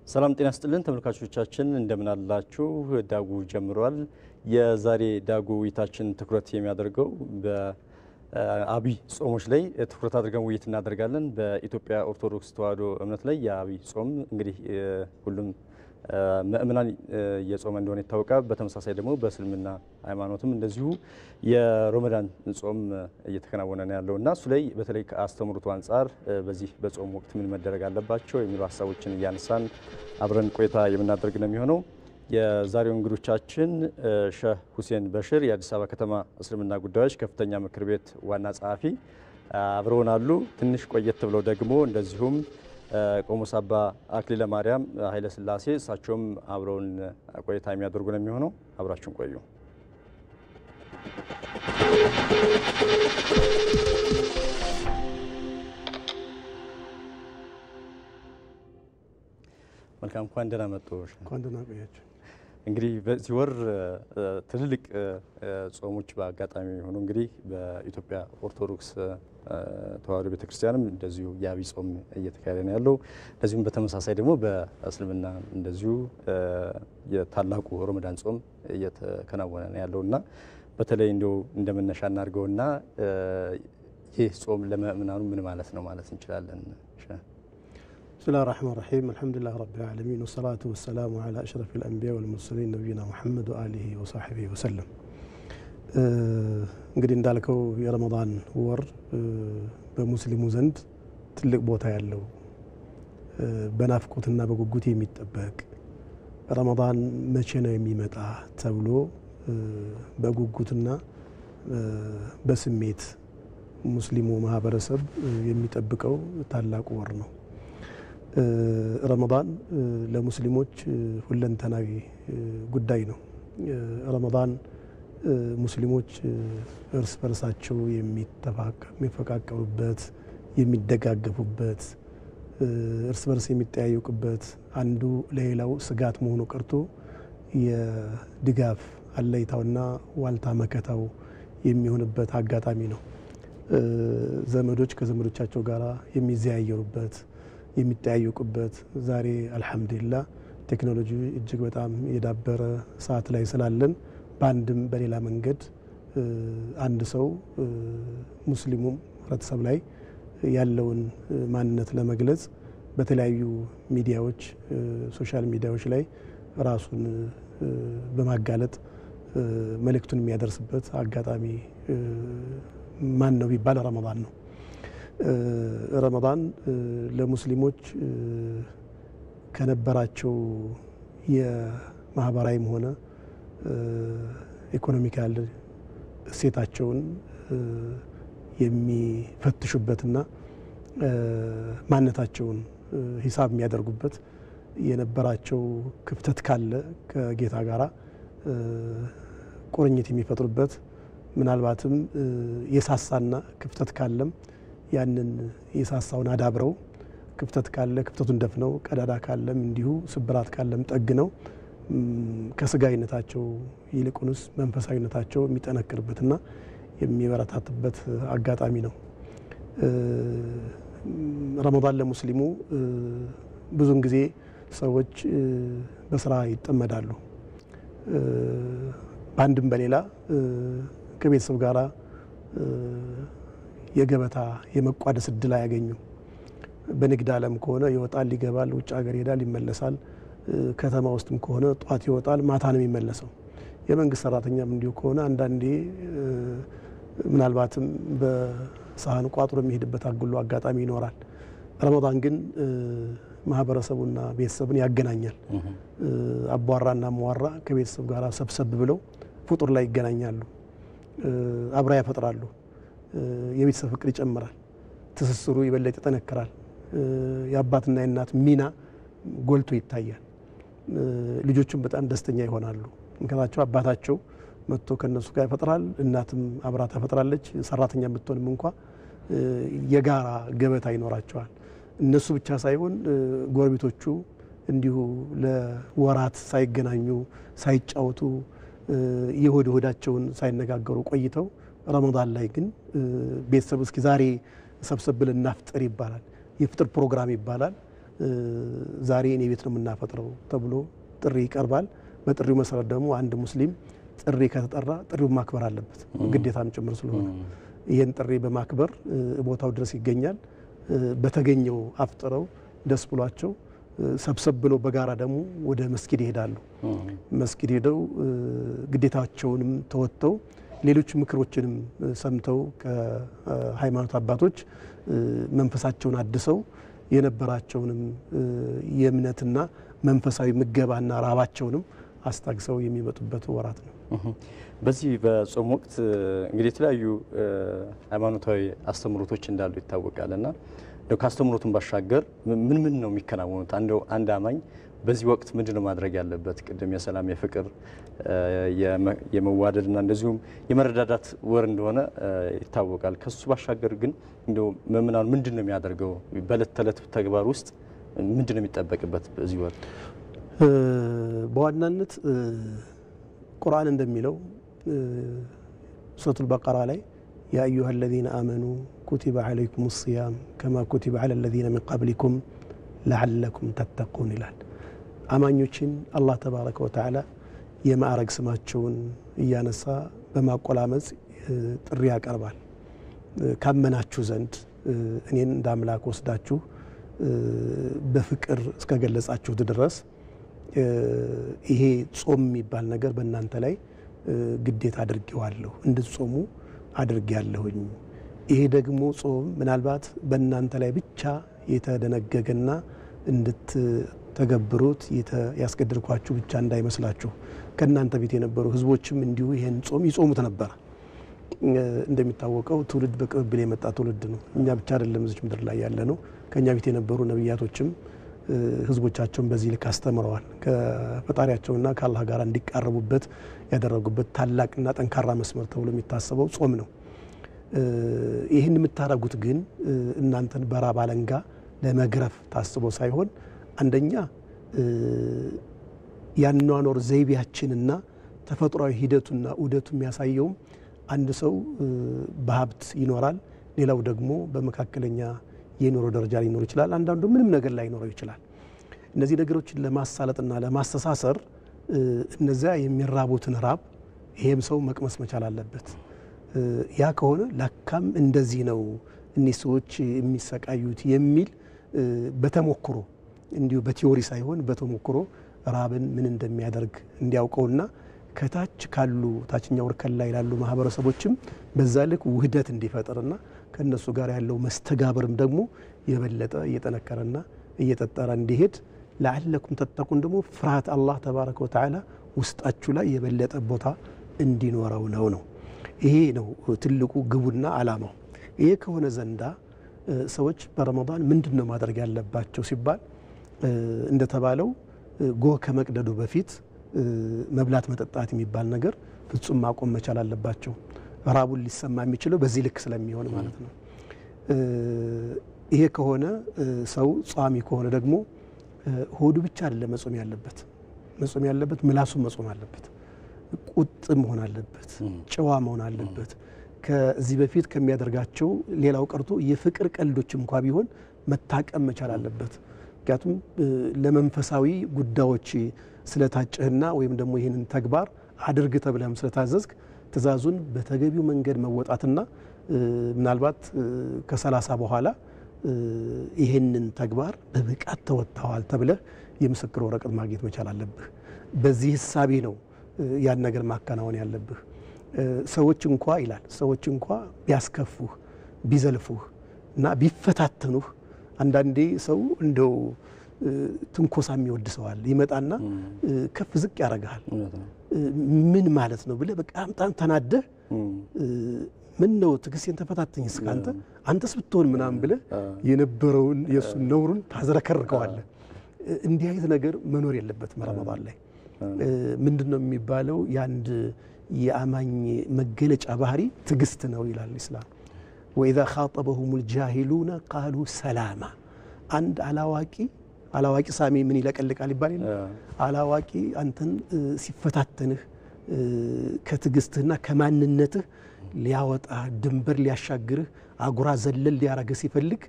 ሰላም ጤና ይስጥልን ተመልካቾቻችን እንደምን አላችሁ? ዳጉ ጀምሯል። የዛሬ ዳጉ ውይይታችን ትኩረት የሚያደርገው በአብይ ጾሞች ላይ ትኩረት አድርገን ውይይት እናደርጋለን። በኢትዮጵያ ኦርቶዶክስ ተዋሕዶ እምነት ላይ የአብይ ጾም እንግዲህ ሁሉም ምእመናን የጾም እንደሆነ ይታወቃል። በተመሳሳይ ደግሞ በእስልምና ሃይማኖትም እንደዚሁ የረመዳን ጾም እየተከናወነ ነው ያለውና እሱ ላይ በተለይ ከአስተምሮቱ አንጻር በዚህ በጾም ወቅት ምን መደረግ አለባቸው የሚሉ ሀሳቦችን እያነሳን አብረን ቆይታ የምናደርግ ነው የሚሆነው። የዛሬው እንግዶቻችን ሼህ ሁሴን በሽር የአዲስ አበባ ከተማ እስልምና ጉዳዮች ከፍተኛ ምክር ቤት ዋና ጸሐፊ አብረውን አሉ። ትንሽ ቆየት ብለው ደግሞ እንደዚሁም ቆሞስ አባ አክሊለ ማርያም ኃይለ ሥላሴ እሳቸውም አብረውን ቆይታ የሚያደርጉ ነው የሚሆነው። አብራችሁን ቆዩ። መልካም እንኳን ደህና መጡ። እንኳን ደህና ቆያችሁ። እንግዲህ በዚህ ወር ትልልቅ ጾሞች በአጋጣሚ ሆኖ እንግዲህ በኢትዮጵያ ኦርቶዶክስ ተዋሕዶ ቤተክርስቲያንም እንደዚሁ የአብይ ጾም እየተካሄደ ነው ያለው። እንደዚሁም በተመሳሳይ ደግሞ በእስልምና እንደዚሁ የታላቁ ረመዳን ጾም እየተከናወነ ነው ያለውና በተለይ እንደመነሻ እናድርገውና ይህ ጾም ለምእመናኑ ምን ማለት ነው ማለት እንችላለን? بسم الله الرحمن الرحيم الحمد لله رب العالمين والصلاة والسلام على أشرف الأنبياء والمرسلين نبينا محمد وآله وصحبه وسلم እንግዲህ እንዳልከው የረመዳን ወር በሙስሊሙ ዘንድ ትልቅ ቦታ ያለው በናፍቆትና በጉጉት የሚጠበቅ ረመዳን መቼ ነው የሚመጣ ተብሎ በጉጉትና በስሜት ሙስሊሙ ማህበረሰብ የሚጠብቀው ታላቁ ወር ነው። ረመዳን ለሙስሊሞች ሁለንተናዊ ጉዳይ ነው። ረመዳን ሙስሊሞች እርስ በርሳቸው የሚፈቃቀሩበት፣ የሚደጋገፉበት፣ እርስ በርስ የሚጠያዩቁበት፣ አንዱ ለሌላው ስጋት መሆኑ ቀርቶ የድጋፍ አለይታውና ዋልታ መከታው የሚሆንበት አጋጣሚ ነው። ዘመዶች ከዘመዶቻቸው ጋር የሚዘያየሩበት፣ የሚጠያዩቁበት ዛሬ አልহামዱሊላህ ቴክኖሎጂ እጅግ በጣም የዳበረ ሰዓት ላይ ስላለን በአንድም በሌላ መንገድ አንድ ሰው ሙስሊሙም ህብረተሰብ ላይ ያለውን ማንነት ለመግለጽ በተለያዩ ሚዲያዎች ሶሻል ሚዲያዎች ላይ ራሱን በማጋለጥ መልእክቱን የሚያደርስበት አጋጣሚ ማን ነው ቢባል ረመዳን ነው። ረመዳን ለሙስሊሞች ከነበራቸው የማህበራዊም ሆነ ኢኮኖሚካል እሴታቸውን የሚፈትሹበትና ማንነታቸውን ሂሳብ የሚያደርጉበት የነበራቸው ክፍተት ካለ ከጌታ ጋራ ቁርኝት የሚፈጥሩበት ምናልባትም የሳሳና ክፍተት ካለም ያንን የሳሳውን አዳብረው ክፍተት ካለ ክፍተቱን ደፍነው ቀዳዳ ካለም እንዲሁ ስብራት ካለም ጠግነው ከስጋይነታቸው ይልቁንስ መንፈሳዊነታቸው የሚጠነክርበትና የሚበረታትበት አጋጣሚ ነው። ረመዳን ለሙስሊሙ ብዙን ጊዜ ሰዎች በስራ ይጠመዳሉ። በአንድም በሌላ ከቤተሰብ ጋር የገበታ የመቋደስ እድል አያገኙም። በንግድ ዓለም ከሆነ ይወጣል፣ ይገባል፣ ውጭ ሀገር ይሄዳል፣ ይመለሳል። ከተማ ውስጥም ከሆነ ጧት ይወጣል፣ ማታ ነው የሚመለሰው። የመንግስት ሰራተኛም እንዲሁ ከሆነ አንዳንዴ ምናልባትም በሳህን ቋጥሮ የሚሄድበት አጉሎ አጋጣሚ ይኖራል። ረመዳን ግን ማህበረሰቡና ቤተሰብን ያገናኛል። አቧራና መዋራ ከቤተሰብ ጋር ሰብሰብ ብለው ፍጡር ላይ ይገናኛሉ፣ አብራ ያፈጥራሉ። የቤተሰብ ፍቅር ይጨምራል፣ ትስስሩ ይበለጥ ይጠነክራል። የአባትና የእናት ሚና ጎልቶ ይታያል። ልጆቹም በጣም ደስተኛ ይሆናሉ። እንከታቸው አባታቸው መጥቶ ከነሱ ጋር ይፈጥራል፣ እናትም አብራ ተፈጥራለች። ሰራተኛ ብትሆንም እንኳ የጋራ ገበታ ይኖራቸዋል። እነሱ ብቻ ሳይሆን ጎረቤቶቹ እንዲሁ ለወራት ሳይገናኙ ሳይጫወቱ የሆድ ሆዳቸውን ሳይነጋገሩ ቆይተው ረመዳን ላይ ግን ቤተሰብ እስኪ ዛሬ ሰብሰብ ብለን እናፍጥር ይባላል። የፍጥር ፕሮግራም ይባላል። ዛሬ እኔ ቤት ነው የምናፈጥረው ተብሎ ጥሪ ይቀርባል። በጥሪው መሰረት ደግሞ አንድ ሙስሊም ጥሪ ከተጠራ ጥሪውን ማክበር አለበት፣ ግዴታም ጭምር ስለሆነ ይህን ጥሪ በማክበር ቦታው ድረስ ይገኛል። በተገኘው አፍጥረው ደስ ብሏቸው ሰብሰብ ብለው በጋራ ደግሞ ወደ መስጊድ ይሄዳሉ። መስጊድ ሄደው ግዴታቸውንም ተወጥተው ሌሎች ምክሮችንም ሰምተው ከሃይማኖት አባቶች መንፈሳቸውን አድሰው የነበራቸውንም የእምነትና መንፈሳዊ ምገባና ራባቸውንም አስታግሰው የሚመጡበት ወራት ነው። በዚህ በጾም ወቅት እንግዲህ የተለያዩ ሃይማኖታዊ አስተምሮቶች እንዳሉ ይታወቃልና ከአስተምሮቱን ባሻገር ምን ነው የሚከናወኑት? አንድ አማኝ በዚህ ወቅት ምንድነው ማድረግ ያለበት? ቅድም የሰላም የፍቅር የመዋደድና እንደዚሁም የመረዳዳት ወር እንደሆነ ይታወቃል። ከሱ ባሻገር ግን እንደው ምናምን ምንድነው የሚያደርገው? በእለት ተዕለት ተግባር ውስጥ ምንድነው የሚጠበቅበት በዚህ ወር? በዋናነት ቁርአን እንደሚለው ሱረቱል በቀራ ላይ ያ አዩሃ الذين آمنوا كتب عليكم الصيام كما كتب على الذين من قبلكم لعلكم تتقون ይላል። አማኞችን አላህ ተባረከ ወተዓላ የማዕረግ ስማቸውን እያነሳ በማቆላመጽ ጥሪ ያቀርባል። ካመናችሁ ዘንድ እኔን እንደ አምላክ ወስዳችሁ በፍቅር እስከገለጻችሁት ድረስ ይሄ ጾም የሚባል ነገር በእናንተ ላይ ግዴታ አድርጌዋለሁ፣ እንድትጾሙ አድርጌያለሁኝ። ይሄ ደግሞ ጾም ምናልባት በእናንተ ላይ ብቻ የተደነገገና እንድትተገብሩት ያስገድድኳችሁ ብቻ እንዳይመስላችሁ፣ ከእናንተ ቤት የነበሩ ህዝቦችም እንዲሁ ይሄን ጾም ይጾሙት ነበር። እንደሚታወቀው ትውልድ በቅብብል የመጣ ትውልድ ነው። እኛ ብቻ አይደለም እዚህ ምድር ላይ ያለ ነው። ከኛ ቤት የነበሩ ነብያቶችም ህዝቦቻቸውን በዚህ ልክ አስተምረዋል። ከፈጣሪያቸውና ከአላህ ጋር እንዲቃረቡበት ያደረጉበት ታላቅና ጠንካራ መስመር ተብሎ የሚታሰበው ጾም ነው። ይህን የምታደርጉት ግን እናንተን በራብ አለንጋ ለመግረፍ ታስቦ ሳይሆን አንደኛ ያኗኗር ዘይቤያችንና ተፈጥሯዊ ሂደቱና ዑደቱ የሚያሳየው አንድ ሰው በሀብት ይኖራል፣ ሌላው ደግሞ በመካከለኛ የኑሮ ደረጃ ሊኖር ይችላል፣ አንዳንዱ ምንም ነገር ላይኖረው ይችላል። እነዚህ ነገሮችን ለማሳለጥና ለማስተሳሰር እነዚያ የሚራቡትን ራብ ይሄም ሰው መቅመስ መቻል አለበት። ያ ከሆነ ለካም እንደዚህ ነው እኒህ ሰዎች የሚሰቃዩት የሚል በተሞክሮ እንዲሁ በቲዮሪ ሳይሆን በተሞክሮ ራብን ምን እንደሚያደርግ እንዲያውቀውና ከታች ካሉ ታችኛው እርከን ላይ ያሉ ማህበረሰቦችም በዛ ልክ ውህደት እንዲፈጠርና ከነሱ ጋር ያለው መስተጋብርም ደግሞ የበለጠ እየጠነከረና እየተጠራ እንዲሄድ ለዓለኩም ተተቁን ደግሞ ፍርሃት አላህ ተባረከ ወተዓላ ውስጣችሁ ላይ የበለጠ ቦታ እንዲኖረው ነው። ይሄ ነው ትልቁ ግቡና አላማው። ይሄ ከሆነ ዘንዳ ሰዎች በረመዳን ምንድነው ማድረግ ያለባቸው ሲባል እንደተባለው ጎህ ከመቅደዱ በፊት መብላት መጠጣት የሚባል ነገር ፍጹም ማቆም መቻል አለባቸው። ራቡን ሊሰማ የሚችለው በዚህ ልክ ስለሚሆን ማለት ነው። ይሄ ከሆነ ሰው ጿሚ ከሆነ ደግሞ ሆዱ ብቻ አይደለም መጾም ያለበት ምላሱን መጾም አለበት፣ ቁጥ መሆን አለበት፣ ጨዋ መሆን አለበት። ከዚህ በፊት ከሚያደርጋቸው ሌላው ቀርቶ የፍቅር ቀልዶች እንኳን ቢሆን መታቀም መቻል አለበት። ምክንያቱም ለመንፈሳዊ ጉዳዮች ስለታጨህና ወይም ደግሞ ይህንን ተግባር አድርግ ተብለህም ስለታዘዝክ ትእዛዙን በተገቢው መንገድ መወጣትና ምናልባት ከ30 በኋላ ይህንን ተግባር በብቃት ተወጥተዋል ተብለህ የምስክር ወረቀት ማግኘት መቻል አለብህ። በዚህ ሐሳቢ ነው ያን ነገር ማከናወን ያለብህ። ሰዎች እንኳ ቢያስከፉህ ቢዘልፉህ እና ቢፈታተኑህ አንዳንዴ ሰው እንደው ትንኮሳ የሚወድ ሰው አለ። ይመጣና ከፍ ዝቅ ያደርጋል። ምን ማለት ነው ብለህ በጣም ተናደህ ምን ነው ትግስቴን ተፈታተኝ እስከ አንተስ ብትሆን ምናምን ብለህ የነበረውን የሱን ነውሩን ታዝረከርከዋለህ። እንዲህ አይነት ነገር መኖር የለበትም ረመዳን ላይ። ምንድነው የሚባለው? ያንድ የአማኝ መገለጫ ባህሪ ትግስት ነው ይላል ኢስላም። ወኢዛ ኻጠበሁሙል ጃሂሉና ቃሉ ሰላማ። አንድ አላዋቂ ሳሚ ምን ይለቀልቃል ይባል ይላል። አላዋቂ አንተን ሲፈታተንህ ከትግስትህና ከማንነትህ ሊያወጣ ድንበር ሊያሻግርህ አጉራ ዘለል ሊያረግህ ሲፈልግ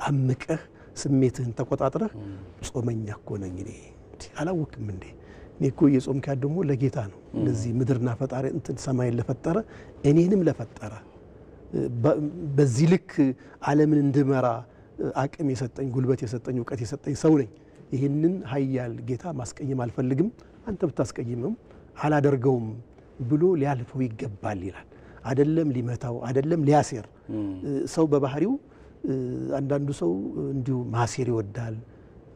አምቀህ ስሜትህን ተቆጣጥረህ ጾመኛ እኮ ነኝ እኔ አላወቅም እንዴ እኔ እኮ የጾምክ ደግሞ ለጌታ ነው እንደዚህ ምድርና ፈጣሪ እንትን ሰማይን ለፈጠረ እኔንም ለፈጠረ በዚህ ልክ ዓለምን እንድመራ አቅም የሰጠኝ ጉልበት የሰጠኝ ዕውቀት የሰጠኝ ሰው ነኝ ይሄንን ኃያል ጌታ ማስቀየም አልፈልግም አንተ ብታስቀይምም አላደርገውም ብሎ ሊያልፈው ይገባል ይላል አይደለም ሊመታው አይደለም ሊያሴር ሰው በባህሪው አንዳንዱ ሰው እንዲሁ ማሴር ይወዳል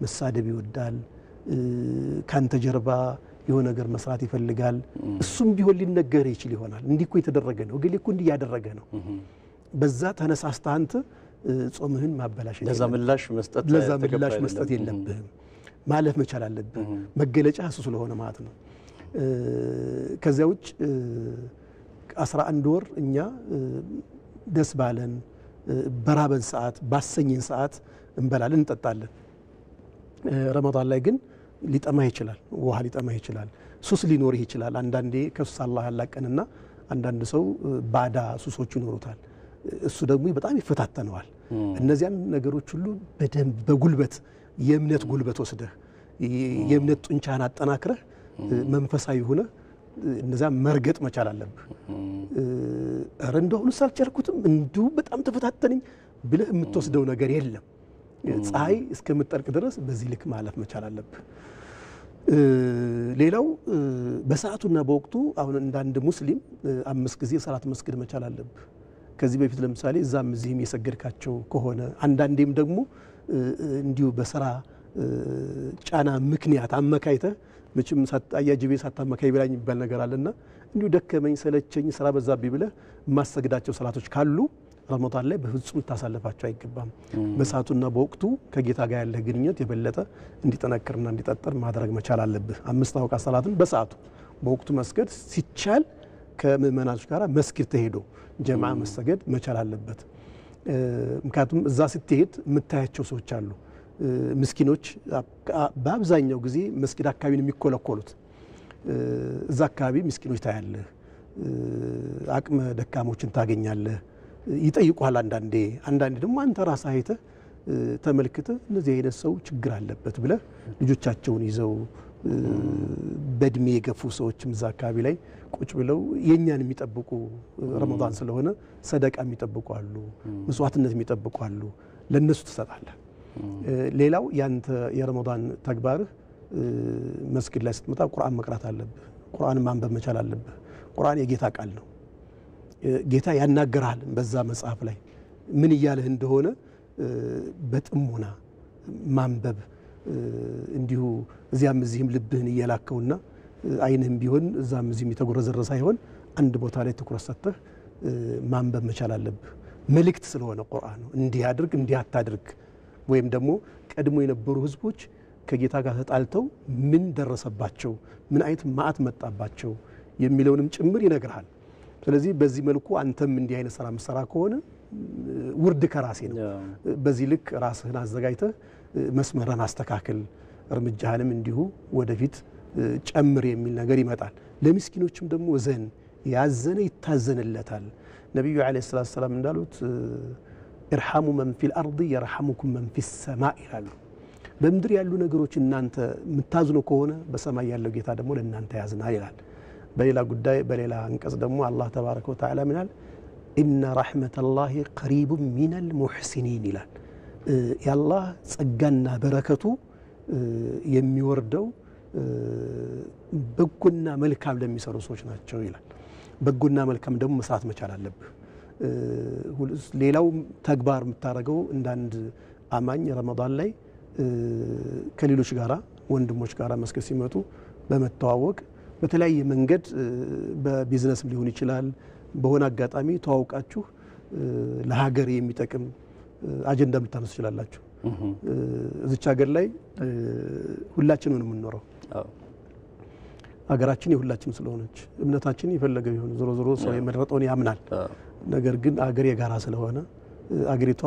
መሳደብ ይወዳል ካንተ ጀርባ የሆነ ነገር መስራት ይፈልጋል እሱም ቢሆን ሊነገር ይችል ይሆናል እንዲህ እኮ የተደረገ ነው ገሌ እኮ እንዲህ ያደረገ ነው በዛ ተነሳስተ አንተ ጾምህን ማበላሸት ለዛ ምላሽ መስጠት የለብህም ማለፍ መቻል አለብህ መገለጫ እሱ ስለሆነ ማለት ነው ከዚያ ውጭ 11 ወር እኛ ደስ ባለን በራበን ሰዓት ባሰኘን ሰዓት እንበላለን እንጠጣለን ረመዳን ላይ ግን ሊጠማ ይችላል ውሃ ሊጠማ ይችላል ሱስ ሊኖር ይችላል አንዳንዴ ከሱስ አላህ ያላቀንና አንዳንድ ሰው ባዳ ሱሶች ይኖሩታል እሱ ደግሞ በጣም ይፈታተነዋል እነዚያን ነገሮች ሁሉ በደንብ በጉልበት የእምነት ጉልበት ወስደህ የእምነት ጡንቻን አጠናክረህ መንፈሳዊ ሆነ እነዛ መርገጥ መቻል አለብህ እንደሆነ ሳልጨርኩትም እንዲሁ በጣም ተፈታተነኝ ብለህ የምትወስደው ነገር የለም ፀሐይ እስከምትጠልቅ ድረስ በዚህ ልክ ማለፍ መቻል አለብህ ሌላው በሰዓቱና በወቅቱ አሁን እንዳንድ ሙስሊም 5 ጊዜ ሰላት መስገድ መቻል አለብህ ከዚህ በፊት ለምሳሌ እዛም እዚህም የሰገድካቸው ከሆነ አንዳንዴም ደግሞ እንዲሁ በስራ ጫና ምክንያት አመካይተህ መቼም አያጅቤ ሳታመካይ ብላኝ ይባል ነገር አለና እንዲሁ ደከመኝ ሰለቸኝ ስራ በዛብኝ ብለህ ማሰግዳቸው ሰላቶች ካሉ ረመዳን ላይ በፍጹም ታሳልፋቸው አይገባም በሰዓቱና በወቅቱ ከጌታ ጋር ያለ ግንኙነት የበለጠ እንዲጠነክርና እንዲጠጠር ማድረግ መቻል አለብህ 5 አውቃት ሰላትን በሰዓቱ በወቅቱ መስገድ ሲቻል ከመመናቾች ጋር መስጊድ ተሄዶ ጀማዓ መሰገድ መቻል አለበት ምክንያቱም እዛ ስትሄድ የምታያቸው ሰዎች አሉ ምስኪኖች በአብዛኛው ጊዜ መስጊድ አካባቢ ነው የሚኮለኮሉት እዛ አካባቢ ምስኪኖች ታያለህ አቅመ ደካሞችን ታገኛለህ ይጠይቁሃል አንዳንዴ ደግሞ አንተ ራስህ አይተህ ተመልክተህ እነዚህ አይነት ሰው ችግር አለበት ብለህ ልጆቻቸውን ይዘው በእድሜ የገፉ ሰዎችም እዛ አካባቢ ላይ ቁጭ ብለው የኛን የሚጠብቁ ረመዳን ስለሆነ ሰደቃ የሚጠብቁ አሉ መስዋዕትነት የሚጠብቁ አሉ ለነሱ ትሰጣለህ ሌላው ያንተ የረመዳን ተግባርህ መስጊድ ላይ ስትመጣ ቁርአን መቅራት አለብህ ቁርአን ማንበብ መቻል አለብህ ቁርአን የጌታ ቃል ነው ጌታ ያናገራል በዛ መጽሐፍ ላይ ምን ይያለህ እንደሆነ በጥሞና ማንበብ እንዲሁ እዚያም እዚህም ልብህን እየላከውና አይንህም ቢሆን እዛም እዚህም የተጎረዘረ ሳይሆን አንድ ቦታ ላይ ትኩረት ሰጥተህ ማንበብ መቻል አለብህ መልእክት ስለሆነ ቁርአን እንዲህ አድርግ እንዲህ አታድርግ ወይም ደግሞ ቀድሞ የነበሩ ህዝቦች ከጌታ ጋር ተጣልተው ምን ደረሰባቸው ምን አይነት ማአት መጣባቸው የሚለውንም ጭምር ይነግራል ስለዚህ በዚህ መልኩ አንተም እንዲህ አይነት ስራ መስራ ከሆነ ውርድ ከራሴ ነው በዚህ ልክ ራስህን አዘጋጅተህ መስመራን አስተካክል እርምጃህንም እንዲሁ ወደፊት ጨምር የሚል ነገር ይመጣል ለምስኪኖችም ደግሞ ዘን ያዘነ ይታዘንለታል ነብዩ አለይሂ ሰላም እንዳሉት ኢርሐሙ መን ፊል አርዲ ይርሐሙኩም መን ፊስ ሰማይ ይላሉ በምድር ያሉ ነገሮች እናንተ ምታዝኑ ከሆነ በሰማይ ያለው ጌታ ደግሞ ለእናንተ ያዝናል ይላል በሌላ ጉዳይ በሌላ አንቀጽ ደግሞ አላህ ተባረከ ወተዓላ ምናል ኢነ ረሕመተላሂ ቀሪቡን ሚነል ሙሕሲኒን ይላል ያላህ ጸጋና በረከቱ የሚወርደው በጎና መልካም ለሚሰሩ ሰዎች ናቸው ይላል በጎና መልካም ደግሞ መስራት መቻል አለብህ ሌላው ተግባር የምታረገው እንዳንድ አማኝ ረመዳን ላይ ከሌሎች ጋራ ወንድሞች ጋራ መስገድ ሲመጡ በመተዋወቅ በተለያየ መንገድ በቢዝነስም ሊሆን ይችላል በሆነ አጋጣሚ ተዋውቃችሁ ለሀገር የሚጠቅም አጀንዳ ምታነሱ ይችላልላችሁ እዚች ሀገር ላይ ሁላችንም ነው የምንኖረው ሀገራችን የሁላችን ስለሆነች እምነታችን ይፈለገው ይሁን ዞሮ ሰው የመረጠውን ያምናል ነገር ግን ሀገር የጋራ ስለሆነ አገሪቷ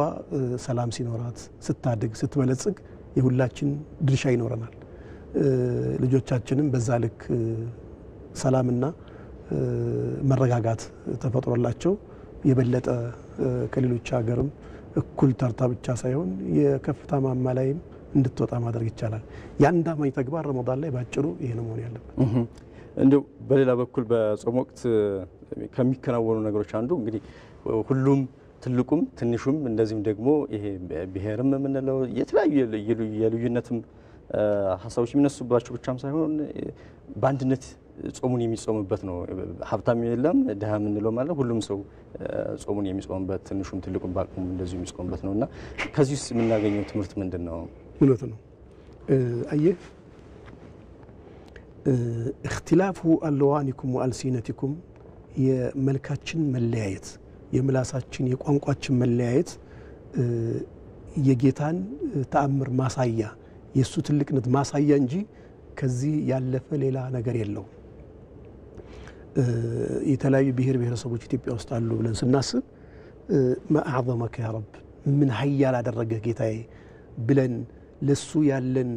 ሰላም ሲኖራት ስታድግ ስትበለጽግ የሁላችን ድርሻ ይኖረናል ልጆቻችንም በዛ ልክ ሰላምና መረጋጋት ተፈጥሮላቸው የበለጠ ከሌሎች ሀገርም እኩል ተርታ ብቻ ሳይሆን የከፍታ ማማ ላይም እንድትወጣ ማድረግ ይቻላል። የአንድ አማኝ ተግባር ረመዳን ላይ ባጭሩ ይሄ ነው መሆን ያለበት። እንደው በሌላ በኩል በጾም ወቅት ከሚከናወኑ ነገሮች አንዱ እንግዲህ ሁሉም ትልቁም ትንሹም እንደዚህም ደግሞ ይሄ ብሔርም የምንለው የተለያዩ የልዩነትም ሀሳቦች የሚነሱባቸው ብቻም ሳይሆን በአንድነት ጾሙን የሚጾምበት ነው። ሀብታም የለም ድሃ የምንለው ማለት ሁሉም ሰው ጾሙን የሚጾምበት ትንሹም ትልቁም በአቅሙ እንደዚሁ የሚጾምበት ነውና ከዚህ ውስጥ የምናገኘው ትምህርት ምንድን ነው? እውነት ነው። አየህ اختلاف ألوانكم وألسنتكم የመልካችን መለያየት የምላሳችን የቋንቋችን መለያየት የጌታን ተአምር ማሳያ የሱ ትልቅነት ማሳያ እንጂ ከዚህ ያለፈ ሌላ ነገር የለው። የተለያዩ ብሔር ብሔረሰቦች ኢትዮጵያ ውስጥ አሉ ብለን ስናስብ ማአዕዘመከ ያ ረብ ምን ሀያል አደረገ ጌታዬ ብለን ለሱ ያለን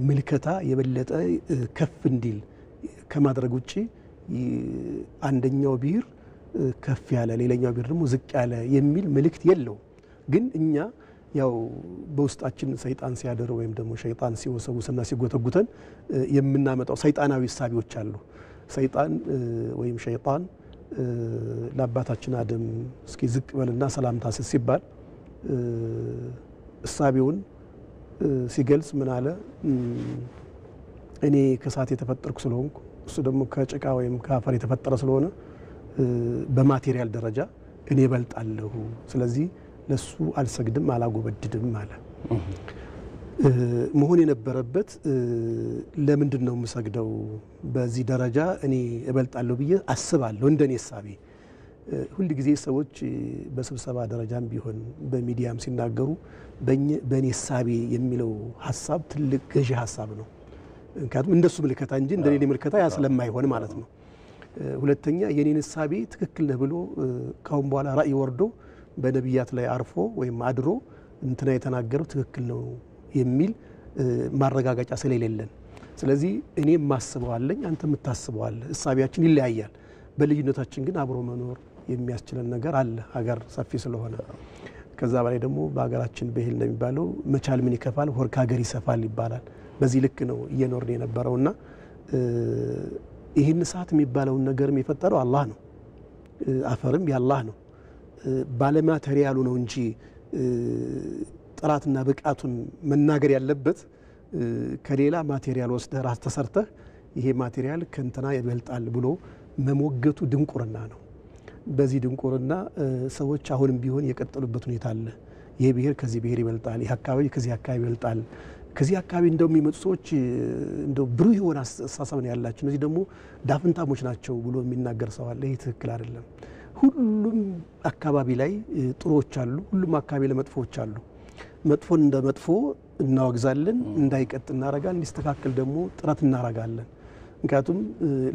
ምልከታ የበለጠ ከፍ እንዲል ከማድረግ ውጪ አንደኛው ብሔር ከፍ ያለ ሌላኛው ብሔር ደግሞ ዝቅ ያለ የሚል ምልክት የለው። ግን እኛ ያው በውስጣችን ሰይጣን ሲያደር ወይም ደግሞ ሸይጣን ሲወሰውስና ሲጎተጉተን የምናመጣው ሰይጣናዊ ሐሳቦች አሉ። ሰይጣን ወይም ሸይጣን ለአባታችን አደም እስኪ ዝቅ በልና ሰላምታ ሲባል እሳቤውን ሲገልጽ ምን አለ? እኔ ከሳት የተፈጠርኩ ስለሆንኩ እሱ ደግሞ ከጭቃ ወይም ከአፈር የተፈጠረ ስለሆነ በማቴሪያል ደረጃ እኔ እበልጣለሁ፣ ስለዚህ ለሱ አልሰግድም አላጎበድድም አለ። መሆን የነበረበት ለምንድን ነው የምሰግደው በዚህ ደረጃ እኔ እበልጣለሁ ብዬ አስባለሁ። እንደኔ ሐሳቤ ሁሉ ጊዜ ሰዎች በስብሰባ ደረጃም ቢሆን በሚዲያም ሲናገሩ በእኔ ሐሳቤ የሚለው ሐሳብ ትልቅ ገዢ ሐሳብ ነው። ምክንያቱም እንደሱ ምልከታ እንጂ እንደኔ ምልከታ ያ ስለማይሆን ማለት ነው። ሁለተኛ የኔን ሐሳቤ ትክክል ነው ብሎ ካሁን በኋላ ራእይ ወርዶ በነብያት ላይ አርፎ ወይም አድሮ እንትና የተናገረው ትክክል ነው የሚል ማረጋጋጫ ስለሌለን፣ ስለዚህ እኔ ማስበዋለኝ አንተ የምታስበዋለህ ሐሳቢያችን ይለያያል። በልዩነታችን ግን አብሮ መኖር የሚያስችለን ነገር አለ ሀገር ሰፊ ስለሆነ። ከዛ በላይ ደግሞ በሀገራችን በህል ነው የሚባለው መቻል ምን ይከፋል ወርክ ሀገር ይሰፋል ይባላል። በዚህ ልክ ነው እየኖርን የነበረውና ይህን ሰዓት የሚባለውን ነገርም የፈጠረው አላህ ነው። አፈርም ያላህ ነው። ባለማቴሪያሉ ነው እንጂ ጥራትና ብቃቱን መናገር ያለበት ከሌላ ማቴሪያል ወስደህ ራስ ተሰርተህ ይሄ ማቴሪያል ከንተና ይበልጣል ብሎ መሞገቱ ድንቁርና ነው። በዚህ ድንቁርና ሰዎች አሁንም ቢሆን የቀጠሉበት ሁኔታ አለ። ይሄ ብሔር ከዚህ ብሔር ይበልጣል፣ ይሄ አካባቢ ከዚህ አካባቢ ይበልጣል፣ ከዚህ አካባቢ እንደው የሚመጡ ሰዎች እንደው ብሩህ የሆነ አስተሳሰብ ነው ያላቸው፣ እነዚህ ደግሞ ዳፍንታሞች ናቸው ብሎ የሚናገር ሰው አለ። ይሄ ትክክል አይደለም። ሁሉም አካባቢ ላይ ጥሩዎች አሉ፣ ሁሉም አካባቢ ላይ መጥፎዎች አሉ። መጥፎን እንደ መጥፎ እናወግዛለን፣ እንዳይቀጥል እናረጋለን፣ እንዲስተካከል ደግሞ ጥረት እናረጋለን። ምክንያቱም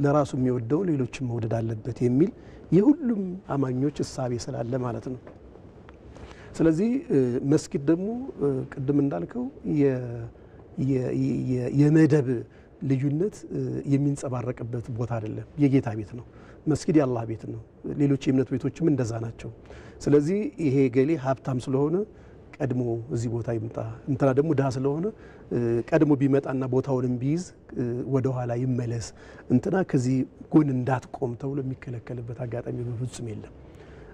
ለራሱ የሚወደው ሌሎችን መውደድ አለበት የሚል የሁሉም አማኞች እሳቤ ስላለ ማለት ነው። ስለዚህ መስጊድ ደግሞ ቅድም እንዳልከው የመደብ ልዩነት የሚንጸባረቅበት ቦታ አይደለም፣ የጌታ ቤት ነው። መስጊድ የአላህ ቤት ነው። ሌሎች የእምነት ቤቶችም እንደዛ ናቸው። ስለዚህ ይሄ ገሌ ሀብታም ስለሆነ ቀድሞ እዚህ ቦታ ይምጣ፣ እንትና ደግሞ ድሃ ስለሆነ ቀድሞ ቢመጣና ቦታውንም ቢይዝ ወደ ኋላ ይመለስ፣ እንትና ከዚህ ጎን እንዳትቆም ተብሎ የሚከለከልበት አጋጣሚ በፍጹም የለም።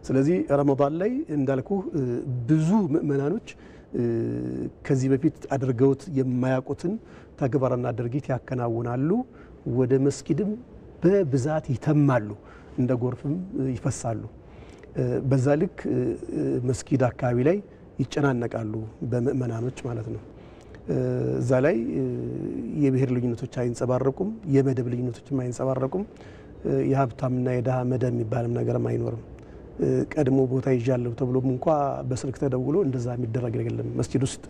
ስለዚህ ረመዳን ላይ እንዳልኩ ብዙ ምእመናኖች ከዚህ በፊት አድርገውት የማያውቁትን ተግባርና ድርጊት ያከናውናሉ። ወደ መስጊድም በብዛት ይተማሉ፣ እንደ ጎርፍም ይፈሳሉ። በዛ ልክ መስጊድ አካባቢ ላይ ይጨናነቃሉ በምእመናኖች ማለት ነው። እዛ ላይ የብሔር ልዩነቶች አይንጸባረቁም፣ የመደብ ልዩነቶችም አይንጸባረቁም። የሀብታምና የድሃ መደብ የሚባልም ነገርም አይኖርም። ቀድሞ ቦታ ይዣለሁ ተብሎም እንኳ በስልክ ተደውሎ እንደዛ የሚደረግ የለም። መስጂድ ውስጥ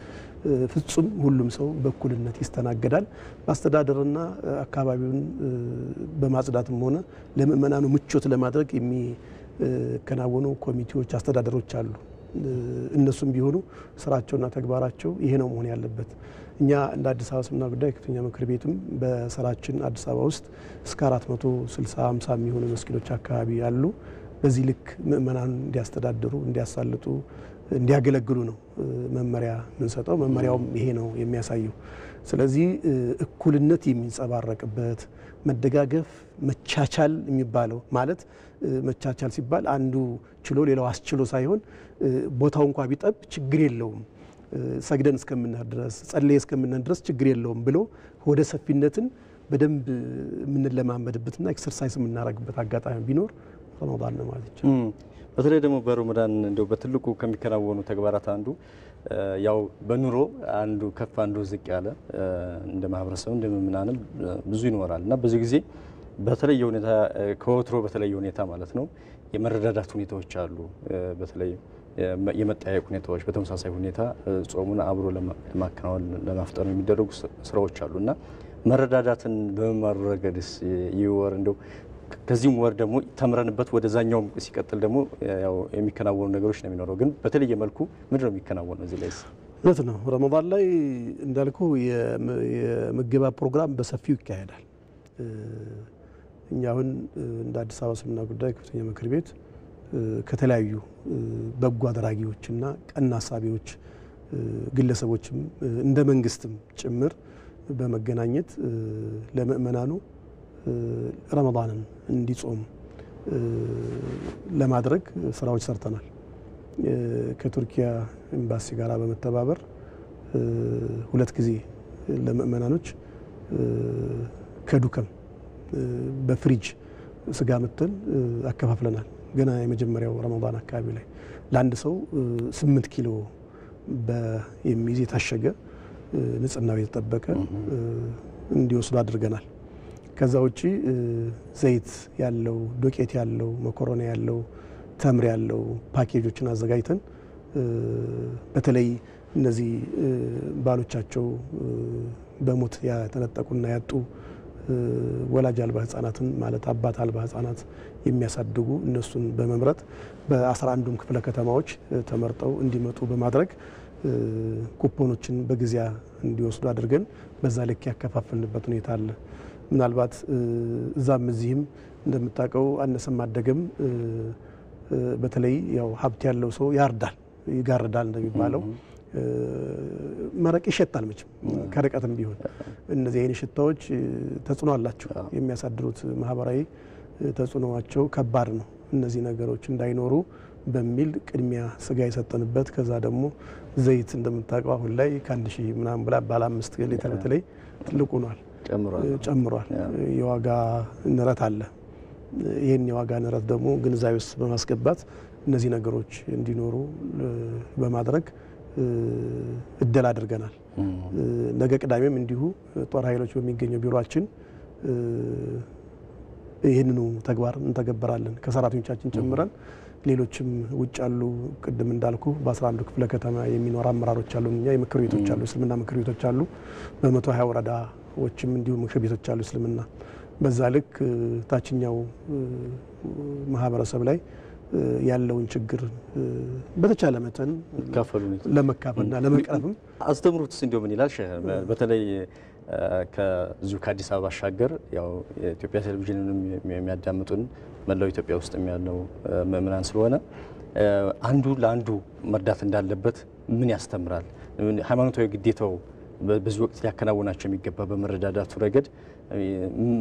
ፍጹም ሁሉም ሰው በእኩልነት ይስተናገዳል። ማስተዳደርና አካባቢውን በማጽዳትም ሆነ ለምእመናኑ ምቾት ለማድረግ የሚከናወኑ ኮሚቴዎች፣ አስተዳደሮች አሉ። እነሱም ቢሆኑ ስራቸውና ተግባራቸው ይሄ ነው መሆን ያለበት። እኛ እንደ አዲስ አበባ እስልምና ጉዳይ ከፍተኛ ምክር ቤትም በስራችን አዲስ አበባ ውስጥ እስከ 460-50 የሚሆኑ መስጊዶች አካባቢ አሉ። በዚህ ልክ ምእመናን እንዲያስተዳድሩ፣ እንዲያሳልጡ እንዲያገለግሉ ነው መመሪያ የምንሰጠው። መመሪያውም ይሄ ነው የሚያሳየው። ስለዚህ እኩልነት የሚንጸባረቅበት መደጋገፍ፣ መቻቻል የሚባለው ማለት መቻቻል ሲባል አንዱ ችሎ ሌላው አስችሎ ሳይሆን ቦታው እንኳን ቢጠብ ችግር የለውም ሰግደን እስከምንሄድ ድረስ ጸልይ እስከምንሄድ ድረስ ችግር የለውም ብሎ ወደ ሰፊነትን በደንብ የምንለማመድበትና ኤክሰርሳይዝ የምናደርግበት አጋጣሚ ቢኖር ረመዳን ነው ማለት ይቻላል። በተለይ ደግሞ በረመዳን እንደው በትልቁ ከሚከናወኑ ተግባራት አንዱ ያው በኑሮ አንዱ ከፍ አንዱ ዝቅ ያለ እንደ ማህበረሰብ እንደ ምናንም ብዙ ይኖራል እና በዚህ ጊዜ በተለየ ሁኔታ ከወትሮ በተለየ ሁኔታ ማለት ነው የመረዳዳት ሁኔታዎች አሉ። በተለይ የመጠያየቅ ሁኔታዎች በተመሳሳይ ሁኔታ ጾሙን አብሮ ለማከናወን ለማፍጠር የሚደረጉ ስራዎች አሉና መረዳዳትን በመማሩ ረገድስ ይወር እንደው ከዚህም ወር ደግሞ ተምረንበት ወደዛኛው ሲቀጥል ደግሞ ያው የሚከናወኑ ነገሮች ነው የሚኖረው። ግን በተለየ መልኩ ምንድነው የሚከናወነው እዚህ ላይ? እውነት ነው ረመዳን ላይ እንዳልኩ የምገባ ፕሮግራም በሰፊው ይካሄዳል። እኛ አሁን እንደ አዲስ አበባ እስልምና ጉዳይ ከፍተኛ ምክር ቤት ከተለያዩ በጎ አድራጊዎችና ቀና አሳቢዎች ግለሰቦችም እንደ መንግስትም ጭምር በመገናኘት ለምእመናኑ ረመዳንን እንዲጾም ለማድረግ ስራዎች ሰርተናል። ከቱርኪያ ኤምባሲ ጋር በመተባበር 2 ጊዜ ለምእመናኖች ከዱከም በፍሪጅ ስጋ ምጥን አከፋፍለናል። ገና የመጀመሪያው ረመዳን አካባቢ ላይ ለአንድ ሰው 8 ኪሎ የሚይዝ የታሸገ ንጽህናው የተጠበቀ እንዲወስዱ አድርገናል። ከዛ ውጪ ዘይት ያለው ዱቄት ያለው መኮሮኒ ያለው ተምር ያለው ፓኬጆችን አዘጋጅተን በተለይ እነዚህ ባሎቻቸው በሞት ያተነጠቁና ያጡ ወላጅ አልባ ህፃናትን ማለት አባት አልባ ህፃናት የሚያሳድጉ እነሱን በመምረጥ በ11ዱም ክፍለ ከተማዎች ተመርጠው እንዲመጡ በማድረግ ኩፖኖችን በጊዜያ እንዲወስዱ አድርገን በዛ ልክ ያከፋፈልንበት ሁኔታ አለ። ምናልባት እዛም እዚህም እንደምታውቀው አነሰም አደገም በተለይ ያው ሀብት ያለው ሰው ያርዳል ይጋርዳል እንደሚባለው መረቅ ይሸታል መቼም ከርቀትም ቢሆን እነዚህ አይነት ሽታዎች ተጽዕኖ አላቸው። የሚያሳድሩት ማህበራዊ ተጽዕኖዋቸው ከባድ ነው። እነዚህ ነገሮች እንዳይኖሩ በሚል ቅድሚያ ስጋ የሰጠንበት ከዛ ደግሞ ዘይት እንደምታውቀው አሁን ላይ ከ1000 ምናምን ብላ ባለ 5 ሊትር በተለይ ትልቁ ሆኗል ጨምሯል። የዋጋ ንረት አለ። ይህን የዋጋ ንረት ደግሞ ግንዛቤ ውስጥ በማስገባት እነዚህ ነገሮች እንዲኖሩ በማድረግ እድል አድርገናል። ነገ ቅዳሜም እንዲሁ ጦር ኃይሎች በሚገኘው ቢሮአችን ይህንኑ ተግባር እንተገበራለን ከሰራተኞቻችን ጨምረን። ሌሎችም ውጭ ያሉ ቅድም እንዳልኩ በ11 ክፍለ ከተማ የሚኖር አመራሮች አሉ። እኛ የምክር ቤቶች አሉ፣ እስልምና ምክር ቤቶች አሉ። በ120 ወረዳዎችም እንዲሁ ምክር ቤቶች አሉ እስልምና። በዛ ልክ ታችኛው ማህበረሰብ ላይ ያለውን ችግር በተቻለ መጠን ለመካፈልና ለመቅረፍም አስተምሩትስ እንደው ምን ይላል ሸህ? በተለይ ከዚሁ ከአዲስ አበባ ባሻገር ያው የኢትዮጵያ ቴሌቪዥንንም የሚያዳምጡን መላው ኢትዮጵያ ውስጥ ያለው ምእመናን ስለሆነ አንዱ ለአንዱ መርዳት እንዳለበት ምን ያስተምራል? ሃይማኖታዊ ግዴታው በዚህ ወቅት ሊያከናውናቸው የሚገባ በመረዳዳቱ ረገድ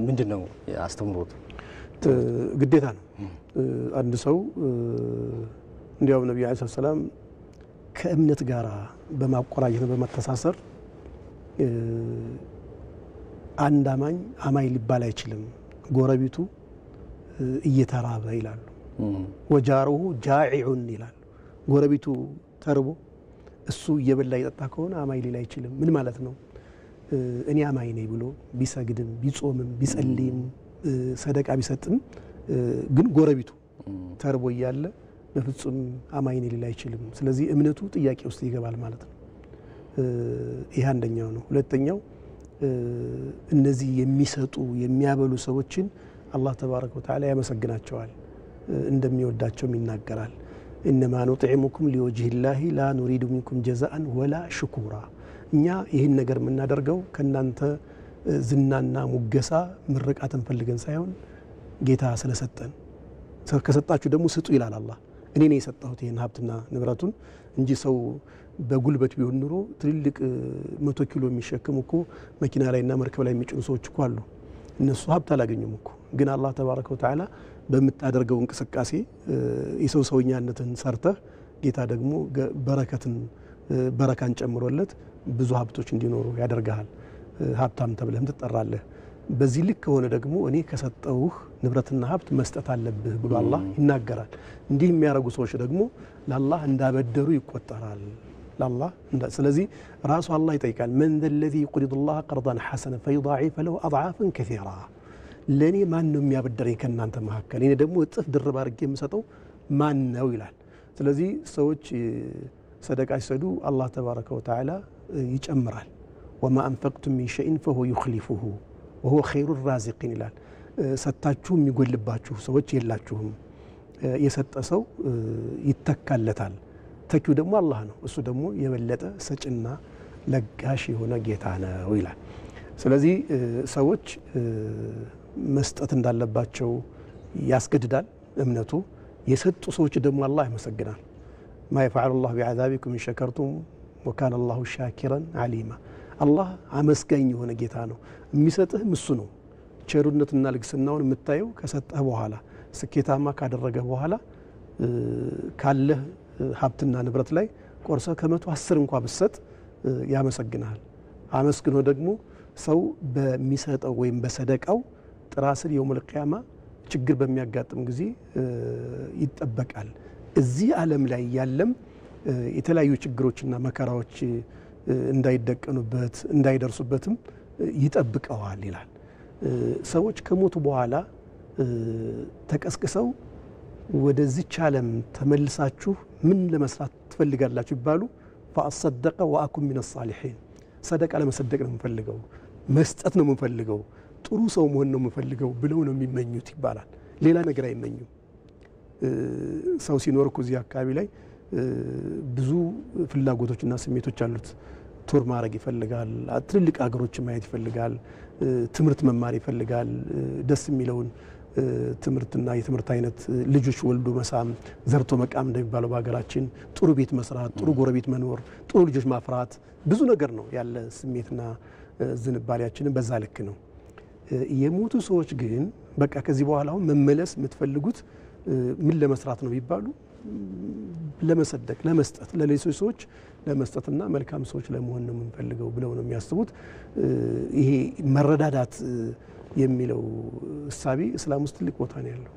ምንድነው አስተምሮት? ግዴታ ነው። አንድ ሰው እንዲያው ነብዩ አለይሂ ሰላም ከእምነት ጋር በማቆራኘት በመተሳሰር አንድ አማኝ ሊባል አይችልም ጎረቤቱ እየተራበ ይላሉ። ወጃሩሁ ጃኢዑን ይላሉ። ጎረቤቱ ተርቦ እሱ እየበላ ይጠጣ ከሆነ አማኝ ሊል አይችልም። ምን ማለት ነው? እኔ አማኝ ነኝ ብሎ ቢሰግድም ቢጾምም ቢጸልይም ሰደቃ ቢሰጥም ግን ጎረቤቱ ተርቦ እያለ በፍጹም አማኝ ነኝ ሊል አይችልም። ስለዚህ እምነቱ ጥያቄ ውስጥ ይገባል ማለት ነው። ይህ አንደኛው ነው። ሁለተኛው እነዚህ የሚሰጡ የሚያበሉ ሰዎችን አላህ ተባረከ ወተዓላ ያመሰግናቸዋል፣ እንደሚወዳቸውም ይናገራል። ኢነማ ኑጥዒሙኩም ሊወጅሂላሂ ላ ኑሪዱ ሚንኩም ጀዛአን ወላ ሽኩራ። እኛ ይህን ነገር የምናደርገው ከእናንተ ዝናና ሙገሳ ምርቃትን ፈልገን ሳይሆን ጌታ ስለሰጠን፣ ከሰጣችሁ ደግሞ ስጡ ይላል አላህ። እኔ ነኝ የሰጠሁት ይህን ሀብትና ንብረቱን እንጂ ሰው በጉልበት ቢሆን ኑሮ ትልልቅ 100 ኪሎ የሚሸከሙ እኮ መኪና ላይና መርከብ ላይ የሚጭኑ ሰዎች እኮ አሉ። እነሱ ሀብት አላገኙም እኮ። ግን አላህ ተባረከ ወተዓላ በምታደርገው እንቅስቃሴ የሰው ሰውኛነትን ሰርተህ ጌታ ደግሞ በረካን ጨምሮለት ብዙ ሀብቶች እንዲኖሩ ያደርጋል። ሀብታም ተብለህም ትጠራለህ። በዚህ ልክ ከሆነ ደግሞ እኔ ከሰጠውህ ንብረትና ሀብት መስጠት አለብህ ብሎ አላህ ይናገራል። እንዲህ የሚያደርጉ ሰዎች ደግሞ ለአላህ እንዳበደሩ ይቆጠራል። ስለዚህ ራሱ አላህ ይጠይቃል من ذا الذي يقرض الله قرضا حسنا فيضاعف له اضعافا كثيرا ለኔ ማን ነው የሚያበድረኝ ከናንተ መካከል እኔ ደግሞ እጥፍ ድርብ አድርጌ የምሰጠው ማን ነው ይላል። ስለዚህ ሰዎች ሰደቃ ሲሰዱ አላህ ተባረከ ወተዓላ ይጨምራል። وما انفقتم من شيء فهو يخلفه وهو خير الرازقين ይላል። ሰጣችሁ የሚጎልባችሁ ሰዎች የላችሁም። የሰጠ ሰው ይተካለታል። ተኪው ደግሞ አላህ ነው። እሱ ደግሞ የበለጠ ሰጭና ለጋሽ የሆነ ጌታ ነው ይላል። ስለዚህ ሰዎች መስጠት እንዳለባቸው ያስገድዳል እምነቱ። የሰጡ ሰዎች ደግሞ አላህ ያመሰግናል። ما يفعل الله بعذابكم إن شكرتم وكان الله شاكرا عليما አላህ አመስጋኝ የሆነ ጌታ ነው። የሚሰጥህ እሱ ነው። ቸርነትና ልግስናውን የምታየው ከሰጠህ በኋላ ስኬታማ ካደረገ በኋላ ካለህ ሀብትና ንብረት ላይ ቆርሰ ከ110 እንኳን ብትሰጥ ያመሰግናል። አመስግኖ ደግሞ ሰው በሚሰጠው ወይም በሰደቃው ጥራ ስር የውመል ቂያማ ችግር በሚያጋጥም ጊዜ ይጠበቃል። እዚህ ዓለም ላይ ያለም የተለያዩ ችግሮችና መከራዎች እንዳይደቀኑበት እንዳይደርሱበትም ይጠብቀዋል ይላል። ሰዎች ከሞቱ በኋላ ተቀስቅሰው ወደዚህ ዓለም ተመልሳችሁ ምን ለመስራት ትፈልጋላችሁ ይባሉ فاصدق واكن من الصالحين ሰደቃ ለመሰደቅ ነው የምፈልገው መስጠት ነው የምፈልገው ጥሩ ሰው መሆን ነው የምፈልገው ብለው ነው የሚመኙት ይባላል። ሌላ ነገር አይመኙም። ሰው ሲኖር እኮ እዚህ አካባቢ ላይ ብዙ ፍላጎቶችና ስሜቶች አሉት። ቱር ማድረግ ይፈልጋል፣ ትልልቅ ሀገሮችን ማየት ይፈልጋል፣ ትምህርት መማር ይፈልጋል፣ ደስ የሚለውን ትምህርትና የትምህርት አይነት ልጆች ወልዶ መሳም ዘርቶ መቃም እንደሚባለው በሀገራችን ጥሩ ቤት መስራት፣ ጥሩ ጎረቤት መኖር፣ ጥሩ ልጆች ማፍራት ብዙ ነገር ነው ያለ ስሜትና ዝንባሌያችንን በዛ ልክ ነው። የሞቱ ሰዎች ግን በቃ ከዚህ በኋላ መመለስ የምትፈልጉት ምን ለመስራት ነው ይባሉ ለመሰደቅ ለመስጠት ለሌሎች ሰዎች ለመስጠትና መልካም ሰዎች ለመሆን ነው የምንፈልገው ብለው ነው የሚያስቡት። ይሄ መረዳዳት የሚለው እሳቤ እስላም ውስጥ ትልቅ ቦታ ነው ያለው።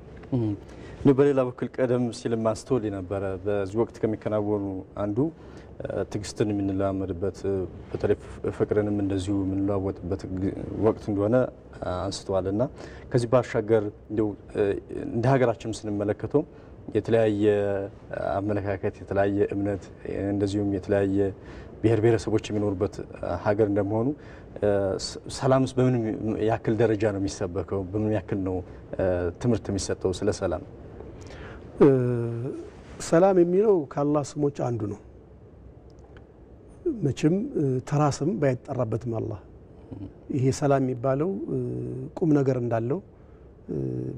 በሌላ በኩል ቀደም ሲል ማስተዋል የነበረ በዚህ ወቅት ከሚከናወኑ አንዱ ትግስትን የምንላመድበት በተለይ ፍቅርንም እንደዚሁ የምንለዋወጥበት ወቅት እንደሆነ አንስተዋልና ከዚህ ባሻገር እንደ ሀገራችን ስንመለከተው የተለያየ አመለካከት የተለያየ እምነት እንደዚሁም የተለያየ ብሔር ብሔረሰቦች የሚኖሩበት ሀገር እንደመሆኑ ሰላምስ በምን ያክል ደረጃ ነው የሚሰበከው? በምን ያክል ነው ትምህርት የሚሰጠው ስለ ሰላም? ሰላም የሚለው ከአላህ ስሞች አንዱ ነው። መቼም ተራስም ባይጠራበትም አላህ ይሄ ሰላም የሚባለው ቁም ነገር እንዳለው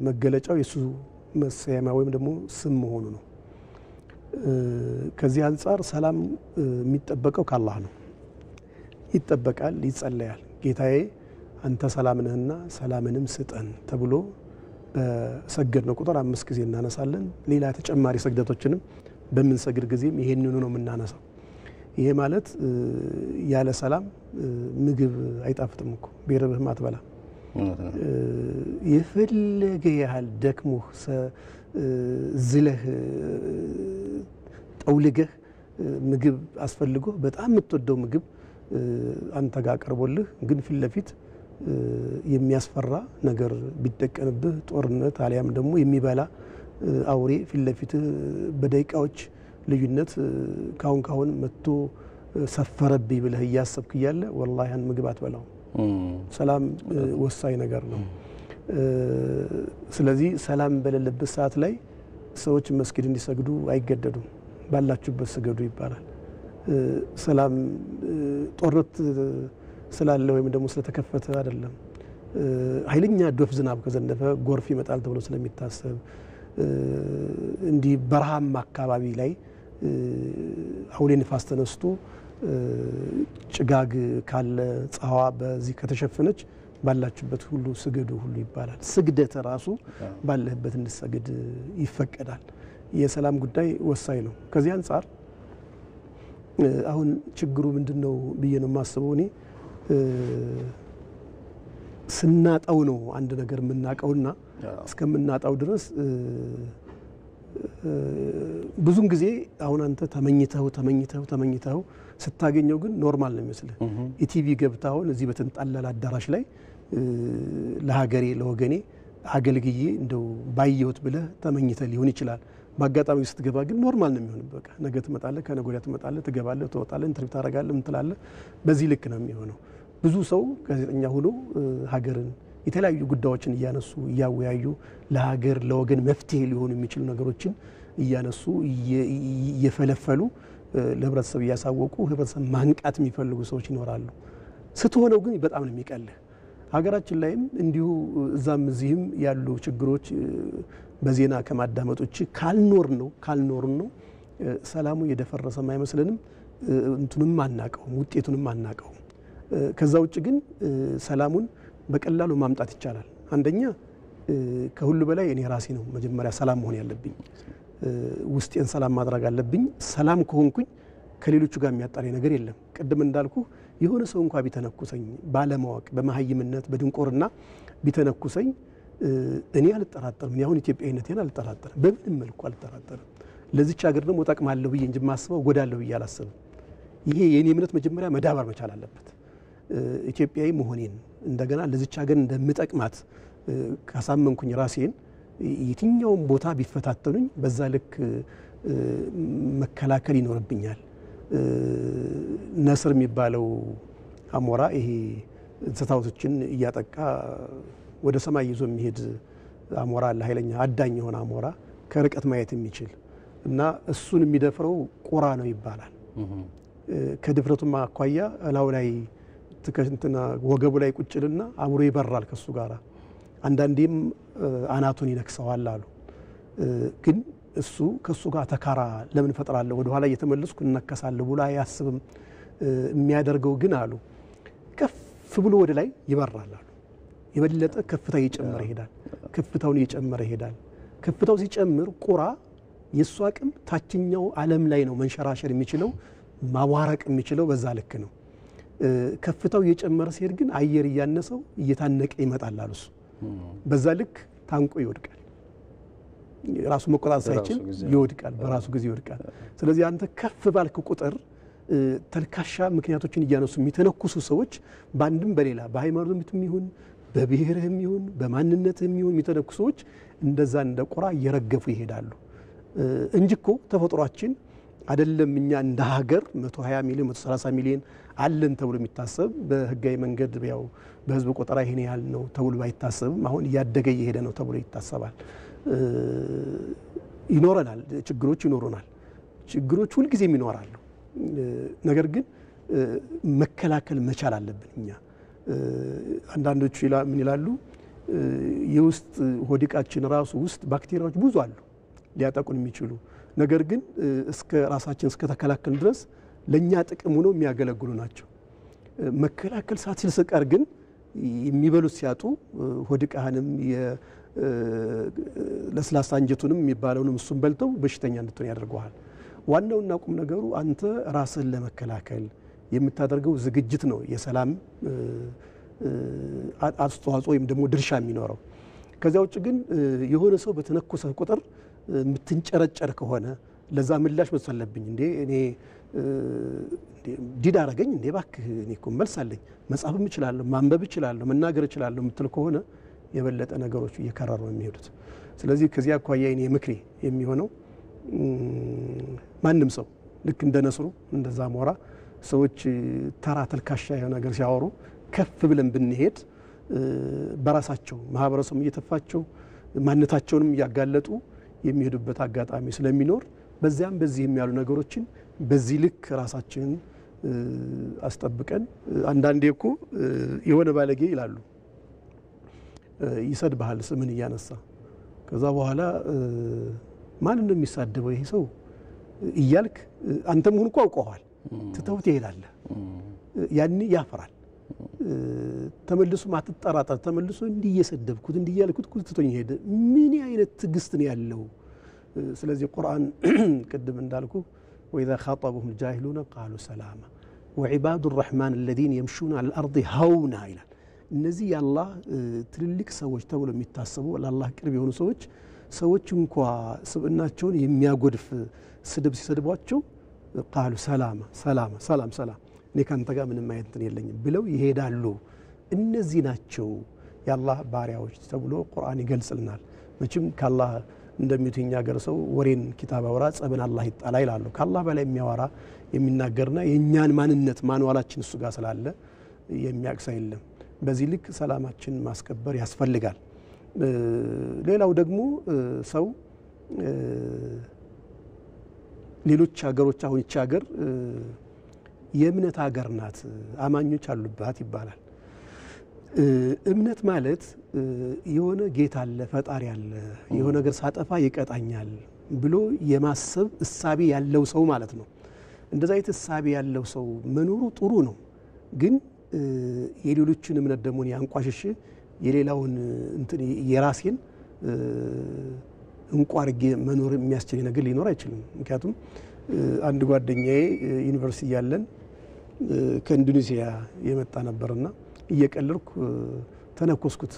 መገለጫው የሱ መሰያማ ወይም ደግሞ ስም መሆኑ ነው። ከዚህ አንፃር ሰላም የሚጠበቀው ከአላህ ነው። ይጠበቃል፣ ይጸለያል። ጌታዬ አንተ ሰላም ነህና ሰላምንም ስጠን ተብሎ በሰገድነው ቁጥር 5 ጊዜ እናነሳለን። ሌላ ተጨማሪ ስግደቶችንም በምንሰግድ ጊዜም ይሄንኑ ነው የምናነሳው። ይሄ ማለት ያለ ሰላም ምግብ አይጣፍጥም እኮ ቢርብህም አትበላ። የፈለገ ያህል ደክሞህ ዝለህ ጠውልገህ ምግብ አስፈልጎ በጣም የምትወደው ምግብ አንተ ጋር ቀርቦልህ ግን ፊት ለፊት የሚያስፈራ ነገር ቢደቀንብህ ጦርነት አሊያም ደግሞ የሚበላ አውሬ ፊት ለፊት በደቂቃዎች ልዩነት ካሁን መጥቶ ሰፈረብኝ ብለህ እያሰብክ እያለ ወላሂ ያን ምግብ አትበላው። ሰላም ወሳኝ ነገር ነው። ስለዚህ ሰላም በሌለበት ሰዓት ላይ ሰዎች መስጊድ እንዲሰግዱ አይገደዱም። ባላችሁበት ስገዱ ይባላል። ሰላም ጦርነት ስላለ ወይም ደግሞ ስለተከፈተ አይደለም። ኃይለኛ ዶፍ ዝናብ ከዘነበ ጎርፍ ይመጣል ተብሎ ስለሚታሰብ እንዲህ በረሃማ አካባቢ ላይ አውሌ ንፋስ ተነስቶ ጭጋግ ካለ ፀሐዋ በዚህ ከተሸፈነች ባላችሁበት ሁሉ ስገዱ ሁሉ ይባላል። ስግደት ራሱ ባለህበት እንድትሰግድ ይፈቀዳል። የሰላም ጉዳይ ወሳኝ ነው። ከዚህ አንፃር አሁን ችግሩ ምንድነው ብዬ ነው የማስበው እኔ ስናጣው ነው አንድ ነገር የምናቀውና እስከምናጣው ድረስ ብዙም ጊዜ አሁን አንተ ተመኝተው ስታገኘው ግን ኖርማል ነው የሚመስልህ። ኢቲቪ ገብታው እዚህ በተንጣለለ አዳራሽ ላይ ለሀገሬ ለወገኔ አገልግዬ እንደው ባየሁት ብለህ ተመኝተህ ሊሆን ይችላል። በአጋጣሚ ስትገባ ግን ኖርማል ነው የሚሆነው። በቃ ነገ ትመጣለህ፣ ከነገ ወዲያ ትመጣለህ፣ ትገባለህ፣ ትወጣለህ፣ ኢንተርቪው ታደርጋለህ፣ ምን ትላለህ። በዚህ ልክ ነው የሚሆነው። ብዙ ሰው ጋዜጠኛ ሆኖ ሀገርን የተለያዩ ጉዳዮችን እያነሱ እያወያዩ ለሀገር ለወገን መፍትሄ ሊሆኑ የሚችሉ ነገሮችን እያነሱ እየፈለፈሉ ለህብረተሰብ እያሳወቁ ህብረተሰብ ማንቃት የሚፈልጉ ሰዎች ይኖራሉ። ስትሆነው ግን በጣም ነው የሚቀልህ። ሀገራችን ላይም እንዲሁ እዛም እዚህም ያሉ ችግሮች በዜና ከማዳመጦች ካልኖር ነው ሰላሙ የደፈረሰም አይመስልንም፣ እንትኑንም አናቀውም፣ ውጤቱንም አናቀውም። ከዛ ውጭ ግን ሰላሙን በቀላሉ ማምጣት ይቻላል። አንደኛ ከሁሉ በላይ እኔ ራሴ ነው መጀመሪያ ሰላም መሆን ያለብኝ። ውስጤን ሰላም ማድረግ አለብኝ። ሰላም ከሆንኩኝ ከሌሎቹ ጋር የሚያጣሪ ነገር የለም። ቅድም እንዳልኩ የሆነ ሰው እንኳን ቢተነኩሰኝ ባለማወቅ በመሀይምነት በድንቆርና ቢተነኩሰኝ እኔ አልጠራጠርም። እኔ አሁን ኢትዮጵያዊነቴን አልጠራጠርም፣ በምንም መልኩ አልጠራጠርም። ለዚች ሀገር ደግሞ እጠቅማለሁ ብዬ እንጂ ማስበው ጎዳለሁ ብዬ አላስብም። ይሄ የኔ እምነት መጀመሪያ መዳበር መቻል አለበት። ኢትዮጵያዊ መሆኔን እንደገና ለዚች ሀገር እንደምጠቅማት ካሳመንኩኝ ራሴን የትኛውም ቦታ ቢፈታተኑኝ በዛ ልክ መከላከል ይኖርብኛል። ነስር የሚባለው አሞራ ይሄ እንስሳቶችን እያጠቃ ወደ ሰማይ ይዞ የሚሄድ አሞራ አለ፣ ኃይለኛ አዳኝ የሆነ አሞራ ከርቀት ማየት የሚችል እና እሱን የሚደፍረው ቁራ ነው ይባላል። ከድፍረቱም አኳያ እላው ላይ ትከንተና ወገቡ ላይ ቁጭልና አብሮ ይበራል ከሱ ጋራ። አንዳንዴም አናቱን ይነክሰዋል አሉ። ግን እሱ ከሱ ጋር ተካራ ለምን ፈጥራለሁ ወደ ኋላ እየተመለስኩ እንነከሳለሁ ብሎ አያስብም። የሚያደርገው ግን አሉ ከፍ ብሎ ወደ ላይ ይበራል አሉ። የበለጠ ከፍታ እየጨመረ ይሄዳል። ከፍታውን እየጨመረ ይሄዳል። ከፍታው ሲጨምር ቁራ የሱ አቅም ታችኛው ዓለም ላይ ነው መንሸራሸር የሚችለው ማዋረቅ የሚችለው በዛ ልክ ነው። ከፍታው እየጨመረ ሲሄድ ግን አየር እያነሰው እየታነቀ ይመጣል አሉ። እሱ በዛ ልክ ታንቆ ይወድቃል። ራሱ መቆጣጠር ሳይችል ይወድቃል፣ በራሱ ጊዜ ይወድቃል። ስለዚህ አንተ ከፍ ባልክ ቁጥር ተልካሻ ምክንያቶችን እያነሱ የሚተነኩሱ ሰዎች በአንድም በሌላ በሃይማኖትም ይሁን በብሔርህም ይሁን በማንነትህም ይሁን የሚተነኩሱ ሰዎች እንደዛ እንደ ቁራ እየረገፉ ይሄዳሉ እንጂ እኮ ተፈጥሯችን አይደለም። እኛ እንደ ሀገር 120 ሚሊዮን 130 ሚሊዮን አለን ተብሎ የሚታሰብ በህጋዊ መንገድ ያው በህዝብ ቆጠራ ይሄን ያህል ነው ተብሎ ባይታሰብም አሁን እያደገ እየሄደ ነው ተብሎ ይታሰባል። ይኖረናል፣ ችግሮች ይኖሩናል። ችግሮች ሁሉ ጊዜ ይኖራሉ። ነገር ግን መከላከል መቻል አለብን እኛ። አንዳንዶቹ ምን ይላሉ? የውስጥ ሆዲቃችን ራሱ ውስጥ ባክቴሪያዎች ብዙ አሉ ሊያጠቁን የሚችሉ ነገር ግን እስከ ራሳችን እስከ ተከላከልን ድረስ ለኛ ጥቅም ሆኖ የሚያገለግሉ ናቸው። መከላከል ሳትችል ስቀር ግን የሚበሉት ሲያጡ ሆዲቃህንም ለስላሳ አንጀቱንም የሚባለውንም እሱን በልተው በሽተኛ እንድትሆን ያደርገዋል። ዋናውና ቁም ነገሩ አንተ ራስን ለመከላከል የምታደርገው ዝግጅት ነው የሰላም አስተዋጽኦ ወይም ደግሞ ድርሻ የሚኖረው። ከዛ ውጭ ግን የሆነ ሰው በተነኮሰ ቁጥር የምትንጨረጨር ከሆነ ለዛ ምላሽ መስጠት አለብኝ። እንዴ እኔ ዲዳ አረገኝ እንዴ ባክህ እኔ እኮ መልስ አለኝ፣ መጻፍም እችላለሁ፣ ማንበብ እችላለሁ፣ መናገር እችላለሁ የምትል ከሆነ የበለጠ ነገሮች እየከረሩ ነው የሚሄዱት። ስለዚህ ከዚህ አኳያ እኔ ምክሬ የሚሆነው ማንም ሰው ልክ እንደ ነስሩ እንደዛ ሞራ ሰዎች ተራ ተልካሻ የሆነ ነገር ሲያወሩ ከፍ ብለን ብንሄድ በራሳቸው ማህበረሰቡ እየተፋቸው ማንነታቸውንም እያጋለጡ የሚሄዱበት አጋጣሚ ስለሚኖር በዚያም በዚህም ያሉ ነገሮችን በዚህ ልክ ራሳችንን አስጠብቀን አንዳንዴ እኮ የሆነ ባለጌ ይላሉ ይሰድብሃል ስምን እያነሳ ከዛ በኋላ ማን እንደሚሳደበው ይሄ ሰው እያልክ አንተ መሆን እኮ አውቀዋል ትተውት ይሄዳል ያኔ ያፈራል ተመልሶ ማትጠራጠር ተመልሶ እንዲየሰደብኩት እንዲያልኩት ትቶኝ ሄደ ምን አይነት ትግስት ነው ያለው ስለዚህ ቁርአን ቀደም እንዳልኩ وإذا خاطبهم الجاهلون قالوا سلاما وعباد الرحمن الذين يمشون على الأرض هونا ይላል እነዚህ ያላህ ትልልቅ ሰዎች ተብሎ የሚታሰቡ ለአላህ ቅርብ የሆኑ ሰዎች እንኳን ስብናቸውን የሚያጎድፍ ስድብ ሲሰድቧቸው قالوا سلاما سلاما سلام سلام እኔ ካንተ ጋር ምንም አይነት የለኝም ብለው ይሄዳሉ እነዚህ ናቸው ያላህ ባሪያዎች ተብሎ ቁርአን ይገልጽልናል መቼም ካላህ እንደሚትኛ ገር ሰው ወሬን ኪታብ አወራ ጸብን አላህ ይጣላ ይላሉ ካላህ በላይ የሚያወራ የሚናገርና የኛን ማንነት ማንዋላችን እሱ ጋር ስላለ የሚያቅሳ የለም በዚህ ልክ ሰላማችን ማስከበር ያስፈልጋል ሌላው ደግሞ ሰው ሌሎች ሀገሮች አሁን ይቻ ሀገር የእምነት ሀገር ናት አማኞች አሉባት ይባላል እምነት ማለት የሆነ ጌታ አለ ፈጣሪ አለ የሆነ ነገር ሳጠፋ ይቀጣኛል ብሎ የማሰብ እሳቤ ያለው ሰው ማለት ነው እንደዛ አይነት እሳቤ ያለው ሰው መኖሩ ጥሩ ነው ግን የሌሎችን እምነት ደግሞ ያንቋሽሽ የሌላውን እንትን የራሴን እንቋርጌ መኖር የሚያስችል ነገር ሊኖር አይችልም ምክንያቱም አንድ ጓደኛዬ ዩኒቨርሲቲ ያለን ከኢንዶኔሲያ የመጣ ነበርና እየቀለርኩ ተነኮስኩት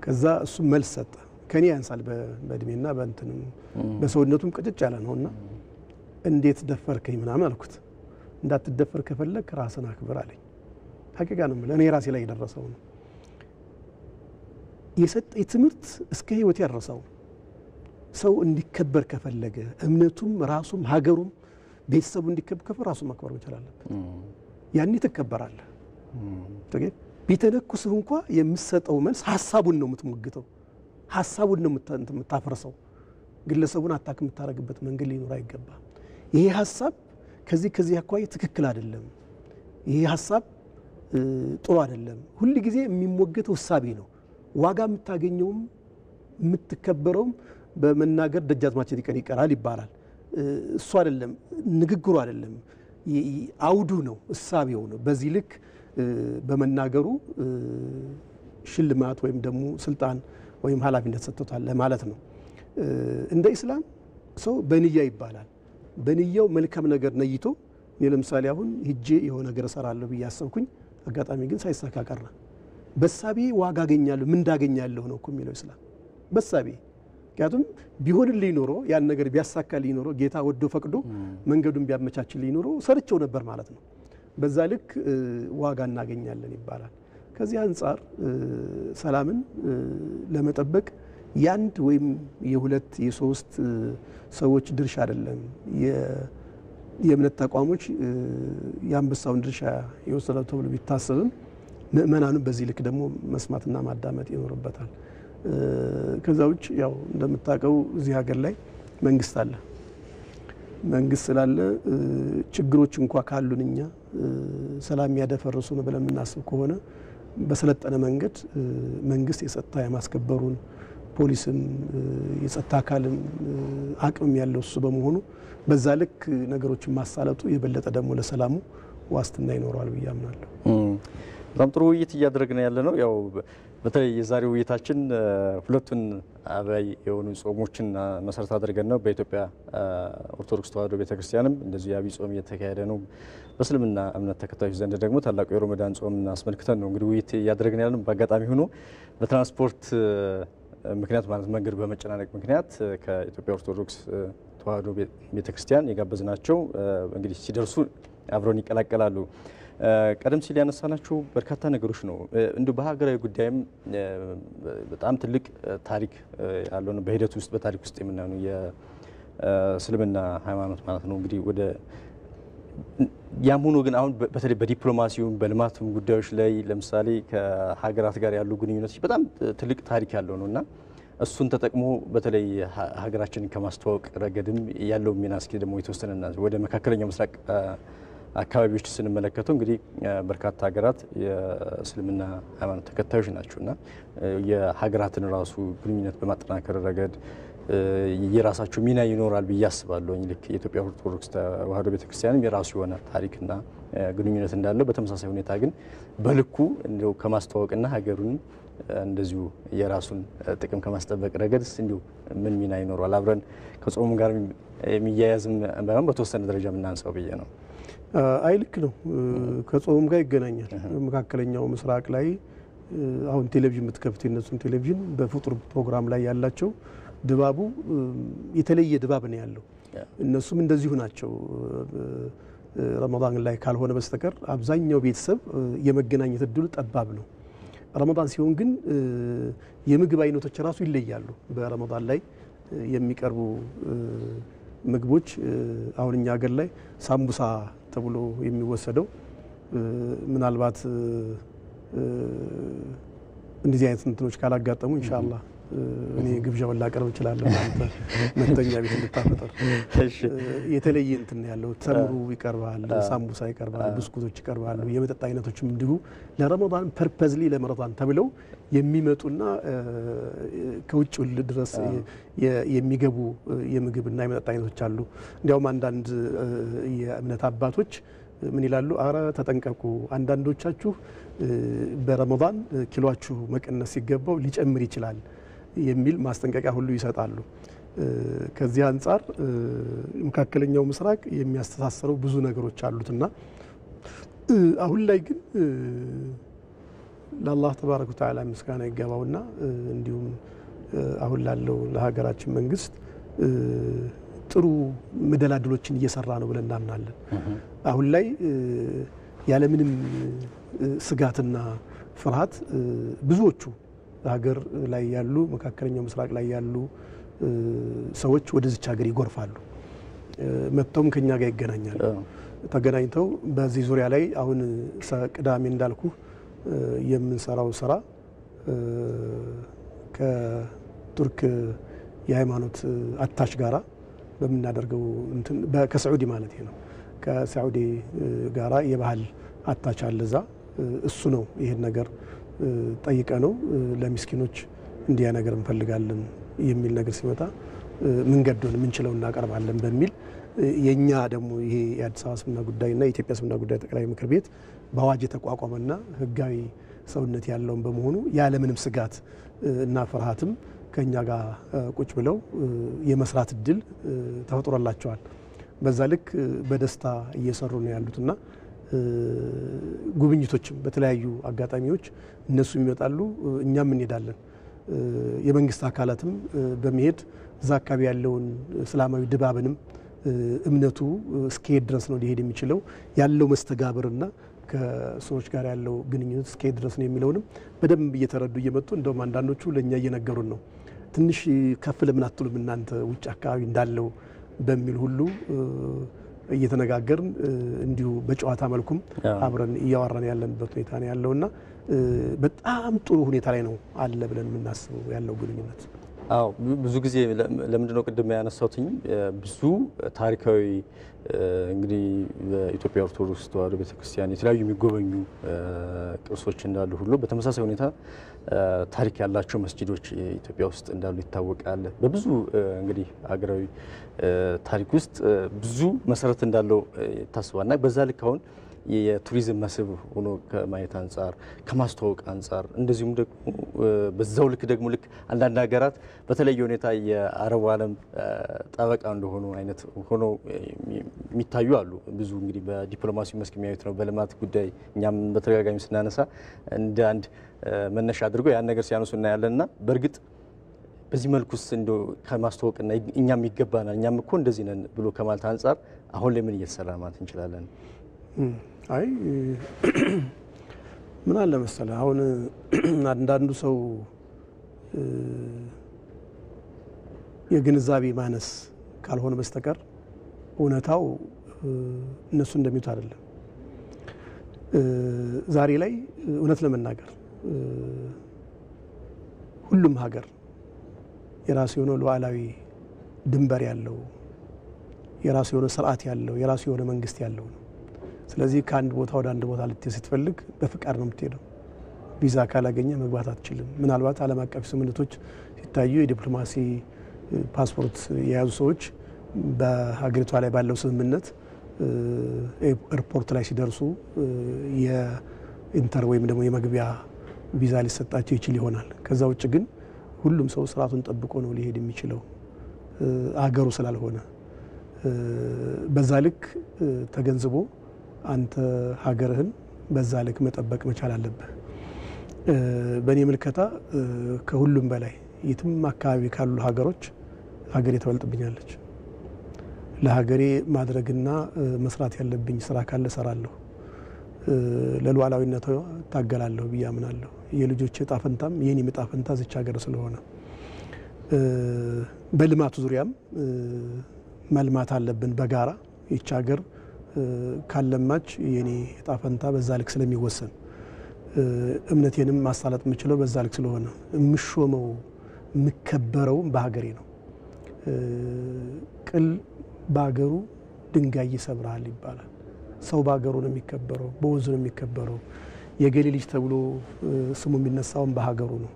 ከዛ እሱ መልስ ሰጠ ከኔ ያንሳል በእድሜና በእንተንም በሰውነቱም ቅጭጭ ያለ ነውና እንዴት ደፈርከኝ ምናምን አልኩት እንዳትደፈር ከፈለክ ራስን አክብር አለኝ ሐቂቃ ነው ለኔ ራሴ ላይ ደረሰው ነው የሰጠኝ ትምህርት እስከ ህይወት ያረሰው ሰው እንዲከበር ከፈለገ እምነቱም ራሱም ሀገሩም ቤተሰቡ እንዲከበር ራሱ ማክበር መቻል አለበት ያኔ ተከበራለህ ተገኝ ቢተነኩስህ እንኳን የምሰጠው መልስ ሐሳቡን ነው የምትሞግተው ሐሳቡን ነው የምታፈርሰው ግለሰቡን አታክ የምታረግበት መንገድ ሊኖር አይገባ ይሄ ሐሳብ ከዚህ አኳያ ትክክል አይደለም ይሄ ሐሳብ ጥሩ አይደለም ሁሉ ጊዜ የሚሞገተው ሐሳቤ ነው ዋጋ የምታገኘውም የምትከበረውም በመናገር ደጃዝማችን ይቀራል ይባላል እሱ አይደለም ንግግሩ አይደለም አውዱ ነው ሐሳቤው ነው በዚህ ልክ በመናገሩ ሽልማት ወይም ደግሞ ስልጣን ወይም ኃላፊነት ሰጥቷል ለማለት ነው እንደ እስላም ሰው በንያ ይባላል በንያው መልካም ነገር ነይቶ ለምሳሌ አሁን ሂጄ የሆነ ነገር ሰራለሁ በያሰብኩኝ አጋጣሚ ግን ሳይሳካ ቀረ በሳቢ ዋጋ አገኛለሁ ምን እንዳገኛለሁ ነው እኮ የሚለው እስላም በሳቢ ያቱም ቢሆንልኝ ኖሮ ያን ነገር ቢያሳካልኝ ኖሮ ጌታ ወዶ ፈቅዶ መንገዱን ቢያመቻችልኝ ኖሮ ሰርቸው ነበር ማለት ነው በዛ ልክ ዋጋ እናገኛለን ይባላል ከዚህ አንፃር ሰላምን ለመጠበቅ ያንድ ወይም የሁለት የሶስት ሰዎች ድርሻ አይደለም የእምነት ተቋሞች ያንበሳውን ድርሻ ይወስዳሉ ተብሎ ቢታሰብም ምእመናኑ በዚህ ልክ ደግሞ መስማትና ማዳመጥ ይኖርበታል ከዛውጭ ያው እንደምታቀው እዚህ ሀገር ላይ መንግስት አለ መንግስት ስላለ ችግሮች እንኳን ካሉንኛ ሰላም ያደፈርሱ ነው ብለን እናስብ ከሆነ በሰለጠነ መንገድ መንግስት የጸጥታ ያማስከበሩን ፖሊስም የጸጥታ አካልም አቅም ያለው እሱ በመሆኑ በዛ ልክ ነገሮችን ማሳለጡ የበለጠ ደግሞ ለሰላሙ ዋስትና ይኖራል ብያምናለሁ በጣም ጥሩ ውይይት እያደረግን ያለ ነው ያው በተለይ የዛሬው ውይይታችን ሁለቱን አባይ የሆኑ ጾሞችን መሰረት አድርገን ነው በኢትዮጵያ ኦርቶዶክስ ተዋሕዶ ቤተክርስቲያንም እንደዚህ አብይ ጾም እየተካሄደ ነው በእስልምና እምነት ተከታዮች ዘንድ ደግሞ ታላቁ የረመዳን ጾም አስመልክተን ነው እንግዲህ ውይይት እያደረግን ያለ ነው በአጋጣሚ ሆኖ በትራንስፖርት ምክንያት ማለት መንገድ በመጨናነቅ ምክንያት ከኢትዮጵያ ኦርቶዶክስ ተዋሕዶ ቤተክርስቲያን የጋበዝናቸው እንግዲህ ሲደርሱ አብረውን ይቀላቀላሉ ቀደም ሲል ያነሳናቸው በርካታ ነገሮች ነው እንደ በሀገራዊ ጉዳይም በጣም ትልቅ ታሪክ ያለው ነው በሂደት ውስጥ በታሪክ ውስጥ የምናየው የእስልምና ሃይማኖት ማለት ነው እንግዲህ ወደ ያም ሆኖ ግን አሁን በተለይ በዲፕሎማሲው በልማቱም ጉዳዮች ላይ ለምሳሌ ከሀገራት ጋር ያሉ ግንኙነቶች በጣም ትልቅ ታሪክ ያለው ነውና እሱን ተጠቅሞ በተለይ ሀገራችንን ከማስተዋወቅ ረገድም ያለው ሚና እስኪ ደግሞ የተወሰነና ወደ መካከለኛው ምስራቅ አካባቢዎች ስንመለከተው እንግዲህ በርካታ ሀገራት የእስልምና ሃይማኖት ተከታዮች ናቸውና የሀገራትን ራሱ ግንኙነት በማጠናከር ረገድ የራሳቸው ሚና ይኖራል ብዬ አስባለሁ። ልክ የኢትዮጵያ ኦርቶዶክስ ተዋሕዶ ቤተክርስቲያንም የራሱ የሆነ ታሪክና ግንኙነት እንዳለው በተመሳሳይ ሁኔታ ግን በልኩ እንደው ከማስተዋወቅና ሀገሩን እንደዚሁ የራሱን ጥቅም ከማስጠበቅ ረገድስ እንዲሁ ምን ሚና ይኖራል? አብረን ከጾሙ ጋር የሚያያዝም ባይሆን በተወሰነ ደረጃ የምናንሳው ብዬ ነው። አይ ልክ ነው፣ ከጾሙም ጋር ይገናኛል። መካከለኛው ምስራቅ ላይ አሁን ቴሌቪዥን የምትከፍት የነሱን ቴሌቪዥን በፍጡር ፕሮግራም ላይ ያላቸው ድባቡ የተለየ ድባብ ነው ያለው። እነሱም እንደዚሁ ናቸው። ረመዳን ላይ ካልሆነ በስተቀር አብዛኛው ቤተሰብ የመገናኘት እድሉ ጠባብ ነው። ረመዳን ሲሆን ግን የምግብ አይነቶች ራሱ ይለያሉ። በረመዳን ላይ የሚቀርቡ ምግቦች አሁን እኛ ሀገር ላይ ሳምቡሳ ተብሎ የሚወሰደው ምናልባት እንደዚህ አይነት እንትኖች ካላጋጠሙ ኢንሻአላህ እኔ ግብዣውን ላቀርብ እችላለሁ። አንተ መተኛ ቤት እንድታፈጠር የተለየ እንትን ያለው ተምሩ ይቀርባል፣ ሳምቡሳ ይቀርባል፣ ብስኩቶች ይቀርባሉ። የመጠጥ አይነቶችም እንዲሁ ለረመዳን ፐርፐዝሊ ለረመዳን ተብለው የሚመጡና ከውጭ ድረስ የሚገቡ የምግብና የመጠጥ አይነቶች አሉ። እንዲያውም አንዳንድ የእምነት አባቶች ምን ይላሉ? አረ ተጠንቀቁ፣ አንዳንዶቻችሁ በረመዳን ኪሎአችሁ መቀነስ ሲገባው ሊጨምር ይችላል የሚል ማስጠንቀቂያ ሁሉ ይሰጣሉ። ከዚህ አንጻር መካከለኛው ምስራቅ የሚያስተሳስረው ብዙ ነገሮች አሉትና አሁን ላይ ግን ለአላህ ተባረከ ወተዓላ ምስጋና ይገባውና እንዲሁም አሁን ላለው ለሀገራችን መንግስት ጥሩ መደላድሎችን እየሰራ ነው ብለን እናምናለን። አሁን ላይ ያለምንም ስጋትና ፍርሃት ብዙዎቹ ሀገር ላይ ያሉ መካከለኛው ምስራቅ ላይ ያሉ ሰዎች ወደዚች ሀገር ይጎርፋሉ። መጥተውም ከኛ ጋር ይገናኛሉ። ተገናኝተው በዚህ ዙሪያ ላይ አሁን ቅዳሜ እንዳልኩ የምንሰራው ስራ ከቱርክ የሃይማኖት አታሽ ጋራ በምናደርገው እንትን ከሳዑዲ ማለት ነው ከሳዑዲ ጋራ የባህል አታች አለዛ እሱ ነው ይሄን ነገር ጠይቀ ነው ለሚስኪኖች እንዲያ ነገር እንፈልጋለን የሚል ነገር ሲመጣ መንገዱን ምንችለው እናቀርባለን በሚል የኛ ደግሞ ይሄ የአዲስ አበባ እስልምና ጉዳይና የኢትዮጵያ እስልምና ጉዳይ ጠቅላይ ምክር ቤት በአዋጅ የተቋቋመና ህጋዊ ሰውነት ያለውን በመሆኑ ያለምንም ስጋት እና ፍርሃትም ከኛ ጋር ቁጭ ብለው የመስራት እድል ተፈጥሮላቸዋል። በዛ ልክ በደስታ እየሰሩ ነው ያሉትና ጉብኝቶችም በተለያዩ አጋጣሚዎች እነሱም ይመጣሉ፣ እኛም እንሄዳለን። የመንግስት አካላትም በመሄድ እዛ አካባቢ ያለውን እስላማዊ ድባብንም እምነቱ እስከሄድ ድረስ ነው ሊሄድ የሚችለው ያለው መስተጋብርና ከሰዎች ጋር ያለው ግንኙነት እስከሄድ ድረስ ነው የሚለውንም በደንብ እየተረዱ እየመጡ እንደውም አንዳንዶቹ ለኛ እየነገሩን ነው ትንሽ ከፍ ለምን አትሉም እናንተ ውጭ አካባቢ እንዳለው በሚል ሁሉ እየተነጋገርን እንዲሁ በጨዋታ መልኩም አብረን እያወራን ያለንበት ሁኔታ ነው ያለውና በጣም ጥሩ ሁኔታ ላይ ነው አለ ብለን የምናስበው ያለው ግንኙነት። አዎ ብዙ ጊዜ ለምንድነው ቅድም ያነሳውትኝ ብዙ ታሪካዊ እንግዲህ በኢትዮጵያ ኦርቶዶክስ ተዋሕዶ ቤተክርስቲያን የተለያዩ የሚጎበኙ ቅርሶች እንዳሉ ሁሉ በተመሳሳይ ሁኔታ ታሪክ ያላቸው መስጂዶች ኢትዮጵያ ውስጥ እንዳሉ ይታወቃል። በብዙ እንግዲህ ሀገራዊ ታሪክ ውስጥ ብዙ መሰረት እንዳለው ታስባልና በዛ ልክ አሁን የቱሪዝም መስህብ ሆኖ ከማየት አንጻር ከማስተዋወቅ አንጻር እንደዚሁም ደግሞ በዛው ልክ ደግሞ ልክ አንዳንድ ሀገራት በተለየ ሁኔታ የአረቡ ዓለም ጠበቃ እንደሆኑ አይነት ሆኖ የሚታዩ አሉ። ብዙ እንግዲህ በዲፕሎማሲው መስክ የሚያዩት ነው። በልማት ጉዳይ እኛም በተደጋጋሚ ስናነሳ እንደ አንድ መነሻ አድርገው ያን ነገር ሲያነሱ እናያለንና በእርግጥ በዚህ መልኩስ እንደው ከማስተዋወቅና እኛም ይገባናል እኛም እኮ እንደዚህ ነን ብሎ ከማለት አንጻር አሁን ላይ ምን እየተሰራ ማለት እንችላለን? አይ ምን አለ መሰለህ አሁን አንዳንዱ ሰው የግንዛቤ ማነስ ካልሆነ በስተቀር እውነታው እነሱ እንደሚሉት አይደለም። ዛሬ ላይ እውነት ለመናገር ሁሉም ሀገር የራሱ የሆነ ሉዓላዊ ድንበር ያለው የራሱ የሆነ ስርዓት ያለው የራሱ የሆነ መንግስት ያለው ነው። ስለዚህ ከአንድ ቦታ ወደ አንድ ቦታ ልትሄድ ስትፈልግ በፍቃድ ነው የምትሄደው። ቪዛ ካላገኘ መግባት አትችልም። ምናልባት ዓለም አቀፍ ስምምነቶች ሲታዩ የዲፕሎማሲ ፓስፖርት የያዙ ሰዎች በሀገሪቷ ላይ ባለው ስምምነት ኤርፖርት ላይ ሲደርሱ የኢንተር ወይም ደግሞ የመግቢያ ቪዛ ሊሰጣቸው ይችል ይሆናል። ከዛ ውጭ ግን ሁሉም ሰው ስርዓቱን ጠብቆ ነው ሊሄድ የሚችለው አገሩ ስላልሆነ በዛ ልክ ተገንዝቦ አንተ ሀገርህን በዛ ልክ መጠበቅ መቻል አለብህ። በእኔ ምልከታ ከሁሉም በላይ የትም አካባቢ ካሉ ሀገሮች ሀገሬ ትበልጥብኛለች። ለሀገሬ ማድረግና መስራት ያለብኝ ስራ ካለ እሰራለሁ። ለሉዓላዊነቷ ታገላለሁ ብዬ አምናለሁ። የልጆቼ ዕጣ ፈንታም የኔም ዕጣ ፈንታ እዚች ሀገር ስለሆነ በልማቱ ዙሪያም መልማት አለብን በጋራ። ይች ሀገር ካለማች የኔ ዕጣ ፈንታ በዛ ልክ ስለሚወሰን እምነቴንም ማሳለጥ የምችለው በዛ ልክ ስለሆነ የምሾመው የምከበረው በሀገሬ ነው። ቅል በሀገሩ ድንጋይ ይሰብራል ይባላል። ሰው በሀገሩ ነው የሚከበረው፣ በወንዙ ነው የሚከበረው። የገሌ ልጅ ተብሎ ስሙ የሚነሳውን በሀገሩ ነው።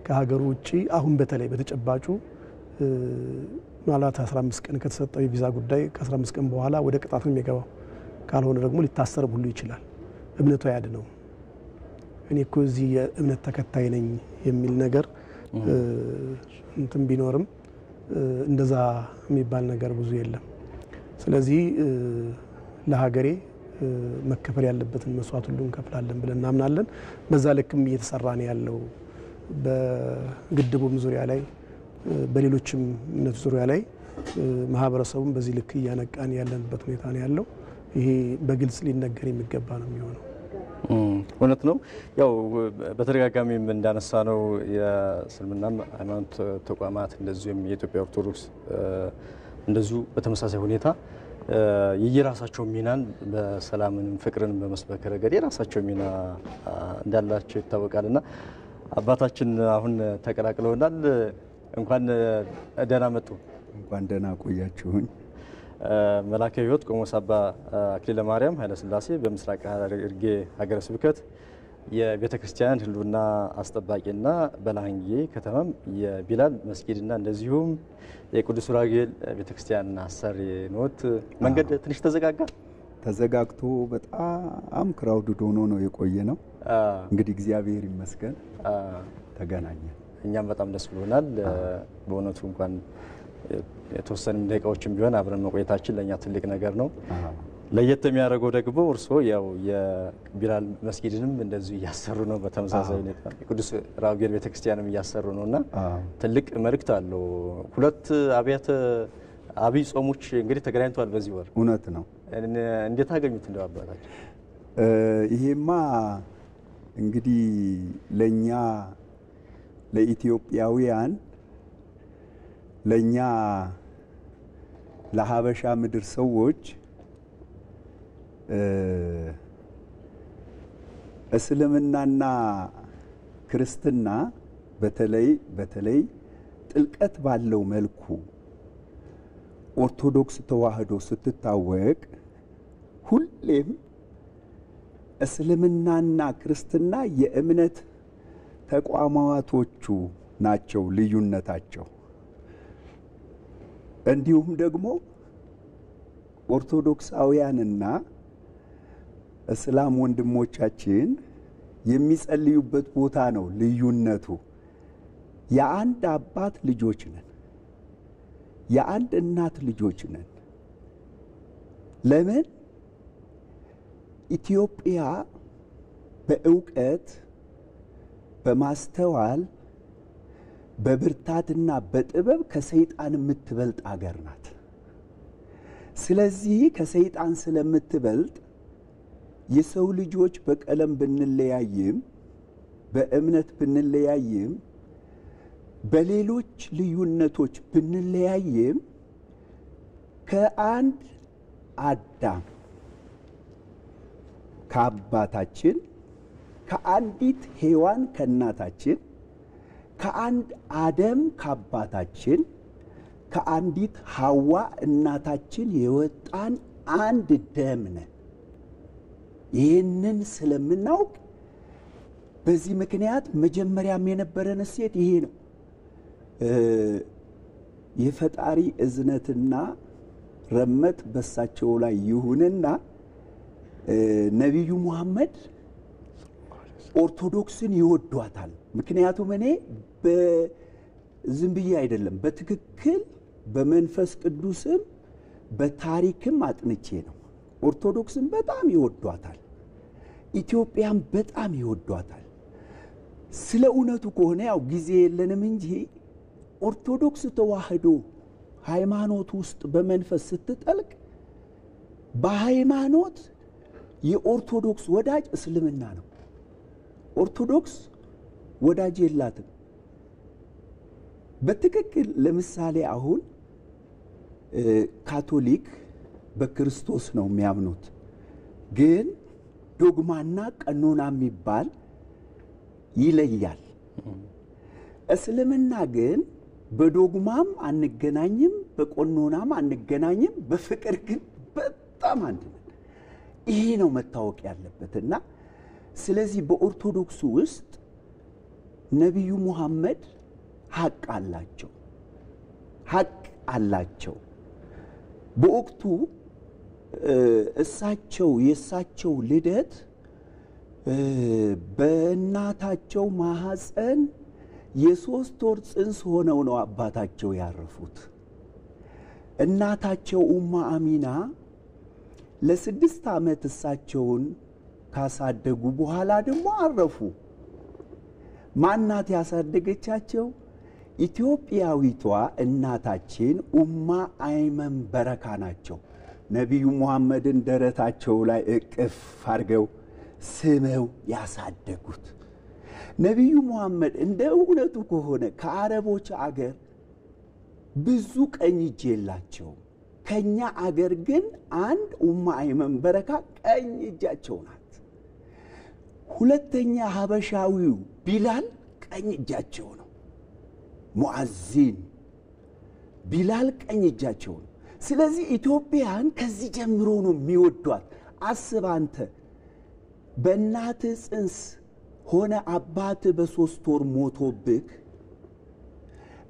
ከሀገሩ ውጪ አሁን በተለይ በተጨባጩ ማለት 15 ቀን ከተሰጠው የቪዛ ጉዳይ ከ15 ቀን በኋላ ወደ ቅጣት ነው የሚገባው። ካልሆነ ደግሞ ሊታሰርም ሁሉ ይችላል። እምነቱ ያድነው። እኔ እኮ እዚህ የእምነት ተከታይ ነኝ የሚል ነገር እንትን ቢኖርም እንደዛ የሚባል ነገር ብዙ የለም። ስለዚህ ለሀገሬ መከፈል ያለበትን መስዋዕት ሁሉ እንከፍላለን ብለን እናምናለን። በዛ ልክም እየተሰራ ነው ያለው። በግድቡም ዙሪያ ላይ በሌሎችም እምነት ዙሪያ ላይ ማህበረሰቡን በዚህ ልክ እያነቃን ያለንበት ሁኔታ ነው ያለው። ይሄ በግልጽ ሊነገር የሚገባ ነው የሚሆነው። እውነት ነው። ያው በተደጋጋሚ እንዳነሳ ነው የእስልምና ሃይማኖት ተቋማት እንደዚሁም የኢትዮጵያ ኦርቶዶክስ እንደዚሁ በተመሳሳይ ሁኔታ የየራሳቸው ሚናን በሰላምንም ፍቅርን በመስበክ ረገድ የራሳቸው ሚና እንዳላቸው ይታወቃልና አባታችን አሁን ተቀላቅለውናል። እንኳን ደህና መጡ። እንኳን ደህና ቆያችሁኝ። መላከ ሕይወት ቆሞስ አባ አክሊለ ማርያም ኃይለ ሥላሴ በምስራቅ ሐረርጌ ሀገረ ስብከት የቤተ ክርስቲያን ሕልውና አስጠባቂና በላንጌ ከተማም የቢላል መስጊድና እንደዚሁም የቅዱስ ኡራጌል ቤተ ክርስቲያን አሰሪ ኖት። መንገድ ትንሽ ተዘጋግቶ በጣም ክራውድድ ሆኖ ነው የቆየ ነው። እንግዲህ እግዚአብሔር ይመስገን ተገናኘን። እኛም በጣም ደስ ብሎናል። በእውነቱ እንኳን የተወሰኑ ደቂቃዎችም ቢሆን አብረን መቆየታችን ለኛ ትልቅ ነገር ነው። ለየት የሚያደርገው ደግሞ እርስዎ ያው የቢላል መስጊድንም እንደዚሁ እያሰሩ ነው። በተመሳሳይ ሁኔታ የቅዱስ ኡራጌል ቤተክርስቲያንም እያሰሩ ነውና ትልቅ መልእክት አለው። ሁለት አብይ ጾሞች እንግዲህ ተገናኝተዋል በዚህ ወር። እውነት ነው። እንዴት አገኙት እንደው አባታችን? ይሄማ እንግዲህ ለኛ ለኢትዮጵያውያን ለኛ ለሀበሻ ምድር ሰዎች እስልምናና ክርስትና በተለይ ጥልቀት ባለው መልኩ ኦርቶዶክስ ተዋህዶ ስትታወቅ ሁሌም እስልምናና ክርስትና የእምነት ተቋማቶቹ ናቸው ልዩነታቸው። እንዲሁም ደግሞ ኦርቶዶክሳውያንና እስላም ወንድሞቻችን የሚጸልዩበት ቦታ ነው ልዩነቱ። የአንድ አባት ልጆች ነን፣ የአንድ እናት ልጆች ነን። ለምን ኢትዮጵያ በእውቀት በማስተዋል በብርታትና በጥበብ ከሰይጣን የምትበልጥ አገር ናት። ስለዚህ ከሰይጣን ስለምትበልጥ የሰው ልጆች በቀለም ብንለያይም በእምነት ብንለያይም በሌሎች ልዩነቶች ብንለያይም ከአንድ አዳም ከአባታችን ከአንዲት ሔዋን ከእናታችን ከአንድ አደም ከአባታችን ከአንዲት ሐዋ እናታችን የወጣን አንድ ደም ነን። ይህንን ስለምናውቅ በዚህ ምክንያት መጀመሪያም የነበረን እሴት ይሄ ነው። የፈጣሪ እዝነትና ረመት በሳቸው ላይ ይሁንና ነብዩ መሐመድ ኦርቶዶክስን ይወዷታል። ምክንያቱም እኔ በዝምብዬ አይደለም በትክክል በመንፈስ ቅዱስም በታሪክም አጥንቼ ነው። ኦርቶዶክስን በጣም ይወዷታል። ኢትዮጵያን በጣም ይወዷታል። ስለ እውነቱ ከሆነ ያው ጊዜ የለንም እንጂ ኦርቶዶክስ ተዋህዶ ሃይማኖት ውስጥ በመንፈስ ስትጠልቅ በሃይማኖት የኦርቶዶክስ ወዳጅ እስልምና ነው። ኦርቶዶክስ ወዳጅ የላትም። በትክክል ለምሳሌ አሁን ካቶሊክ በክርስቶስ ነው የሚያምኑት፣ ግን ዶግማና ቀኖና የሚባል ይለያል። እስልምና ግን በዶግማም አንገናኝም፣ በቀኖናም አንገናኝም፣ በፍቅር ግን በጣም አንድ ነን። ይሄ ነው መታወቅ ያለበትና ስለዚህ በኦርቶዶክስ ውስጥ ነብዩ መሐመድ ሐቅ አላቸው። በወቅቱ የእሳቸው ልደት በእናታቸው ማህፀን የ3 ወር ጽንስ ሆነው ነው አባታቸው ያረፉት። እናታቸው ኡማ አሚና ለ6 ዓመት እሳቸውን ካሳደጉ በኋላ ደግሞ አረፉ። ማናት ያሳደገቻቸው? ኢትዮጵያዊቷ እናታችን ኡማ አይመን በረካ ናቸው። ነብዩ መሐመድን ደረታቸው ላይ እቅፍ አድርገው ስመው ያሳደጉት። ነብዩ መሐመድ እንደ እውነቱ ከሆነ ከአረቦች አገር ብዙ ቀኝ እጅ የላቸውም። ከኛ አገር ግን አንድ ኡማ አይመን በረካ ቀኝ እጃቸው ናት። ሁለተኛ ሀበሻዊው ቢላል ቀኝ እጃቸው ነው። ሙአዚን ቢላል ቀኝ እጃቸው ነው። ስለዚህ ኢትዮጵያን ከዚህ ጀምሮ ነው የሚወዷት። አስብ አንተ በእናትህ ጽንስ ሆነ አባትህ በ3 ወር ሞቶብህ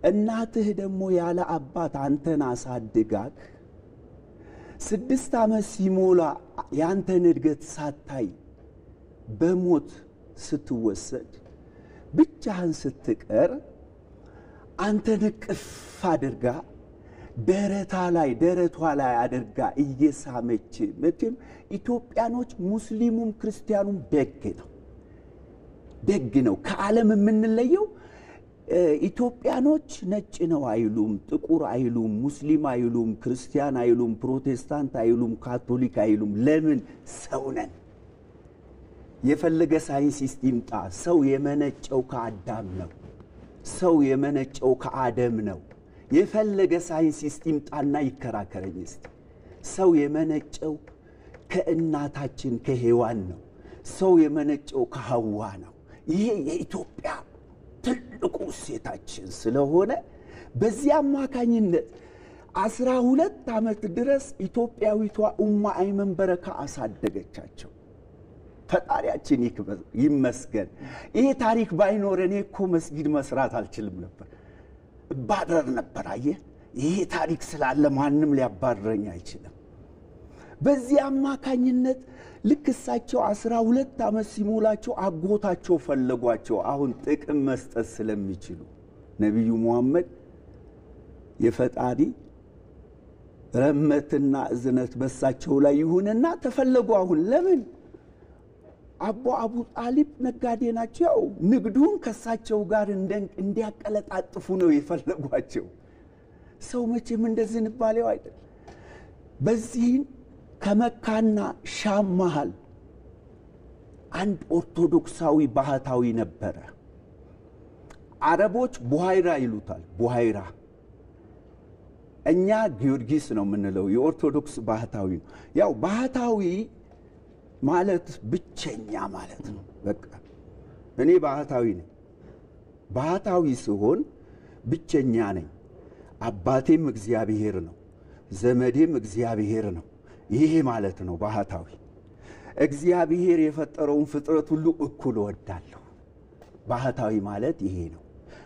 እናትህ ደግሞ ያለ አባት አንተን አሳድጋክ 6 ዓመት ሲሞላ ያንተን እድገት ሳታይ በሞት ስትወሰድ ብቻህን ስትቀር አንተን ቅፍ አድርጋ ደረቷ ላይ አድርጋ እየሳመች መቼም ኢትዮጵያኖች ሙስሊሙም ክርስቲያኑም ደግ ነው። ከዓለም የምንለየው ኢትዮጵያኖች ነጭ ነው አይሉም፣ ጥቁር አይሉም፣ ሙስሊም አይሉም፣ ክርስቲያን አይሉም፣ ፕሮቴስታንት አይሉም፣ ካቶሊክ አይሉም። ለምን? ሰው ነን። የፈለገ ሳይንስ ይምጣ፣ ሰው የመነጨው ከአዳም ነው። ሰው የመነጨው ከአደም ነው። የፈለገ ሳይንስ ይምጣና ይከራከረኝ እስቲ። ሰው የመነጨው ከእናታችን ከሔዋን ነው። ሰው የመነጨው ከሐዋ ነው። ይሄ የኢትዮጵያ ትልቁ እሴታችን ስለሆነ በዚህ አማካኝነት 12 ዓመት ድረስ ኢትዮጵያዊቷ ኡማ አይመን በረካ አሳደገቻቸው። ፈጣሪያችን ይመስገን። ይሄ ታሪክ ባይኖረን እኮ መስጊድ መስራት አልችልም ነበር፣ ባደር ነበር። አየህ፣ ይሄ ታሪክ ስላለ ማንም ሊያባረኝ አይችልም። በዚህ አማካኝነት ልክ እሳቸው 12 ዓመት ሲሞላቸው አጎታቸው ፈለጓቸው። አሁን ጥቅም መስጠት ስለሚችሉ ነብዩ መሐመድ የፈጣሪ ረመትና እዝነት በሳቸው ላይ ይሁንና ተፈለጉ። አሁን ለምን? አቡ ጣሊብ ነጋዴ ናቸው። ንግዱን ከሳቸው ጋር እንዲያቀለጣጥፉ ነው የፈለጓቸው። ሰው መቼም እንደዚህ ንባሌው አይደል። በዚህ ከመካና ሻም መሃል አንድ ኦርቶዶክሳዊ ባህታዊ ነበረ። አረቦች ቡሃይራ ይሉታል። ቡሃይራ፣ እኛ ጊዮርጊስ ነው የምንለው። የኦርቶዶክስ ባህታዊ ነው። ያው ባህታዊ ማለት ብቸኛ ማለት ነው። በቃ እኔ ባህታዊ ነኝ። ባህታዊ ሲሆን ብቸኛ ነኝ። አባቴም እግዚአብሔር ነው፣ ዘመዴም እግዚአብሔር ነው። ይሄ ማለት ነው ባህታዊ። እግዚአብሔር የፈጠረውን ፍጥረት ሁሉ እኩል ወዳለሁ። ባህታዊ ማለት ይሄ ነው።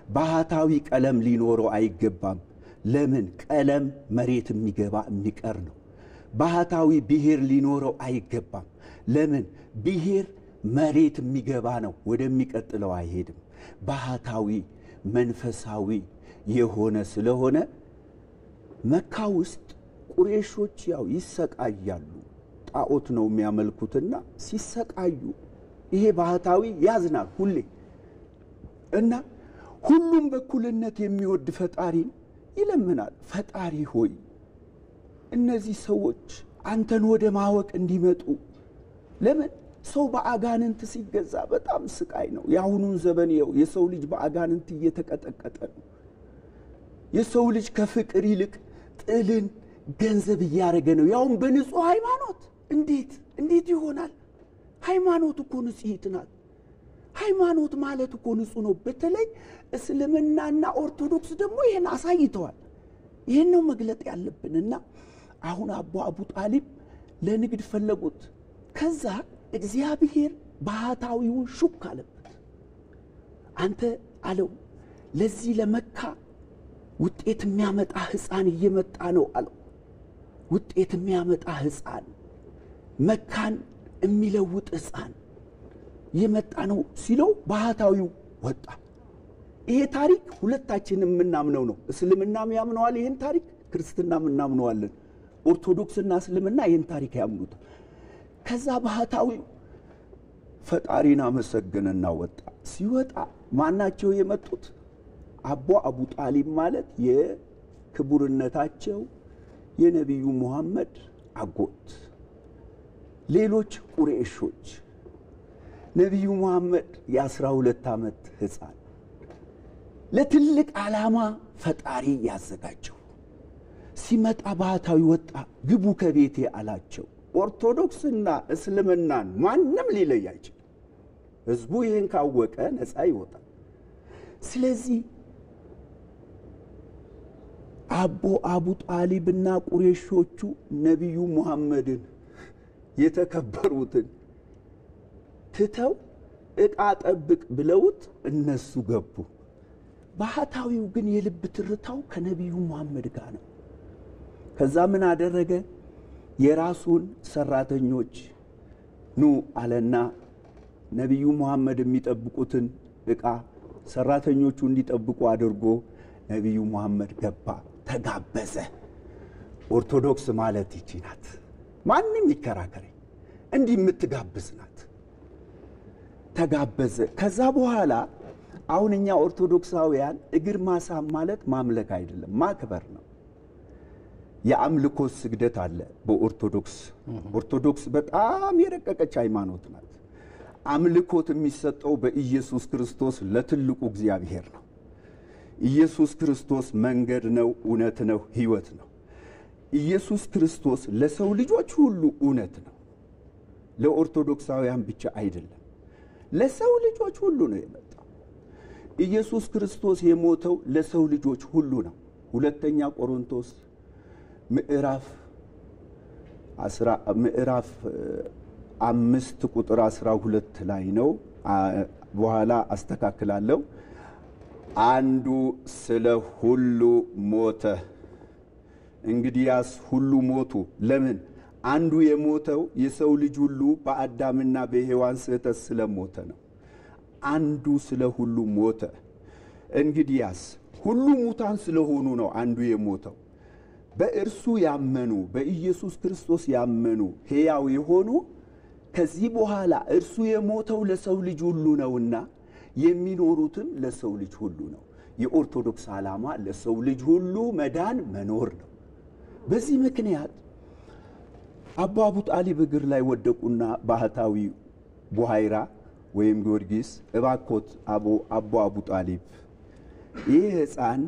ባህታዊ ቀለም ሊኖረው አይገባም። ለምን ቀለም መሬት የሚገባ የሚቀር ነው። ባህታዊ ብሔር ሊኖረው አይገባም። ለምን ብሔር መሬት የሚገባ ነው፣ ወደሚቀጥለው አይሄድም። ባህታዊ መንፈሳዊ የሆነ ስለሆነ መካ ውስጥ ቁረይሾች ያው ይሰቃያሉ። ጣዖት ነው የሚያመልኩትና ሲሰቃዩ ይሄ ባህታዊ ያዝናል ሁሌ እና ሁሉም በኩልነት የሚወድ ፈጣሪን ይለምናል። ፈጣሪ ሆይ እነዚህ ሰዎች አንተን ወደ ማወቅ እንዲመጡ። ለምን ሰው በአጋንንት ሲገዛ በጣም ስቃይ ነው። የአሁኑን ዘመን የሰው ልጅ በአጋንንት እየተቀጠቀጠ ነው። የሰው ልጅ ከፍቅር ይልቅ ጥልን ገንዘብ እያደረገ ነው፣ ያውም በንጹህ ሃይማኖት። እንዴት ይሆናል? ሃይማኖት እኮ ንጽሕት ናት። ሃይማኖት ማለት እኮ ንጹህ ነው። በተለይ እስልምናና ኦርቶዶክስ ደግሞ ይሄን አሳይተዋል። ይሄን ነው መግለጥ ያለብንና አሁን አቡ ጣሊብ ለንግድ ፈለጉት። ከዛ እግዚአብሔር ባህታዊውን ሹክ አለበት። አንተ አለው ለዚህ ለመካ ውጤት የሚያመጣ ሕፃን እየመጣ ነው አለው። ውጤት የሚያመጣ ሕፃን፣ መካን የሚለውጥ ሕፃን እየመጣ ነው ሲለው ባህታዊው ወጣ። ይሄ ታሪክ ሁለታችንም የምናምነው ነው። እስልምናም ያምነዋል ይሄን ታሪክ፣ ክርስትናም እናምነዋለን። ኦርቶዶክስና እስልምና ይሄን ታሪክ ያምኑት። ከዛ ባህታዊው ፈጣሪን አመሰገነና ወጣ። ሲወጣ ማናቸው የመጡት? አቡ ጣሊብ ማለት የክቡርነታቸው የነቢዩ ሙሐመድ አጎት፣ ሌሎች ቁረይሾች። ነቢዩ ሙሐመድ የ12 ዓመት ሕፃን ለትልቅ ዓላማ ፈጣሪ ያዘጋጀው። ሲመጣ ባህታዊ ወጣ። ግቡ ከቤቴ አላቸው። ኦርቶዶክስና እስልምናን ማንም ሊለይ አይችልም። ህዝቡ ይሄን ካወቀ ነፃ ይወጣል። ስለዚህ አቡ ጣሊብና ቁረይሾቹ ነቢዩ ሙሐመድን የተከበሩትን ትተው ዕቃ ጠብቅ ብለውት እነሱ ገቡ። ባህታዊው ግን የልብ ትርታው ከነቢዩ ሙሐመድ ጋር ነው። ከዛ ምን አደረገ? የራሱን ሰራተኞች ኑ አለና ነቢዩ ሙሐመድ የሚጠብቁትን ዕቃ ሰራተኞቹ እንዲጠብቁ አድርጎ ነቢዩ ሙሐመድ ገባ፣ ተጋበዘ። ኦርቶዶክስ ማለት ይቺ ናት። ማንም ይከራከረኝ፣ እንዲህ የምትጋብዝ ናት። ተጋበዘ። ከዛ በኋላ አሁን እኛ ኦርቶዶክሳውያን እግር ማሳም ማለት ማምለክ አይደለም፣ ማክበር ነው። የአምልኮ ስግደት አለ በኦርቶዶክስ። ኦርቶዶክስ በጣም የረቀቀች ሃይማኖት ናት። አምልኮት የሚሰጠው በኢየሱስ ክርስቶስ ለትልቁ እግዚአብሔር ነው። ኢየሱስ ክርስቶስ መንገድ ነው፣ እውነት ነው፣ ሕይወት ነው። ኢየሱስ ክርስቶስ ለሰው ልጆች ሁሉ እውነት ነው። ለኦርቶዶክሳውያን ብቻ አይደለም፣ ለሰው ልጆች ሁሉ ነው የመጣው። ኢየሱስ ክርስቶስ የሞተው ለሰው ልጆች ሁሉ ነው። ሁለተኛ ቆሮንቶስ ምዕራፍ 5 ቁጥር 12 ላይ ነው። በኋላ አስተካክላለሁ። አንዱ ስለ ሁሉ ሞተ፣ እንግዲያስ ሁሉ ሞቱ። ለምን? አንዱ የሞተው የሰው ልጅ ሁሉ በአዳምና በሔዋን ስህተት ስለሞተ ነው። አንዱ ስለ ሁሉ ሞተ፣ እንግዲያስ ሁሉ ሙታን ስለሆኑ ነው አንዱ የሞተው። በእርሱ ያመኑ፣ በኢየሱስ ክርስቶስ ያመኑ ሕያው የሆኑ ከዚህ በኋላ እርሱ የሞተው ለሰው ልጅ ሁሉ ነውና የሚኖሩትም ለሰው ልጅ ሁሉ ነው። የኦርቶዶክስ ዓላማ ለሰው ልጅ ሁሉ መዳን መኖር ነው። በዚህ ምክንያት አቡ ጣሊብ እግር ላይ ወደቁና ባህታዊ ቡሃይራ ወይም ጊዮርጊስ እባኮት አቡ ጣሊብ ይህ ሕፃን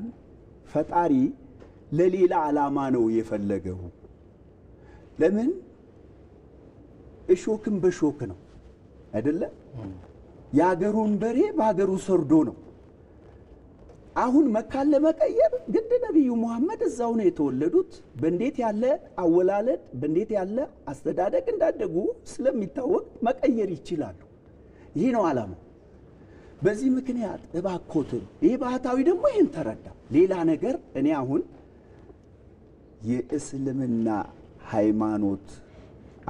ፈጣሪ ለሌላ ዓላማ ነው የፈለገው። ለምን? እሾክም በሾክ ነው አይደለ? የአገሩን በሬ በአገሩ ሰርዶ ነው። አሁን መካን ለመቀየር ግድ ነቢዩ ሙሐመድ እዛው ነው የተወለዱት። በእንዴት ያለ አወላለድ በእንዴት ያለ አስተዳደግ እንዳደጉ ስለሚታወቅ መቀየር ይችላሉ። ይህ ነው ዓላማው። በዚህ ምክንያት እባኮትን ይህ ባህታዊ ደግሞ ይህን ተረዳ። ሌላ ነገር እኔ አሁን የእስልምና ሃይማኖት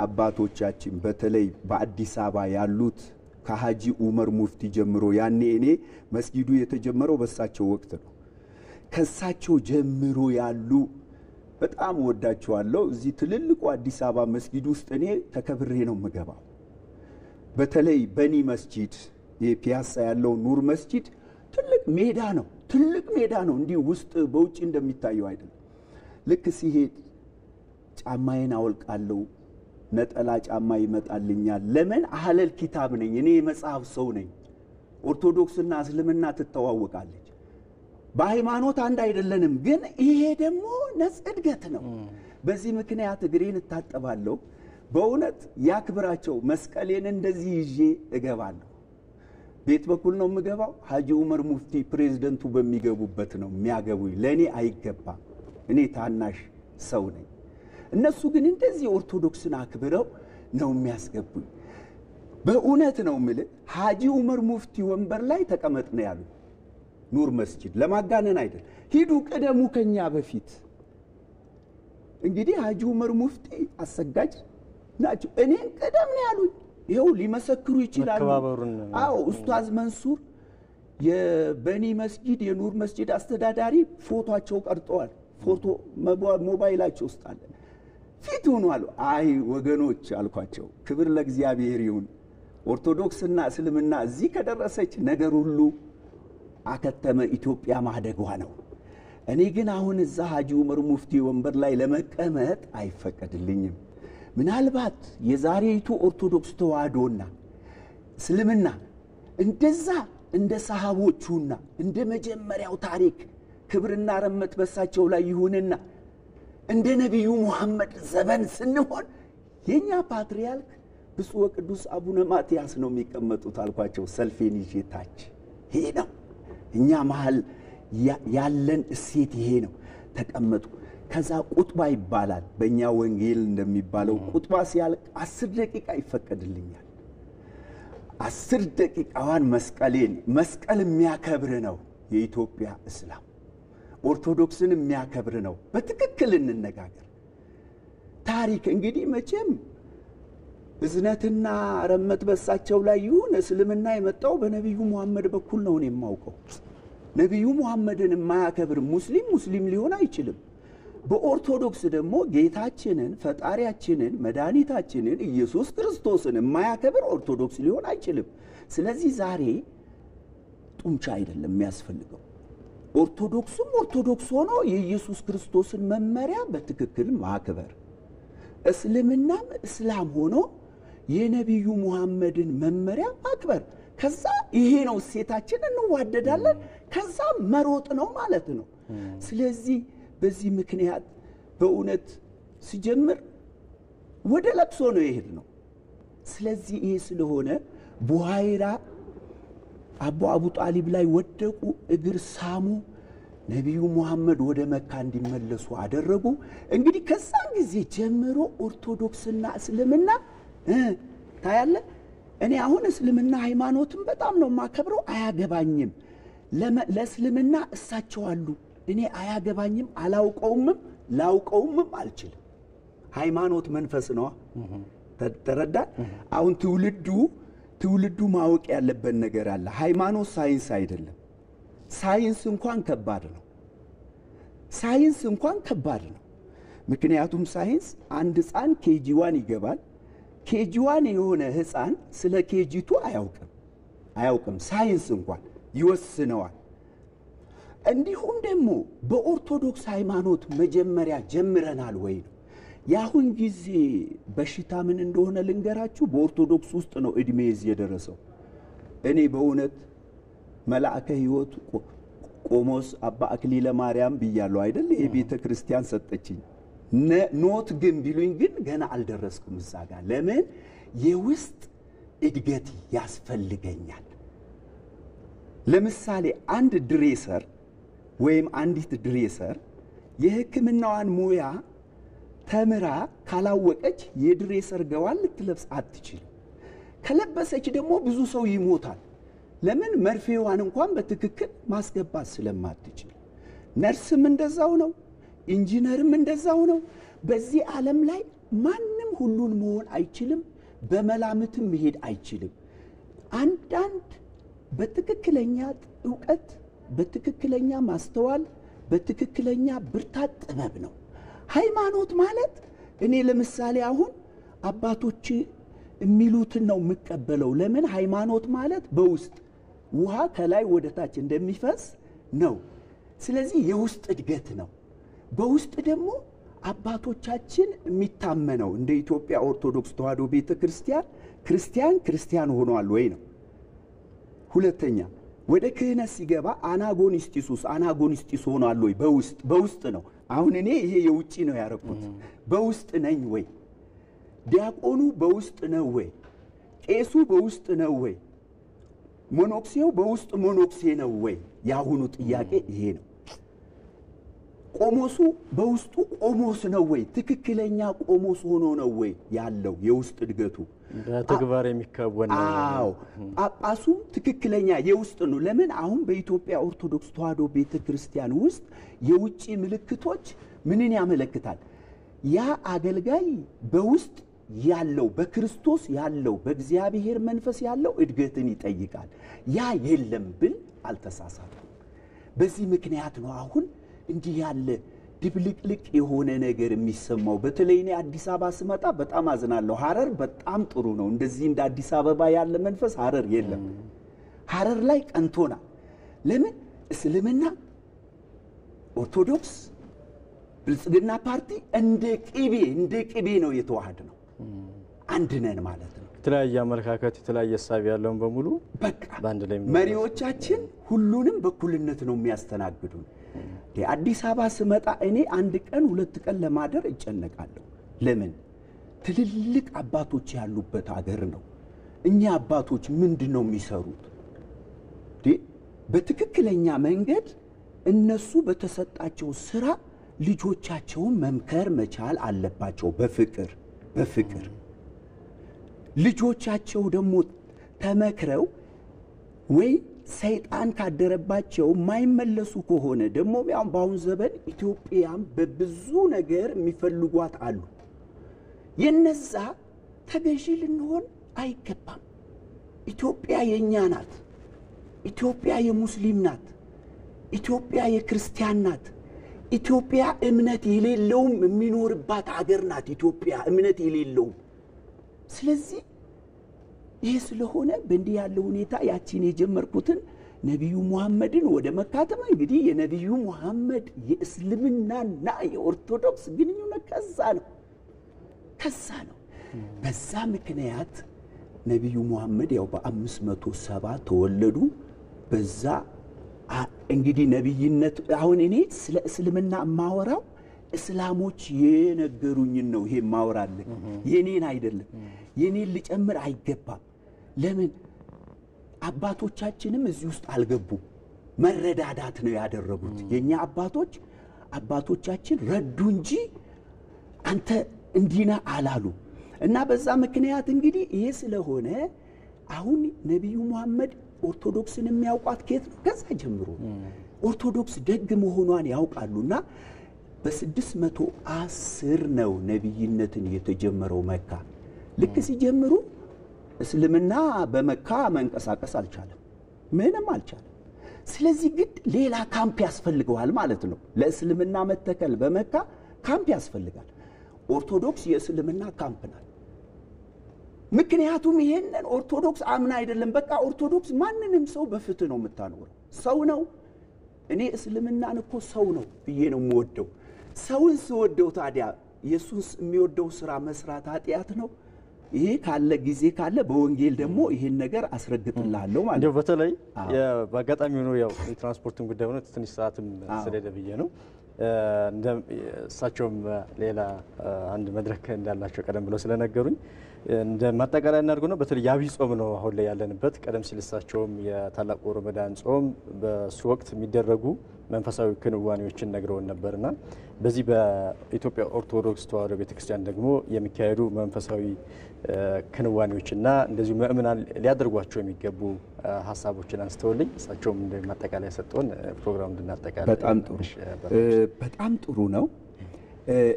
አባቶቻችን በተለይ በአዲስ አበባ ያሉት ከሐጂ ዑመር ሙፍቲ ጀምሮ ያኔ እኔ መስጊዱ የተጀመረው በሳቸው ወቅት ነው። ከሳቸው ጀምሮ ያሉ በጣም ወዳቸዋለሁ። እዚህ ትልልቁ አዲስ አበባ መስጊድ ውስጥ እኔ ተከብሬ ነው የምገባው። በተለይ በኒ መስጂድ የፒያሳ ያለው ኑር መስጂድ ትልቅ ሜዳ ነው፣ ትልቅ ሜዳ ነው። እንዲህ ውስጥ በውጭ እንደሚታየው አይደለም። ልክ ሲሄድ ጫማዬን አወልቃለሁ፣ ነጠላ ጫማ ይመጣልኛል። ለምን? አህለል ኪታብ ነኝ እኔ፣ የመጽሐፍ ሰው ነኝ። ኦርቶዶክስና እስልምና ትተዋወቃለች። በሃይማኖት አንድ አይደለንም፣ ግን ይሄ ደግሞ ነጽ እድገት ነው። በዚህ ምክንያት እግሬን እታጠባለሁ። በእውነት ያክብራቸው። መስቀሌን እንደዚህ ይዤ እገባለሁ። ቤት በኩል ነው የምገባው። ሐጂ ዑመር ሙፍቲ ፕሬዝደንቱ በሚገቡበት ነው የሚያገቡኝ። ለእኔ አይገባም፣ እኔ ታናሽ ሰው ነኝ። እነሱ ግን እንደዚህ ኦርቶዶክስን አክብረው ነው የሚያስገቡኝ። በእውነት ነው የምልህ። ሐጂ ዑመር ሙፍቲ ወንበር ላይ ተቀመጥ ነው ያሉ ኑር መስጂድ። ለማጋነን አይደል። ሂዱ ቅደሙ ከኛ በፊት። እንግዲህ ሐጂ ዑመር ሙፍቲ አሰጋጅ ናቸው። እኔን ቅደም ነው ያሉኝ። ይኸው ሊመሰክሩ ይችላሉ። አዎ ኡስታዝ መንሱር የበኒ መስጂድ የኑር መስጂድ አስተዳዳሪ ፎቶአቸው ቀርጠዋል። ፎቶ ሞባይላቸው ውስጥ አለ። ፊት ሆኖ አሉ። አይ ወገኖች አልኳቸው፣ ክብር ለእግዚአብሔር ይሁን። ኦርቶዶክስና እስልምና እዚህ ከደረሰች ነገር ሁሉ አከተመ። ኢትዮጵያ ማደጓ ነው። እኔ ግን አሁን እዛ ሐጂ ዑመር ሙፍቲ ወንበር ላይ ለመቀመጥ አይፈቀድልኝም። ምናልባት የዛሬቱ ኦርቶዶክስ ተዋህዶና እስልምና እንደዛ እንደ ሰሃቦቹና እንደ መጀመሪያው ታሪክ ክብርና ረመት በሳቸው ላይ ይሁንና እንደ ነቢዩ ሙሐመድ ዘመን ስንሆን የኛ ፓትርያርክ ብፁዕ ወቅዱስ አቡነ ማትያስ ነው የሚቀመጡት አልኳቸው። ሰልፌን ይዤ ታች። ይሄ ነው እኛ መሃል ያለን እሴት፣ ይሄ ነው። ተቀመጡ። ከዛ ቁጥባ ይባላል። በእኛ ወንጌል እንደሚባለው ቁጥባ ሲያልቅ 10 ደቂቃ ይፈቀድልኛል። 10 ደቂቃዋን መስቀል የሚያከብር ነው የኢትዮጵያ እስላም። ኦርቶዶክስን የሚያከብር ነው። በትክክል እንነጋገር። ታሪክ እንግዲህ መቼም እዝነትና ረመት በሳቸው ላይ ይሁን። እስልምና የመጣው በነቢዩ ሙሐመድ በኩል ነው የማውቀው። ነቢዩ ሙሐመድን የማያከብር ሙስሊም ሊሆን አይችልም። በኦርቶዶክስ ደግሞ ጌታችንን ፈጣሪያችንን መድኃኒታችንን ኢየሱስ ክርስቶስን የማያከብር ኦርቶዶክስ ሊሆን አይችልም። ስለዚህ ዛሬ ጡንቻ አይደለም የሚያስፈልገው። ኦርቶዶክሱም ኦርቶዶክስ ሆኖ የኢየሱስ ክርስቶስን መመሪያ በትክክል ማክበር፣ እስልምናም እስላም ሆኖ የነቢዩ ሙሐመድን መመሪያ ማክበር። ከዛ ይሄ ነው እሴታችን፣ እንዋደዳለን። ከዛ መሮጥ ነው ማለት ነው። ስለዚህ በዚህ ምክንያት በእውነት ሲጀምር ወደ ለቅሶ ነው ይሄድ ነው። ስለዚህ ይሄ ስለሆነ ቡሃይራ አቡ ጣሊብ ላይ ወደቁ፣ እግር ሳሙ፣ ነቢዩ ሙሐመድ ወደ መካ እንዲመለሱ አደረጉ። እንግዲህ ከዛን ጊዜ ጀምሮ ኦርቶዶክስና እስልምና ታያለ። እኔ አሁን እስልምና ሃይማኖትን በጣም ነው የማከብረው፣ አያገባኝም። ለእስልምና እሳቸው አሉ፣ እኔ አያገባኝም፣ አላውቀውምም፣ ላውቀውምም አልችልም። ሃይማኖት መንፈስ ነው። ተረዳ። አሁን ትውልዱ ማወቅ ያለበት ነገር አለ። ሃይማኖት ሳይንስ አይደለም። ሳይንስ እንኳን ከባድ ነው። ምክንያቱም ሳይንስ አንድ ሕፃን ኬጂ1 ይገባል። ኬጂ1 የሆነ ሕፃን ስለ ኬጂ2 አያውቅም። ሳይንስ እንኳን ይወስነዋል። እንዲሁም ደግሞ በኦርቶዶክስ ሃይማኖት መጀመሪያ ጀምረናል ወይ ነው። ያሁን ጊዜ በሽታ ምን እንደሆነ ልንገራችሁ። በኦርቶዶክስ ውስጥ ነው እድሜ እዚህ የደረሰው። እኔ በእውነት መልአከ ሕይወት ቆሞስ አባ አክሊለ ማርያም ብያለሁ አይደል? የቤተ ክርስቲያን ሰጠችኝ። ኖት ግን ቢሉኝ ግን ገና አልደረስኩም እዛ ጋር። ለምን? የውስጥ እድገት ያስፈልገኛል። ለምሳሌ አንድ ድሬሰር ወይም አንዲት ድሬሰር የሕክምናዋን ሙያ ተምራ ካላወቀች የድሬሰር ገዋን ልትለብስ አትችልም። ከለበሰች ደግሞ ብዙ ሰው ይሞታል። ለምን? መርፌዋን እንኳን በትክክል ማስገባት ስለማትችል። ነርስም እንደዛው ነው። ኢንጂነርም እንደዛው ነው። በዚህ ዓለም ላይ ማንም ሁሉን መሆን አይችልም፣ በመላምትም መሄድ አይችልም። አንዳንድ በትክክለኛ ዕውቀት፣ በትክክለኛ ማስተዋል፣ በትክክለኛ ብርታት ጥበብ ነው። ሃይማኖት ማለት እኔ ለምሳሌ አሁን አባቶች የሚሉትን ነው የምቀበለው። ለምን? ሃይማኖት ማለት በውስጥ ውሃ ከላይ ወደ ታች እንደሚፈስ ነው። ስለዚህ የውስጥ እድገት ነው። በውስጥ ደግሞ አባቶቻችን የሚታመነው እንደ ኢትዮጵያ ኦርቶዶክስ ተዋሕዶ ቤተ ክርስቲያን ክርስቲያን ሆኗል ወይ ነው። ሁለተኛ ወደ ክህነት ሲገባ አናጎኒስጢስ ሆኗል ወይ? በውስጥ ነው። አሁን እኔ ይሄ የውጪ ነው ያረኩት። በውስጥ ነኝ ወይ? ዲያቆኑ በውስጥ ነው ወይ? ቄሱ በውስጥ ነው ወይ? ሞኖክሴው በውስጥ ሞኖክሴ ነው ወይ? ያሁኑ ጥያቄ ይሄ ነው። ቆሞሱ በውስጡ ቆሞስ ነው ወይ? ትክክለኛ ቆሞስ ሆኖ ነው ወይ ያለው? የውስጥ እድገቱ በተግባር የሚከወን ነው። አዎ ጳጳሱ ትክክለኛ የውስጥ ነው። ለምን? አሁን በኢትዮጵያ ኦርቶዶክስ ተዋሕዶ ቤተክርስቲያን ውስጥ የውጭ ምልክቶች ምንን ያመለክታል? ያ አገልጋይ በውስጥ ያለው በክርስቶስ ያለው በእግዚአብሔር መንፈስ ያለው እድገትን ይጠይቃል። ያ የለም ብል አልተሳሳትኩም። በዚህ ምክንያት ነው አሁን እንዲህ ያለ ድብልቅልቅ የሆነ ነገር የሚሰማው። በተለይ እኔ አዲስ አበባ ስመጣ በጣም አዝናለሁ። ሐረር በጣም ጥሩ ነው። እንደዚህ እንደ አዲስ አበባ ያለ መንፈስ ሐረር የለም። ሐረር ላይ ቀንቶናል። ለምን? እስልምና፣ ኦርቶዶክስ፣ ብልጽግና ፓርቲ እንደ ቅቤ ነው የተዋሃድ ነው። አንድ ነን ማለት ነው። የተለያየ አመለካከት የተለያየ ሐሳብ ያለውን በሙሉ በቃ ባንድ ላይ መሪዎቻችን ሁሉንም በኩልነት ነው የሚያስተናግዱን። አዲስ አበባ ስመጣ እኔ አንድ ቀን 2 ቀን ለማደር እጨነቃለሁ። ለምን? ትልልቅ አባቶች ያሉበት ሀገር ነው። እኛ አባቶች ምንድን ነው የሚሰሩት? በትክክለኛ መንገድ እነሱ በተሰጣቸው ስራ ልጆቻቸውን መምከር መቻል አለባቸው። በፍቅር ልጆቻቸው ደግሞ ተመክረው ወይ ሰይጣን ካደረባቸው የማይመለሱ ከሆነ ደግሞ ያው በአሁን ዘመን ኢትዮጵያም በብዙ ነገር የሚፈልጓት አሉ። የነዛ ተገዢ ልንሆን አይገባም። ኢትዮጵያ የኛ ናት። ኢትዮጵያ የሙስሊም ናት። ኢትዮጵያ የክርስቲያን ናት። ኢትዮጵያ እምነት የሌለውም የሚኖርባት ሀገር ናት። ኢትዮጵያ እምነት የሌለውም። ስለዚህ ይህ ስለሆነ በእንዲህ ያለው ሁኔታ ያቺን የጀመርኩትን ነቢዩ ሙሐመድን ወደ መካተም እንግዲህ የነቢዩ ሙሐመድ የእስልምናና የኦርቶዶክስ ግንኙነት ከዛ ነው። በዛ ምክንያት ነቢዩ ሙሐመድ ያው በ570 ተወለዱ። በዛ እንግዲህ ነቢይነት አሁን እኔ ስለ እስልምና ማወራው እስላሞች የነገሩኝን ነው። ይሄ ማወራለህ የኔን አይደለም። የኔን ልጨምር አይገባም። ለምን? አባቶቻችንም እዚህ ውስጥ አልገቡም። መረዳዳት ነው ያደረጉት። የኛ አባቶቻችን ረዱ እንጂ አንተ እንዲና አላሉ። እና በዛ ምክንያት እንግዲህ ይሄ ስለሆነ አሁን ነቢዩ ሙሐመድ ኦርቶዶክስን የሚያውቋት ከየት ነው? ከዛ ጀምሮ ኦርቶዶክስ ደግ መሆኗን ያውቃሉና በ610 ነው ነቢይነትን የተጀመረው መካ። ልክ ሲጀምሩ እስልምና በመካ መንቀሳቀስ አልቻለም፣ ምንም አልቻለም። ስለዚህ ግድ ሌላ ካምፕ ያስፈልገዋል ማለት ነው። ለእስልምና መተከል በመካ ካምፕ ያስፈልጋል። ኦርቶዶክስ የእስልምና ካምፕ ናት። ምክንያቱም ይሄንን ኦርቶዶክስ አምና አይደለም። በቃ ኦርቶዶክስ ማንንም ሰው በፍትህ ነው የምታኖረው። ሰው ነው። እኔ እስልምናን እኮ ሰው ነው ብዬ ነው የምወደው። ሰውን ስወደው ታዲያ ኢየሱስ የሚወደው ስራ መስራት ኃጢአት ነው? ይሄ ካለ ጊዜ ካለ በወንጌል ደግሞ ይሄን ነገር አስረግጥልሃለሁ ማለት ነው። በተለይ በአጋጣሚ ሆኖ ያው የትራንስፖርትን ጉዳይ ሆነ ትንሽ ሰዓትም ስለሄደ ብዬ ነው። እሳቸውም ሌላ አንድ መድረክ እንዳላቸው ቀደም ብለው ስለነገሩኝ እንደ ማጠቃለያ እናድርገው ነው። በተለይ የአብይ ጾም ነው አሁን ላይ ያለንበት። ቀደም ሲል እሳቸውም የታላቁ ረመዳን ጾም በሱ ወቅት የሚደረጉ መንፈሳዊ ክንዋኔዎችን ነግረውን ነበርና በዚህ በኢትዮጵያ ኦርቶዶክስ ተዋሕዶ ቤተክርስቲያን ደግሞ የሚካሄዱ መንፈሳዊ ክንዋኔዎችና እንደዚሁ ምእመናን ሊያደርጓቸው የሚገቡ ሀሳቦችን አንስተውልኝ እሳቸውም እንደ ማጠቃለያ ሰጠውን ፕሮግራም እንድናጠቃልል። በጣም ጥሩ ነው።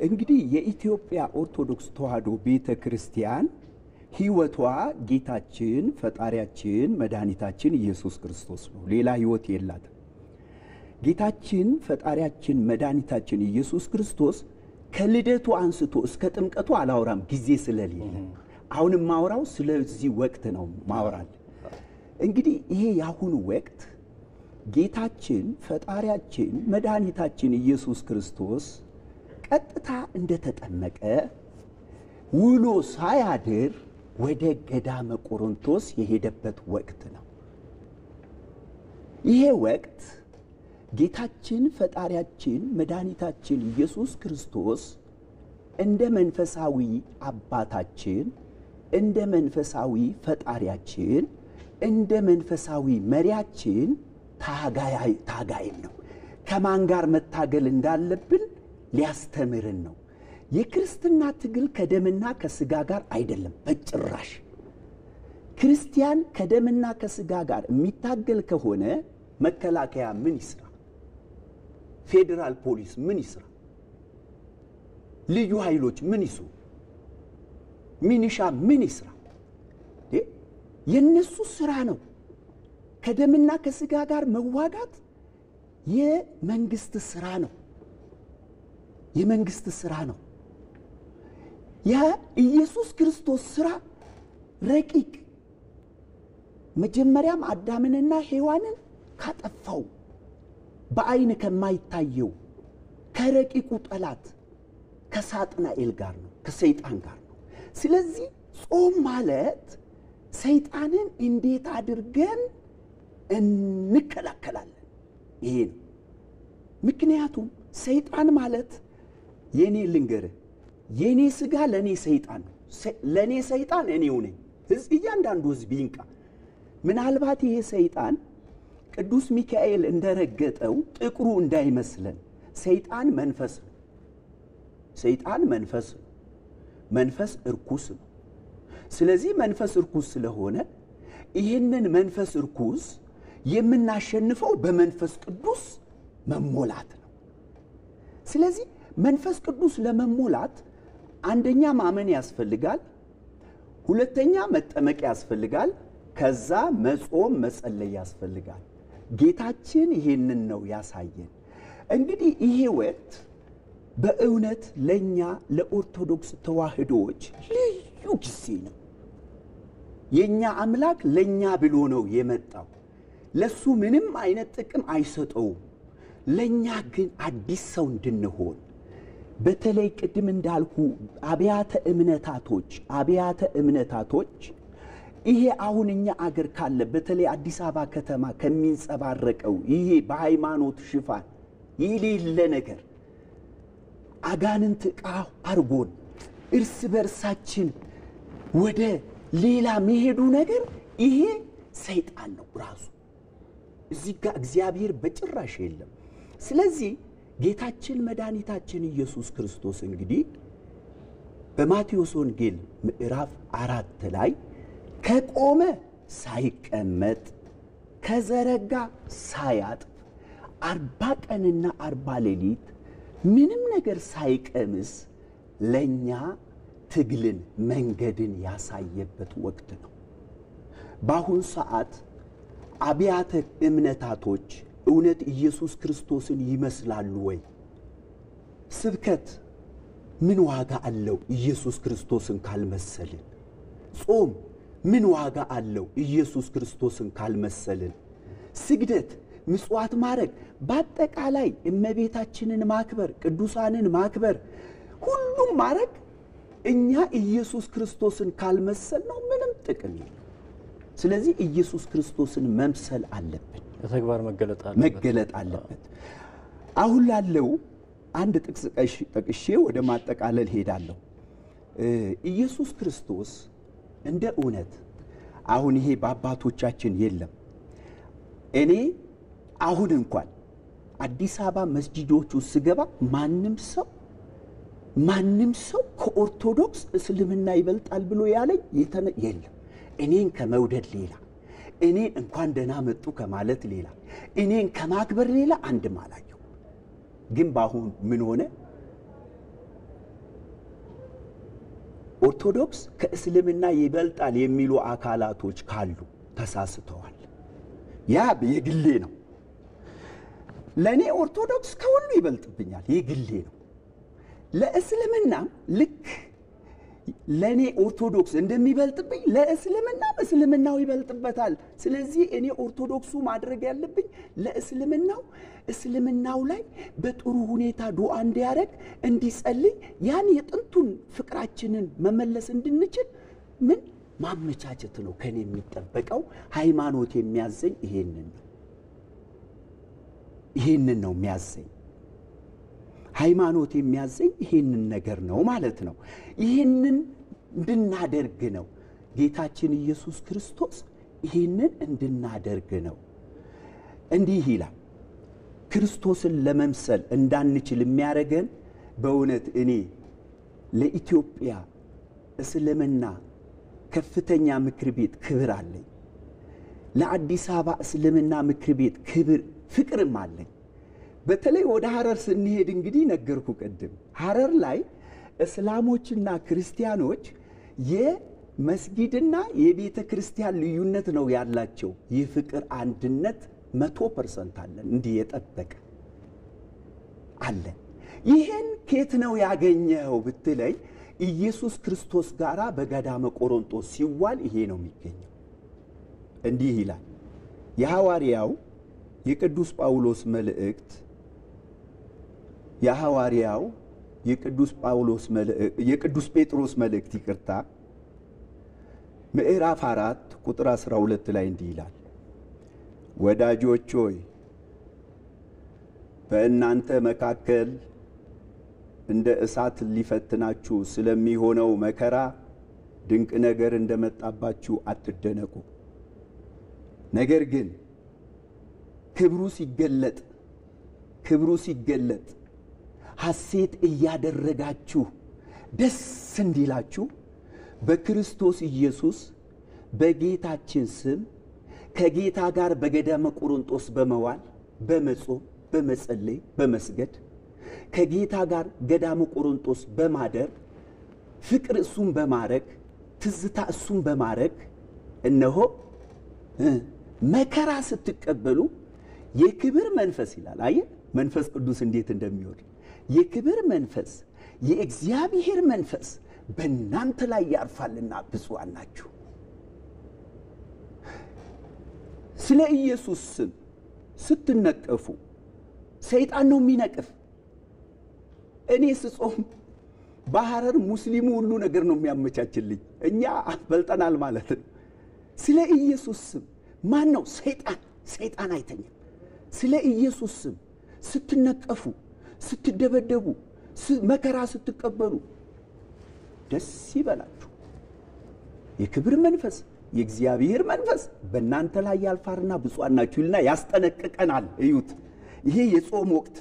እንግዲህ የኢትዮጵያ ኦርቶዶክስ ተዋሕዶ ቤተክርስቲያን ሕይወቷ ጌታችን ፈጣሪያችን መድኃኒታችን ኢየሱስ ክርስቶስ ነው። ሌላ ሕይወት የላትም። ጌታችን ፈጣሪያችን መድኃኒታችን ኢየሱስ ክርስቶስ ከልደቱ አንስቶ እስከ ጥምቀቱ አላወራም፣ ጊዜ ስለሌለ። አሁንም ማውራው ስለዚህ ወቅት ነው ማውራል። እንግዲህ ይሄ ያሁኑ ወቅት ጌታችን ፈጣሪያችን መድኃኒታችን ኢየሱስ ክርስቶስ ቀጥታ እንደተጠመቀ ውሎ ሳያድር ወደ ገዳመ ቆሮንቶስ የሄደበት ወቅት ነው። ይሄ ወቅት ጌታችን ፈጣሪያችን መድኃኒታችን ኢየሱስ ክርስቶስ እንደ መንፈሳዊ አባታችን፣ እንደ መንፈሳዊ ፈጣሪያችን፣ እንደ መንፈሳዊ መሪያችን ታጋይም ነው። ከማን ጋር መታገል እንዳለብን ሊያስተምርን ነው። የክርስትና ትግል ከደምና ከስጋ ጋር አይደለም በጭራሽ። ክርስቲያን ከደምና ከስጋ ጋር የሚታገል ከሆነ መከላከያ ምን ይስራ? ፌዴራል ፖሊስ ምን ይስራ? ልዩ ኃይሎች ምን ይስሩ? ሚኒሻ ምን ይስራ? የነሱ ስራ ነው። ከደምና ከስጋ ጋር መዋጋት የመንግስት ስራ ነው። የመንግስት ስራ ነው። የኢየሱስ ክርስቶስ ስራ ረቂቅ፣ መጀመሪያም አዳምንና ሔዋንን ካጠፋው በአይን ከማይታየው ከረቂቁ ጠላት ከሳጥናኤል ጋር ነው፣ ከሰይጣን ጋር ነው። ስለዚህ ጾም ማለት ሰይጣንን እንዴት አድርገን እንከላከላለን? ይሄ ነው። ምክንያቱም ሰይጣን ማለት የኔ ልንገርህ፣ የኔ ስጋ ለኔ ሰይጣን ነው። ለኔ ሰይጣን እኔው ነኝ። እያንዳንዱ ህዝብ ይንቃ። ምናልባት ይሄ ሰይጣን ቅዱስ ሚካኤል እንደረገጠው ጥቁሩ እንዳይመስለን። ሰይጣን መንፈስ ነው። ሰይጣን መንፈስ ነው። መንፈስ እርኩስ ነው። ስለዚህ መንፈስ እርኩስ ስለሆነ ይህንን መንፈስ እርኩስ የምናሸንፈው በመንፈስ ቅዱስ መሞላት ነው። ስለዚህ መንፈስ ቅዱስ ለመሞላት አንደኛ ማመን ያስፈልጋል፣ ሁለተኛ መጠመቅ ያስፈልጋል፣ ከዛ መጾም መጸለይ ያስፈልጋል። ጌታችን ይሄንን ነው ያሳየን። እንግዲህ ይሄ ወቅት በእውነት ለኛ ለኦርቶዶክስ ተዋሕዶዎች ልዩ ጊዜ ነው። የኛ አምላክ ለኛ ብሎ ነው የመጣው። ለሱ ምንም አይነት ጥቅም አይሰጠውም። ለኛ ግን አዲስ ሰው እንድንሆን በተለይ ቅድም እንዳልኩ አብያተ እምነታቶች ይሄ አሁን እኛ አገር ካለ በተለይ አዲስ አበባ ከተማ ከሚንጸባረቀው ይሄ በሃይማኖት ሽፋን የሌለ ነገር አጋንንት ዕቃ አርጎን እርስ በርሳችን ወደ ሌላ መሄዱ ነገር ይሄ ሰይጣን ነው ራሱ። እዚህ ጋር እግዚአብሔር በጭራሽ የለም። ስለዚህ ጌታችን መድኃኒታችን ኢየሱስ ክርስቶስ እንግዲህ በማቴዎስ ወንጌል ምዕራፍ 4 ላይ ከቆመ ሳይቀመጥ ከዘረጋ ሳያጥፍ 40 ቀንና 40 ሌሊት ምንም ነገር ሳይቀምስ ለኛ ትግልን መንገድን ያሳየበት ወቅት ነው። በአሁን ሰዓት አብያተ እምነታቶች እውነት ኢየሱስ ክርስቶስን ይመስላሉ ወይ? ስብከት ምን ዋጋ አለው ኢየሱስ ክርስቶስን ካልመሰልን? ጾም ምን ዋጋ አለው ኢየሱስ ክርስቶስን ካልመሰልን? ስግደት፣ ምጽዋት ማድረግ፣ በአጠቃላይ እመቤታችንን ማክበር፣ ቅዱሳንን ማክበር፣ ሁሉም ማድረግ እኛ ኢየሱስ ክርስቶስን ካልመሰል ነው ምንም ጥቅም የለም። ስለዚህ ኢየሱስ ክርስቶስን መምሰል አለብን፣ በተግባር መገለጥ አለበት። አሁን ላለው አንድ ጥቅስ ጠቅሼ ወደ ማጠቃለል ሄዳለሁ። ኢየሱስ ክርስቶስ እንደ እውነት አሁን ይሄ በአባቶቻችን የለም። እኔ አሁን እንኳን አዲስ አበባ መስጂዶቹ ስገባ ማንም ሰው ከኦርቶዶክስ እስልምና ይበልጣል ብሎ ያለኝ የለም። እኔን ከመውደድ ሌላ፣ እኔን እንኳን ደህና መጡ ከማለት ሌላ፣ እኔን ከማክበር ሌላ አንድም አላየው። ግን በአሁን ምን ሆነ? ኦርቶዶክስ ከእስልምና ይበልጣል የሚሉ አካላቶች ካሉ ተሳስተዋል። ያ የግሌ ነው። ለኔ ኦርቶዶክስ ከሁሉ ይበልጥብኛል፣ የግሌ ነው። ለእስልምና ልክ ለኔ ኦርቶዶክስ እንደሚበልጥብኝ ለእስልምናም እስልምናው ይበልጥበታል። ስለዚህ እኔ ኦርቶዶክሱ ማድረግ ያለብኝ ለእስልምናው እስልምናው ላይ በጥሩ ሁኔታ ዱዓ እንዲያደርግ እንዲጸልይ ያን የጥንቱን ፍቅራችንን መመለስ እንድንችል ምን ማመቻቸት ነው ከኔ የሚጠበቀው። ሃይማኖት የሚያዘኝ ይሄንን ነው የሚያዘኝ። ሃይማኖት የሚያዘኝ ይሄንን ነገር ነው ማለት ነው። ይሄንን እንድናደርግ ነው ጌታችን ኢየሱስ ክርስቶስ ይሄንን እንድናደርግ ነው። እንዲህ ይላል፣ ክርስቶስን ለመምሰል እንዳንችል የሚያደርገን በእውነት እኔ ለኢትዮጵያ እስልምና ከፍተኛ ምክር ቤት ክብር አለኝ። ለአዲስ አበባ እስልምና ምክር ቤት ክብር ፍቅርም አለኝ። በተለይ ወደ ሐረር ስንሄድ እንግዲህ ነገርኩ ቅድም ሐረር ላይ እስላሞችና ክርስቲያኖች የመስጊድና የቤተ ክርስቲያን ልዩነት ነው ያላቸው። የፍቅር አንድነት 100% አለን፣ እንዲህ የጠበቀ አለን። ይሄን ከየት ነው ያገኘው ብትለይ ኢየሱስ ክርስቶስ ጋራ በገዳመ ቆሮንጦስ ሲዋል ይሄ ነው የሚገኘው። እንዲህ ይላል የሐዋርያው የቅዱስ ጳውሎስ መልእክት የሐዋርያው የቅዱስ ጴጥሮስ መልእክት ይቅርታ ምዕራፍ 4 ቁጥር 12 ላይ እንዲህ ይላል፣ ወዳጆች ሆይ በእናንተ መካከል እንደ እሳት ሊፈትናችሁ ስለሚሆነው መከራ ድንቅ ነገር እንደመጣባችሁ አትደነቁ። ነገር ግን ክብሩ ሲገለጥ ሐሴት እያደረጋችሁ ደስ እንዲላችሁ በክርስቶስ ኢየሱስ በጌታችን ስም ከጌታ ጋር በገዳመ ቆሮንጦስ በመዋል በመጾም በመጸለይ በመስገድ ከጌታ ጋር ገዳመ ቆሮንጦስ በማደር ፍቅር እሱን በማረግ ትዝታ እሱን በማረግ እነሆ መከራ ስትቀበሉ የክብር መንፈስ ይላል። አየ መንፈስ ቅዱስ እንዴት እንደሚወርድ የክብር መንፈስ የእግዚአብሔር መንፈስ በእናንተ ላይ ያርፋልና ብፁዓን ናችሁ። ስለ ኢየሱስ ስም ስትነቀፉ ሰይጣን ነው የሚነቅፍ። እኔ ስጾም በሐረር ሙስሊሙ ሁሉ ነገር ነው የሚያመቻችልኝ። እኛ በልጠናል ማለት ነው። ስለ ኢየሱስ ስም ማን ነው? ሰይጣን አይተኛም። ስለ ኢየሱስ ስም ስትነቀፉ፣ ስትደበደቡ፣ መከራ ስትቀበሉ ደስ ይበላችሁ። የክብር መንፈስ የእግዚአብሔር መንፈስ በእናንተ ላይ ያልፋልና ብፁዓን ናችሁ ይልና ያስጠነቅቀናል። እዩት፣ ይሄ የጾም ወቅት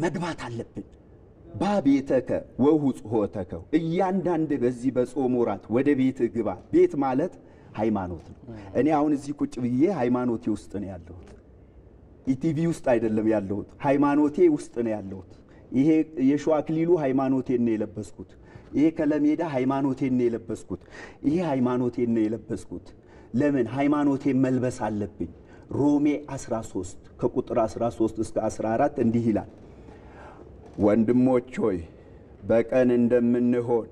መግባት አለብን። ባቤተከ ወሁፅ ሆተከ እያንዳንድ በዚህ በጾም ወራት ወደ ቤት ግባ። ቤት ማለት ሃይማኖት ነው። እኔ አሁን እዚህ ቁጭ ብዬ ሃይማኖቴ ውስጥ ነው ያለሁት። ኢቲቪ ውስጥ አይደለም ያለሁት፣ ሃይማኖቴ ውስጥ ነው ያለሁት። ይሄ የሸዋ አክሊሉ ሃይማኖቴን ነው የለበስኩት። ይሄ ከለሜዳ ሃይማኖቴን ነው የለበስኩት። ይሄ ሃይማኖቴን ነው የለበስኩት። ለምን ሃይማኖቴን መልበስ አለብኝ? ሮሜ 13 ከቁጥር 13 እስከ 14 እንዲህ ይላል፣ ወንድሞች ሆይ በቀን እንደምንሆን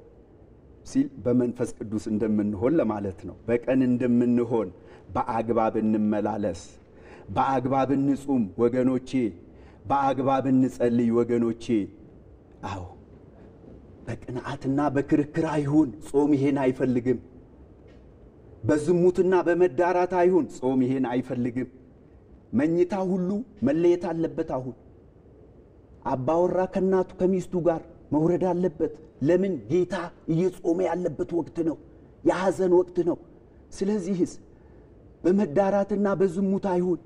ሲል በመንፈስ ቅዱስ እንደምንሆን ለማለት ነው። በቀን እንደምንሆን በአግባብ እንመላለስ፣ በአግባብ እንጹም ወገኖቼ፣ በአግባብ እንጸልይ ወገኖቼ። አዎ በቅንዓትና በክርክር አይሁን፣ ጾም ይሄን አይፈልግም። በዝሙትና በመዳራት አይሁን፣ ጾም ይሄን አይፈልግም። መኝታ ሁሉ መለየት አለበት። አሁን አባወራ ከናቱ ከሚስቱ ጋር መውረድ አለበት። ለምን? ጌታ እየጾመ ያለበት ወቅት ነው። የሐዘን ወቅት ነው። ስለዚህስ በመዳራትና በዝሙት አይሁን፣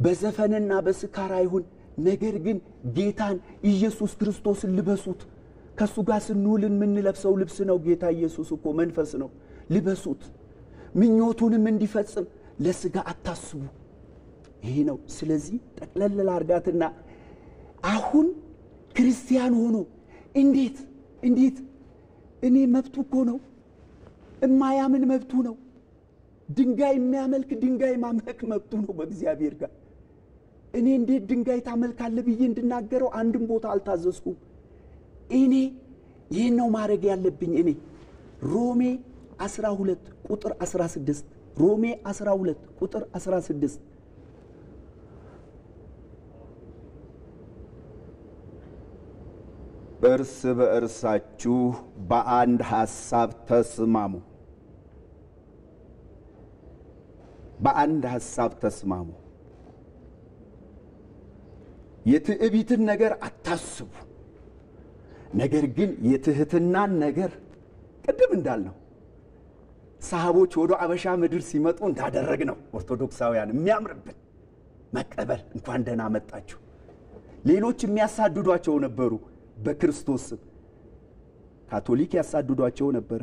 በዘፈንና በስካር አይሁን፣ ነገር ግን ጌታን ኢየሱስ ክርስቶስን ልበሱት። ከሱ ጋር ስንውል የምንለብሰው ልብስ ነው። ጌታ ኢየሱስ እኮ መንፈስ ነው። ልበሱት። ምኞቱንም እንዲፈጽም ለስጋ አታስቡ። ይሄ ነው። ስለዚህ ጠቅለል አድርጋትና አሁን ክርስቲያን ሆኖ እንዴት እኔ መብቱ እኮ ነው፣ እማያምን መብቱ ነው። ድንጋይ የሚያመልክ ድንጋይ ማምለክ መብቱ ነው በእግዚአብሔር ጋር። እኔ እንዴት ድንጋይ ታመልካለህ ብዬ እንድናገረው አንድም ቦታ አልታዘዝኩም። እኔ ይህን ነው ማድረግ ያለብኝ። እኔ ሮሜ 12 ቁጥር 16 ሮሜ 12 ቁጥር 16 እርስ በእርሳችሁ በአንድ ሐሳብ ተስማሙ፣ በአንድ ሐሳብ ተስማሙ። የትዕቢትን ነገር አታስቡ፣ ነገር ግን የትህትናን ነገር ቅድም እንዳልነው ሰሃቦች ወደ አበሻ ምድር ሲመጡ እንዳደረግ ነው ኦርቶዶክሳውያን የሚያምርብን መቀበል። እንኳን ደህና መጣችሁ። ሌሎች የሚያሳድዷቸው ነበሩ። በክርስቶስ ካቶሊክ ያሳድዷቸው ነበረ።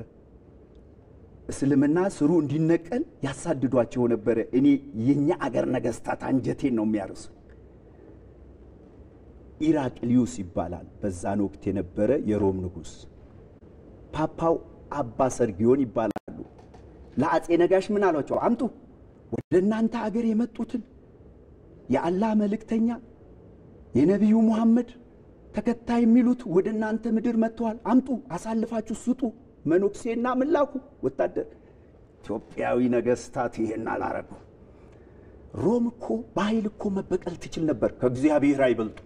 እስልምና ስሩ እንዲነቀል ያሳድዷቸው ነበረ። እኔ የኛ አገር ነገስታት አንጀቴን ነው የሚያርሱ። ኢራቅሊዮስ ይባላል በዛን ወቅት የነበረ የሮም ንጉስ። ፓፓው አባ ሰርጊዮን ይባላሉ። ለአጼ ነጋሽ ምን አሏቸው? አምጡ ወደ እናንተ አገር የመጡትን የአላህ መልእክተኛ የነቢዩ መሐመድ ተከታይ የሚሉት ወደ እናንተ ምድር መጥተዋል። አምጡ፣ አሳልፋችሁ ስጡ። መኖክሴና ምላኩ ወታደር። ኢትዮጵያዊ ነገስታት ይሄን አላረጉ። ሮም እኮ በኃይል እኮ መበቀል ትችል ነበር። ከእግዚአብሔር አይበልጡ።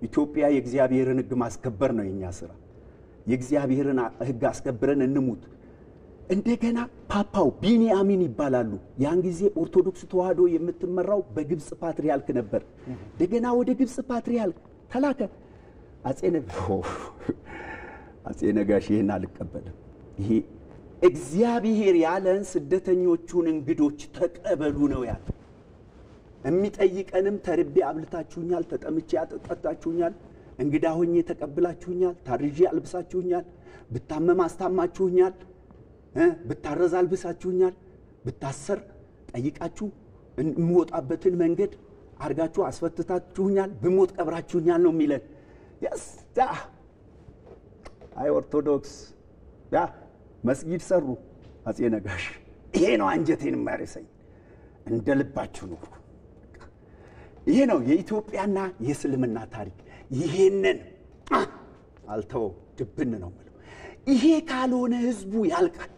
ኢትዮጵያ የእግዚአብሔርን ሕግ ማስከበር ነው የኛ ስራ። የእግዚአብሔርን ሕግ አስከብረን እንሙት። እንደገና ፓፓው ቢኒያሚን ይባላሉ። ያን ጊዜ ኦርቶዶክስ ተዋህዶ የምትመራው በግብጽ ፓትሪያርክ ነበር። እንደገና ወደ ግብጽ ፓትሪያርክ ተላከ። አጼ ነጋሽ ይሄን አልቀበልም፣ ይሄ እግዚአብሔር ያለን ስደተኞቹን እንግዶች ተቀበሉ ነው ያለ። የሚጠይቀንም ተርቤ አብልታችሁኛል፣ ተጠምቼ አጠጣችሁኛል፣ እንግዳ ሆኜ ተቀብላችሁኛል፣ ታርዤ አልብሳችሁኛል፣ ብታመም አስታማችሁኛል፣ ብታረዝ አልብሳችሁኛል፣ ብታሰር ጠይቃችሁ የምወጣበትን መንገድ አርጋችሁ አስፈትታችሁኛል፣ ብሞት ቀብራችሁኛል ነው የሚለን። ያስታ አይ ኦርቶዶክስ ያ መስጊድ ሰሩ አጼ ነጋሽ። ይሄ ነው አንጀቴን የሚያርሰኝ። እንደ ልባችሁ ነው። ይሄ ነው የኢትዮጵያና የእስልምና ታሪክ። ይሄንን አልተው ድብን ነው ማለት። ይሄ ካልሆነ ህዝቡ ያልቃል።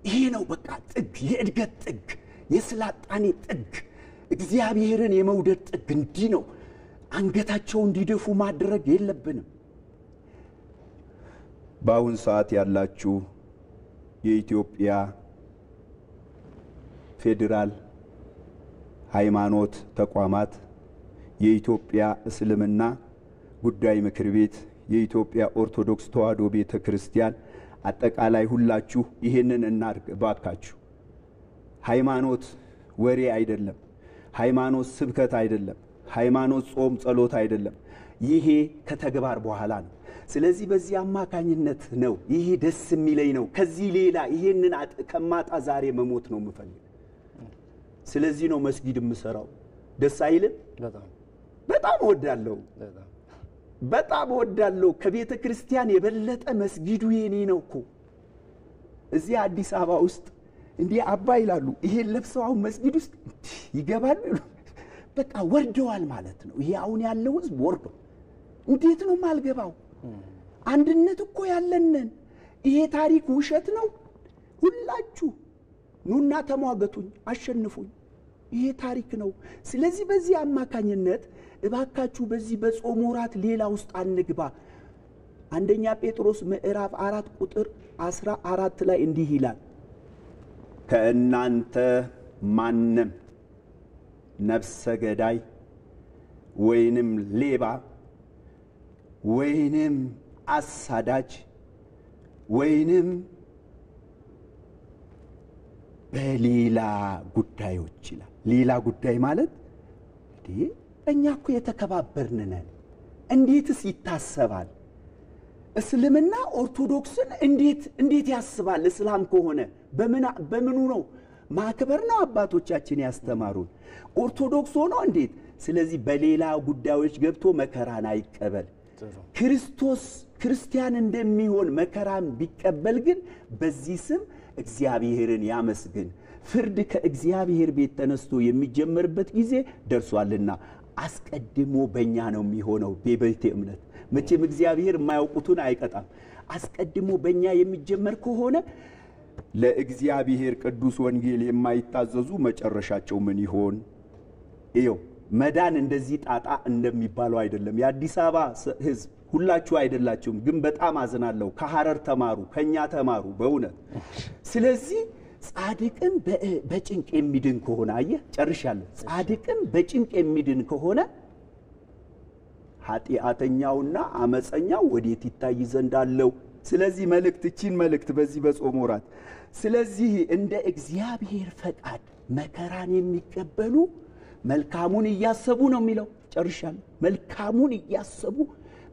ይሄ ነው በቃ ጥግ፣ የእድገት ጥግ፣ የስላጣኔ ጥግ፣ እግዚአብሔርን የመውደድ ጥግ። እንዲህ ነው። አንገታቸው እንዲደፉ ማድረግ የለብንም። በአሁን ሰዓት ያላችሁ የኢትዮጵያ ፌዴራል ሃይማኖት ተቋማት፣ የኢትዮጵያ እስልምና ጉዳይ ምክር ቤት፣ የኢትዮጵያ ኦርቶዶክስ ተዋህዶ ቤተ ክርስቲያን አጠቃላይ ሁላችሁ ይሄንን እናርግ ባካችሁ። ሃይማኖት ወሬ አይደለም። ሃይማኖት ስብከት አይደለም። ሃይማኖት ጾም ጸሎት አይደለም። ይሄ ከተግባር በኋላ ነው። ስለዚህ በዚህ አማካኝነት ነው ይሄ ደስ የሚለኝ ነው። ከዚህ ሌላ ይሄንን ከማጣ ዛሬ መሞት ነው የምፈልግ። ስለዚህ ነው መስጊድ የምሰራው። ደስ አይልም? በጣም እወዳለሁ። በጣም እወዳለሁ። ከቤተ ክርስቲያን የበለጠ መስጊዱ የኔ ነው እኮ። እዚህ አዲስ አበባ ውስጥ እንዲህ አባ ይላሉ። ይሄን ለብሰው አሁን መስጊድ ውስጥ ይገባሉ። በቃ ወርደዋል ማለት ነው። ይሄ አሁን ያለው ህዝብ ወርዶ እንዴት ነው ማልገባው? አንድነት እኮ ያለንን። ይሄ ታሪክ ውሸት ነው። ሁላችሁ ኑና ተሟገቱኝ፣ አሸንፉኝ። ይሄ ታሪክ ነው። ስለዚህ በዚህ አማካኝነት እባካችሁ በዚህ በጾም ወራት ሌላ ውስጥ አንግባ። አንደኛ ጴጥሮስ ምዕራፍ 4 ቁጥር 14 ላይ እንዲህ ይላል፣ ከእናንተ ማንም ነፍሰ ገዳይ ወይንም ሌባ ወይንም አሳዳጅ ወይንም በሌላ ጉዳዮች ይላል። ሌላ ጉዳይ ማለት እኛ እኮ የተከባበርን ነን፣ እንዴትስ ይታሰባል? እስልምና ኦርቶዶክስን እንዴት ያስባል? እስላም ከሆነ በምኑ ነው ማክበር ነው አባቶቻችን ያስተማሩን? ኦርቶዶክስ ሆኖ እንዴት? ስለዚህ በሌላ ጉዳዮች ገብቶ መከራን አይቀበል። ክርስቲያን እንደሚሆን መከራን ቢቀበል ግን በዚህ ስም እግዚአብሔርን ያመስግን። ፍርድ ከእግዚአብሔር ቤት ተነስቶ የሚጀመርበት ጊዜ ደርሷልና አስቀድሞ በእኛ ነው የሚሆነው። በቤተ እምነት መቼም እግዚአብሔር የማያውቁትን አይቀጣም። አስቀድሞ በእኛ የሚጀመር ከሆነ ለእግዚአብሔር ቅዱስ ወንጌል የማይታዘዙ መጨረሻቸው ምን ይሆን? ይኸው መዳን እንደዚህ ጣጣ እንደሚባለው አይደለም። የአዲስ አበባ ሕዝብ ሁላችሁ አይደላችሁም፣ ግን በጣም አዝናለሁ። ከሐረር ተማሩ፣ ከኛ ተማሩ በእውነት። ስለዚህ ጻድቅም በጭንቅ የሚድን ከሆነ አየህ፣ ጨርሻለሁ። ጻድቅም በጭንቅ የሚድን ከሆነ ኃጢአተኛውና አመፀኛው ወዴት ይታይ ዘንድ አለው? ስለዚህ እቺን መልእክት በዚህ በጾም ወራት ስለዚህ እንደ እግዚአብሔር ፈቃድ መከራን የሚቀበሉ መልካሙን እያሰቡ ነው የሚለው። ጨርሻለሁ። መልካሙን እያሰቡ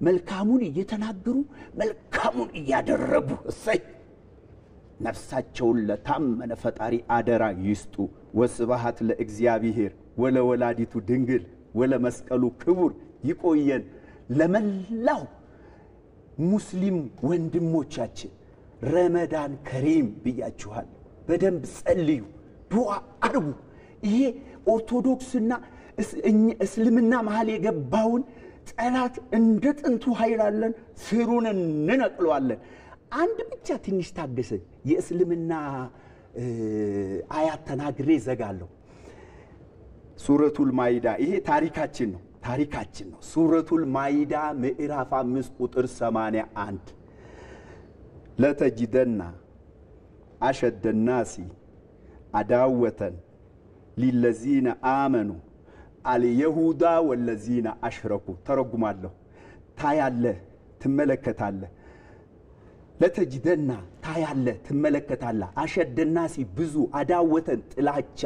መልካሙን እየተናገሩ መልካሙን እያደረጉ እሰይ ነፍሳቸውን ለታመነ ፈጣሪ አደራ ይስጡ። ወስብሐት ለእግዚአብሔር ወለወላዲቱ ድንግል ወለመስቀሉ ክቡር። ይቆየን። ለመላው ሙስሊም ወንድሞቻችን ረመዳን ከሪም ብያችኋል። በደንብ ጸልዩ፣ ዱዓ አድርጉ። ይሄ ኦርቶዶክስና እስልምና መሃል የገባውን ጠላት እንደ ጥንቱ ኃይል አለን፣ ስሩን እንነቅለዋለን። አንድ ብቻ ትንሽ ታገሰኝ። የእስልምና አያት ተናግሬ ዘጋለሁ። ሱረቱል ማይዳ፣ ይሄ ታሪካችን ነው። ሱረቱል ማይዳ ምዕራፍ 5 ቁጥር 81 ለተጅደና አሸደናሲ አዳወተን ሊለዚነ አመኑ አልየሁዳ ወለዚነ አሽረኩ። ተረጉማለሁ። ታያለህ፣ ትመለከታለህ። ለተጅደና ታያለህ፣ ትመለከታለህ። አሸደናሲ ብዙ፣ አዳወተን ጥላቻ፣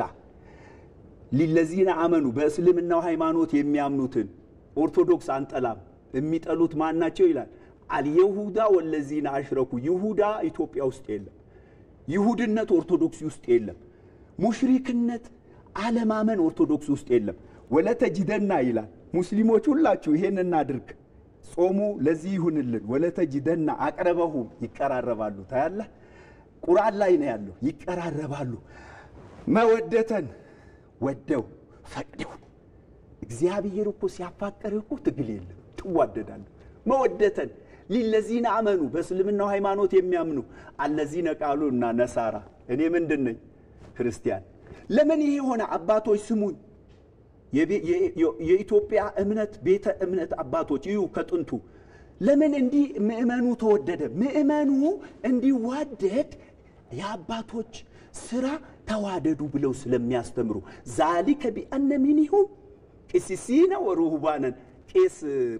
ሊለዚነ አመኑ በእስልምናው ሃይማኖት የሚያምኑትን። ኦርቶዶክስ አንጠላም። የሚጠሉት ማናቸው ይላል? አልየሁዳ ወለዚነ አሽረኩ። ይሁዳ ኢትዮጵያ ውስጥ የለም። ይሁድነት ኦርቶዶክስ ውስጥ የለም። ሙሽሪክነት አለማመን ኦርቶዶክስ ውስጥ የለም። ወለተጅደና ይላል። ሙስሊሞች ሁላችሁ ይሄን እናድርግ። ጾሙ ለዚህ ይሁንልን። ወለተጅደና አቅረበሁም፣ ይቀራረባሉ። ታያለህ፣ ቁርአን ላይ ነው ያለው። ይቀራረባሉ። መወደተን፣ ወደው ፈቅደው። እግዚአብሔር እኮ ሲያፋቀርህ እኮ ትግል የለም፣ ትዋደዳለህ። መወደተን ሊለዚነ አመኑ በእስልምናው ሃይማኖት የሚያምኑ አለዚነ ቃሉ እና ነሳራ። እኔ ምንድን ነኝ? ክርስቲያን። ለምን ይሄ ሆነ? አባቶች ስሙኝ። የኢትዮጵያ እምነት ቤተ እምነት አባቶች እዩ ከጥንቱ ለምን እንዲህ ምእመኑ ተወደደ? ምእመኑ እንዲዋደድ የአባቶች ስራ ተዋደዱ ብለው ስለሚያስተምሩ ዛሊከ ቢአነ ሚንሁም ቂሲሲነ ወሩህባነን። ቄስ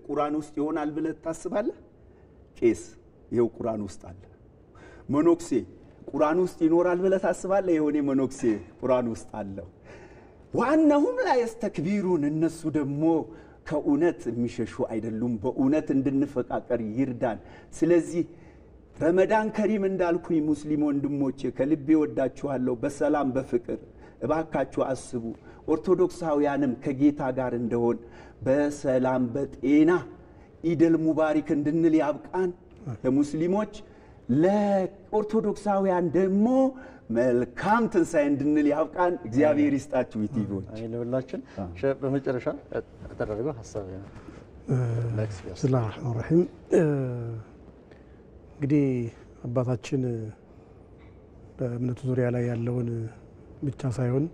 ቁርአን ውስጥ ይሆናል ብለህ ታስባለህ? ቄስ ይኸው ቁርአን ውስጥ አለ። መኖክሴ ቁርአን ውስጥ ይኖራል ብለህ ታስባለህ? የሆነ መኖክሴ ቁርአን ውስጥ አለው። ዋናሁም ላይ ያስተክቢሩን፣ እነሱ ደግሞ ከእውነት የሚሸሹ አይደሉም። በእውነት እንድንፈቃቀር ይርዳን። ስለዚህ ረመዳን ከሪም እንዳልኩኝ ሙስሊም ወንድሞቼ ከልቤ ወዳችኋለሁ። በሰላም በፍቅር እባካችሁ አስቡ። ኦርቶዶክሳውያንም ከጌታ ጋር እንደሆን በሰላም በጤና ኢደል ሙባሪክ እንድንል ያብቃን ለሙስሊሞች። ለኦርቶዶክሳውያን ደግሞ መልካም ትንሣኤ እንድንል ያብቃን። እግዚአብሔር ይስጣችሁ። ዩቲዩቦች አይለውላችን። በመጨረሻ ተደረገው ሐሳብ ብስሚላሂ ረህማን ረሂም። እንግዲህ አባታችን በእምነቱ ዙሪያ ላይ ያለውን ብቻ ሳይሆን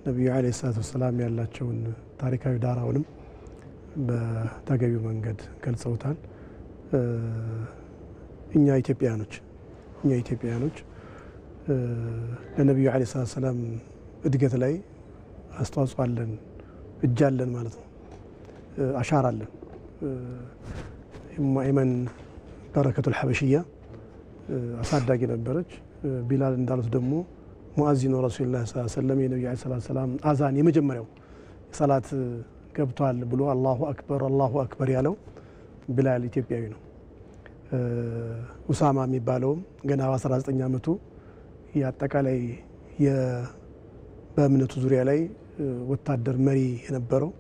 ነቢዩ ዓለይሂ ሰላቱ ወሰላም ያላቸውን ታሪካዊ ዳራውንም በተገቢው መንገድ ገልጸውታል። እኛ ኢትዮጵያኖች ለነቢዩ ዓለይሂ ሰላቱ ወሰላም እድገት ላይ አስተዋጽኦ አለን፣ እጅ አለን ማለት ነው። አሻራ አለን። የመን በረከቱል ሐበሽያ አሳዳጊ ነበረች። ቢላል እንዳሉት ደግሞ ሙአዚኑ ረሱልላህ ሰለላሁ ዐለይሂ ወሰለም የነብዩ ሰለላሁ ዐለይሂ ወሰለም አዛን የመጀመሪያው ሰላት ገብቷል ብሎ አላሁ አክበር ያለው ቢላል ኢትዮጵያዊ ነው። ኡሳማ የሚባለውም ገና በ19 ዓመቱ የአጠቃላይ በእምነቱ ዙሪያ ላይ ወታደር መሪ የነበረው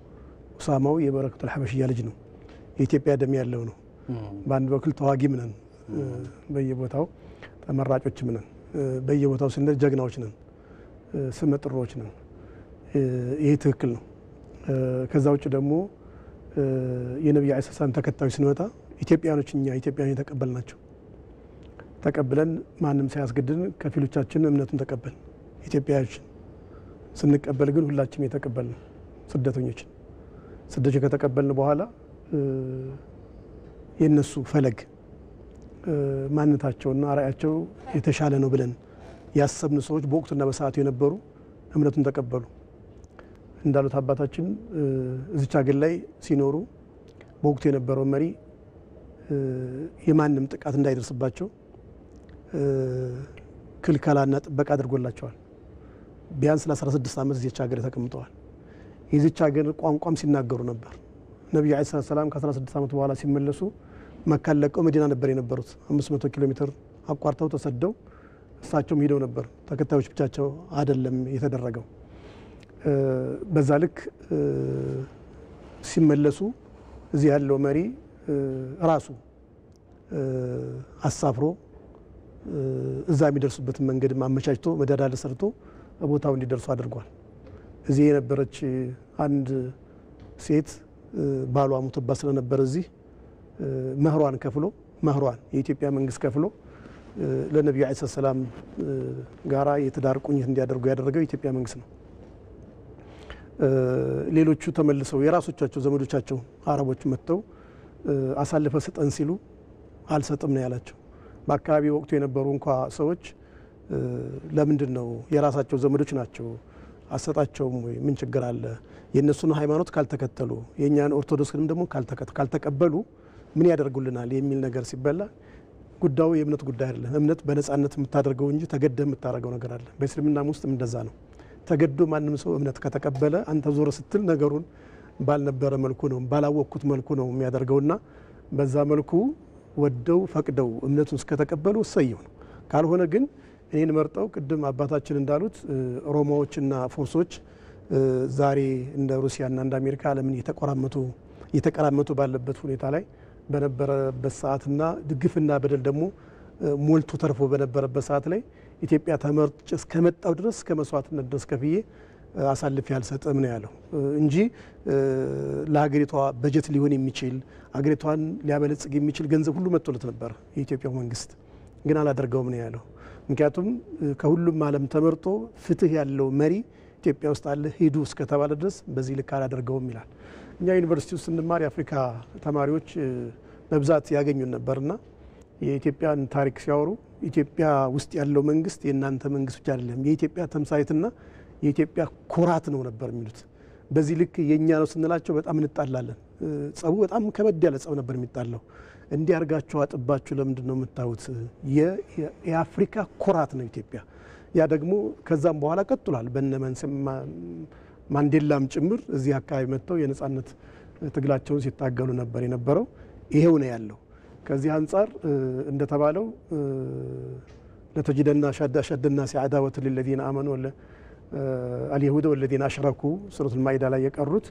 ኡሳማው የበረከቱል ሐበሽያ ልጅ ነው። የኢትዮጵያ ደም ያለው ነው። በአንድ በኩል ተዋጊም ነን፣ በየቦታው ተመራጮችም ነን፣ በየቦታው ስንል ጀግናዎች ነን፣ ስመጥሮች ነን። ይሄ ትክክል ነው። ከዛ ውጭ ደግሞ የነብዩ ሰለላሁ ዐለይሂ ወሰለም ተከታዮች ስንመጣ ኢትዮጵያኖች እኛ ኢትዮጵያውያን ተቀበልናቸው። ተቀብለን ማንም ሳያስገድድን ከፊሎቻችን እምነቱን ተቀበል ኢትዮጵያውያን ስንቀበል ግን ሁላችንም የተቀበልን ስደተኞችን ከተቀበልን በኋላ የነሱ ፈለግ ማንነታቸውና ራእያቸው የተሻለ ነው ብለን ያሰብን ሰዎች በወቅቱና በሰዓቱ የነበሩ እምነቱን ተቀበሉ። እንዳሉት አባታችን እዚች ሀገር ላይ ሲኖሩ በወቅቱ የነበረው መሪ የማንም ጥቃት እንዳይደርስባቸው ክልከላና ጥበቃ አድርጎላቸዋል። ቢያንስ ለ16 ዓመት እዚች ሀገር ተቀምጠዋል። የዚች ሀገር ቋንቋም ሲናገሩ ነበር። ነብዩ ሰለላሁ ዐለይሂ ወሰለም ከ16 ዓመት በኋላ ሲመለሱ መካን ለቀው መዲና ነበር የነበሩት። 500 ኪሎ ሜትር አቋርጠው ተሰደው እሳቸውም ሄደው ነበር። ተከታዮች ብቻቸው አይደለም የተደረገው። በዛ ልክ ሲመለሱ እዚህ ያለው መሪ ራሱ አሳፍሮ እዛ የሚደርሱበትን መንገድ ማመቻችቶ መዳዳል ሰርቶ ቦታው እንዲደርሱ አድርጓል። እዚህ የነበረች አንድ ሴት ባሏ ሞተባት ስለነበር እዚህ መህሯን ከፍሎ የኢትዮጵያ መንግስት ከፍሎ ለነብዩ ሰለላሁ ዐለይሂ ወሰለም ጋራ የትዳር ቁኝት እንዲያደርጉ ያደረገው የኢትዮጵያ መንግስት ነው። ሌሎቹ ተመልሰው የራሶቻቸው ዘመዶቻቸው አረቦች መጥተው አሳልፈ ስጠን ሲሉ አልሰጥም ነው ያላቸው። በአካባቢ ወቅቱ የነበሩ እንኳ ሰዎች ለምንድን ነው የራሳቸው ዘመዶች ናቸው አሰጣቸውም ወይ ምን ችግር አለ? የነሱን ሃይማኖት ካልተከተሉ የኛን ኦርቶዶክስንም ደግሞ ካልተቀበሉ ምን ያደርጉልናል የሚል ነገር ሲበላ ጉዳዩ የእምነት ጉዳይ አይደለም። እምነት በነጻነት የምታደርገው እንጂ ተገደህ የምታደርገው ነገር አለ። በእስልምናም ውስጥ እንደዛ ነው። ተገዶ ማንም ሰው እምነት ከተቀበለ አንተ ዞር ስትል ነገሩን ባልነበረ መልኩ ነው ባላወቅኩት መልኩ ነው የሚያደርገውና በዛ መልኩ ወደው ፈቅደው እምነቱን እስከተቀበሉ እሰየው ነው። ካልሆነ ግን እኔን መርጠው ቅድም አባታችን እንዳሉት ሮማዎችና ፎርሶች ዛሬ እንደ ሩሲያና እንደ አሜሪካ ዓለምን እየተቀራመቱ ባለበት ሁኔታ ላይ በነበረበት ሰዓትና ድግፍና በደል ደግሞ ሞልቶ ተርፎ በነበረበት ሰዓት ላይ ኢትዮጵያ ተመርጬ እስከመጣው ድረስ ከመስዋዕትነት ድረስ ከፍዬ አሳልፌ አልሰጥም ነው ያለው እንጂ ለሀገሪቷ በጀት ሊሆን የሚችል ሀገሪቷን ሊያበለጽግ የሚችል ገንዘብ ሁሉ መጥቶለት ነበር የኢትዮጵያው መንግስት። ግን አላደርገውም ነው ያለው። ምክንያቱም ከሁሉም ዓለም ተመርጦ ፍትህ ያለው መሪ ኢትዮጵያ ውስጥ አለ ሂዱ እስከተባለ ድረስ በዚህ ልክ አላደርገውም ይላል። እኛ ዩኒቨርሲቲ ውስጥ ስንማር የአፍሪካ ተማሪዎች በብዛት ያገኙን ነበርና የኢትዮጵያን ታሪክ ሲያወሩ ኢትዮጵያ ውስጥ ያለው መንግስት የእናንተ መንግስት ብቻ አይደለም የኢትዮጵያ ተምሳሌትና የኢትዮጵያ ኩራት ነው ነበር የሚሉት። በዚህ ልክ የኛ ነው ስንላቸው በጣም እንጣላለን። ጸቡ በጣም ከበድ ያለ ጸብ ነበር የሚጣለው። እንዲህ አርጋችሁ አጥባችሁ ለምንድን ነው የምታዩት? የአፍሪካ ኩራት ነው ኢትዮጵያ። ያ ደግሞ ከዛም በኋላ ቀጥሏል። በነመንሰም ማንዴላም ጭምር እዚህ አካባቢ መጥተው የነጻነት ትግላቸውን ሲታገሉ ነበር የነበረው። ይሄው ነው ያለው። ከዚህ አንፃር እንደተባለው ለተጅደና ሸደና ሲዓዳወት ለልذين آمنوا اليهود والذين أشركوا ሱረቱል ማኢዳ ላይ የቀሩት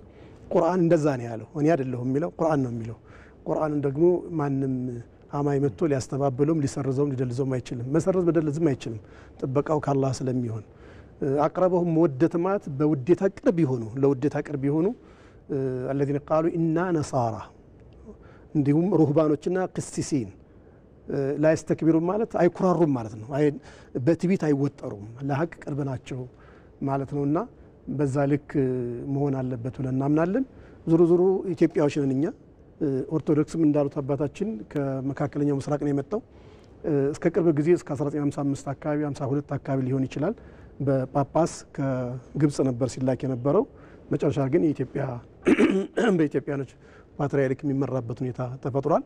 ቁርአን እንደዛ ነው ያለው። እኔ አይደለሁም የሚለው ቁርአን ነው የሚለው። ቁርአን ደግሞ ማንም አማይ መጥቶ ሊያስተባብለውም ሊሰርዘውም ሊደልዘውም አይችልም። መሰረዝ በደልዝም አይችልም። ጥበቃው ከአላህ ስለሚሆን አቅረበሁም መወደት ማለት በውዴታ ቅርብ ይሆኑ ለውዴታ ቅርብ ይሆኑ الذين قالوا إنا نصارى እንዲሁም ሩህባኖችና ቅሲሲን ላይስተክቢሩም ማለት አይኩራሩም ማለት ነው። በትዕቢት አይወጠሩም ለሐቅ ቅርብ ናቸው ማለት ነውና በዛ ልክ መሆን አለበት ብለን እናምናለን። ዙሩ ዙሩ ኢትዮጵያዎች ነን እኛ። ኦርቶዶክስም እንዳሉት አባታችን ከመካከለኛው ምስራቅ ነው የመጣው። እስከ ቅርብ ጊዜ እስከ 1955 አካባቢ 52 አካባቢ ሊሆን ይችላል በጳጳስ ከግብጽ ነበር ሲላክ የነበረው። መጨረሻ ግን የኢትዮጵያ በኢትዮጵያኖች ፓትርያርክ የሚመራበት ሁኔታ ተፈጥሯል።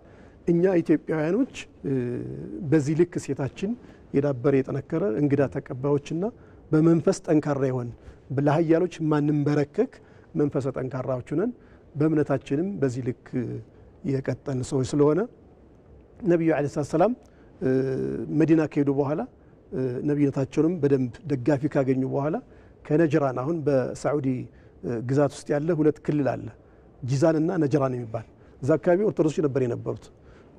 እኛ ኢትዮጵያውያኖች በዚህ ልክ ሴታችን የዳበረ የጠነከረ እንግዳ ተቀባዮችና በመንፈስ ጠንካራ ይሆን ለኃያሎች ማንንበረከክ መንፈሰ ጠንካራዎች ነን። በእምነታችንም በዚህ ልክ የቀጠን ሰዎች ስለሆነ ነብዩ አለይሂ ሰላም መዲና ከሄዱ በኋላ ነብይነታቸውንም በደንብ ደጋፊ ካገኙ በኋላ ከነጅራን አሁን በሳዑዲ ግዛት ውስጥ ያለ ሁለት ክልል አለ ጂዛንና ነጅራን የሚባል እዛ አካባቢ ኦርቶዶክሶች ነበር የነበሩት።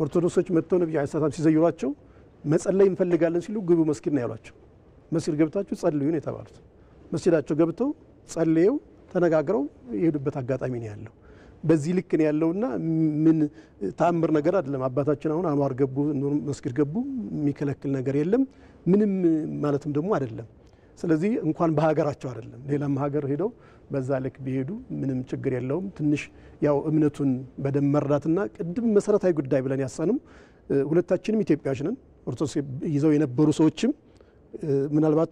ኦርቶዶክሶች መጥተው ነብዩ አለይሂ ሰላም ሲዘይሯቸው መጸለይ እንፈልጋለን ሲሉ ግቡ መስጊድ ነው ያሏቸው። መስጊድ ገብታችሁ ጸልዩ ነው የተባሉት። መስጊዳቸው ገብተው ጸልየው ተነጋግረው የሄዱበት አጋጣሚ ነው ያለው። በዚህ ልክ ነው ያለውና ምን ተአምር ነገር አይደለም። አባታችን አሁን አንዋር ገቡ መስጊድ ገቡ የሚከለክል ነገር የለም ምንም ማለትም ደግሞ አይደለም። ስለዚህ እንኳን በሀገራቸው አይደለም ሌላም ሀገር ሄደው በዛ ልክ ቢሄዱ ምንም ችግር የለውም። ትንሽ ያው እምነቱን በደም መርዳትና ቅድም መሰረታዊ ጉዳይ ብለን ያሳንም ሁለታችንም ኢትዮጵያዎች ነን። ኦርቶዶክስ ይዘው የነበሩ ሰዎችም ምናልባት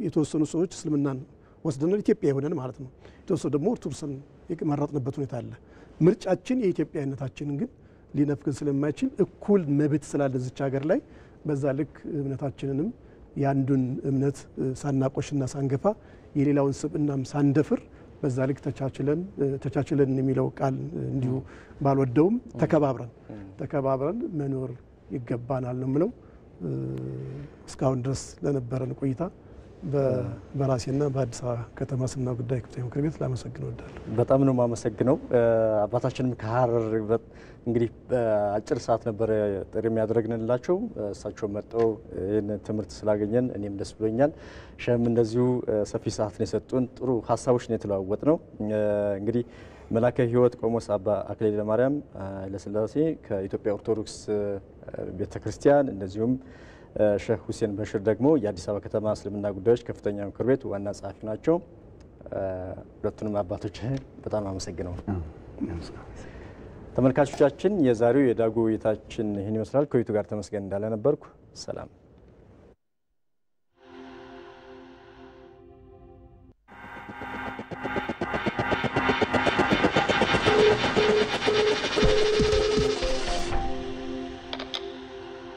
የተወሰኑ ሰዎች እስልምናን ወስደን ኢትዮጵያ ይሆነን ማለት ነው። የተወሰኑ ደግሞ ኦርቶዶክስን የመረጥንበት ሁኔታ አለ። ምርጫችን የኢትዮጵያዊነታችንን ግን ሊነፍግን ስለማይችል እኩል መብት ስላለ እዚች ሀገር ላይ በዛ ልክ እምነታችንንም ያንዱን ሳናቆሽና ሳንገፋ የሌላውን ስብእናም ሳንደፍር በዛ ልክ ተቻችለን የሚለው ቃል እንዲሁ ባልወደውም ተከባብረን መኖር ይገባናል ነው የምለው። እስካሁን ድረስ ለነበረን ቆይታ በራሴና በአዲስ አበባ ከተማ እስልምና ጉዳይ ከፍተኛ ምክር ቤት ላመሰግን እወዳለሁ። በጣም ነው የማመሰግነው። አባታችንም ከሀረር እንግዲህ በአጭር ሰዓት ነበር ጥሪ የሚያደርግንላቸው። እሳቸው መጥተው ይህን ትምህርት ስላገኘን እኔም ደስ ብሎኛል። ሸህም እንደዚሁ ሰፊ ሰዓት ነው የሰጡን። ጥሩ ሀሳቦች ነው የተለዋወጥ ነው። እንግዲህ መላከ ሕይወት ቆሞስ አባ አክሊለ ማርያም ኃይለሥላሴ ከኢትዮጵያ ኦርቶዶክስ ቤተክርስቲያን እንደዚሁም ሼህ ሁሴን በሽር ደግሞ የአዲስ አበባ ከተማ እስልምና ጉዳዮች ከፍተኛ ምክር ቤት ዋና ጸሐፊ ናቸው። ሁለቱንም አባቶች በጣም አመሰግነው። ተመልካቾቻችን የዛሬው የዳጉ ውይይታችን ይህን ይመስላል። ከውይይቱ ጋር ተመስገን እንዳለ ነበርኩ። ሰላም።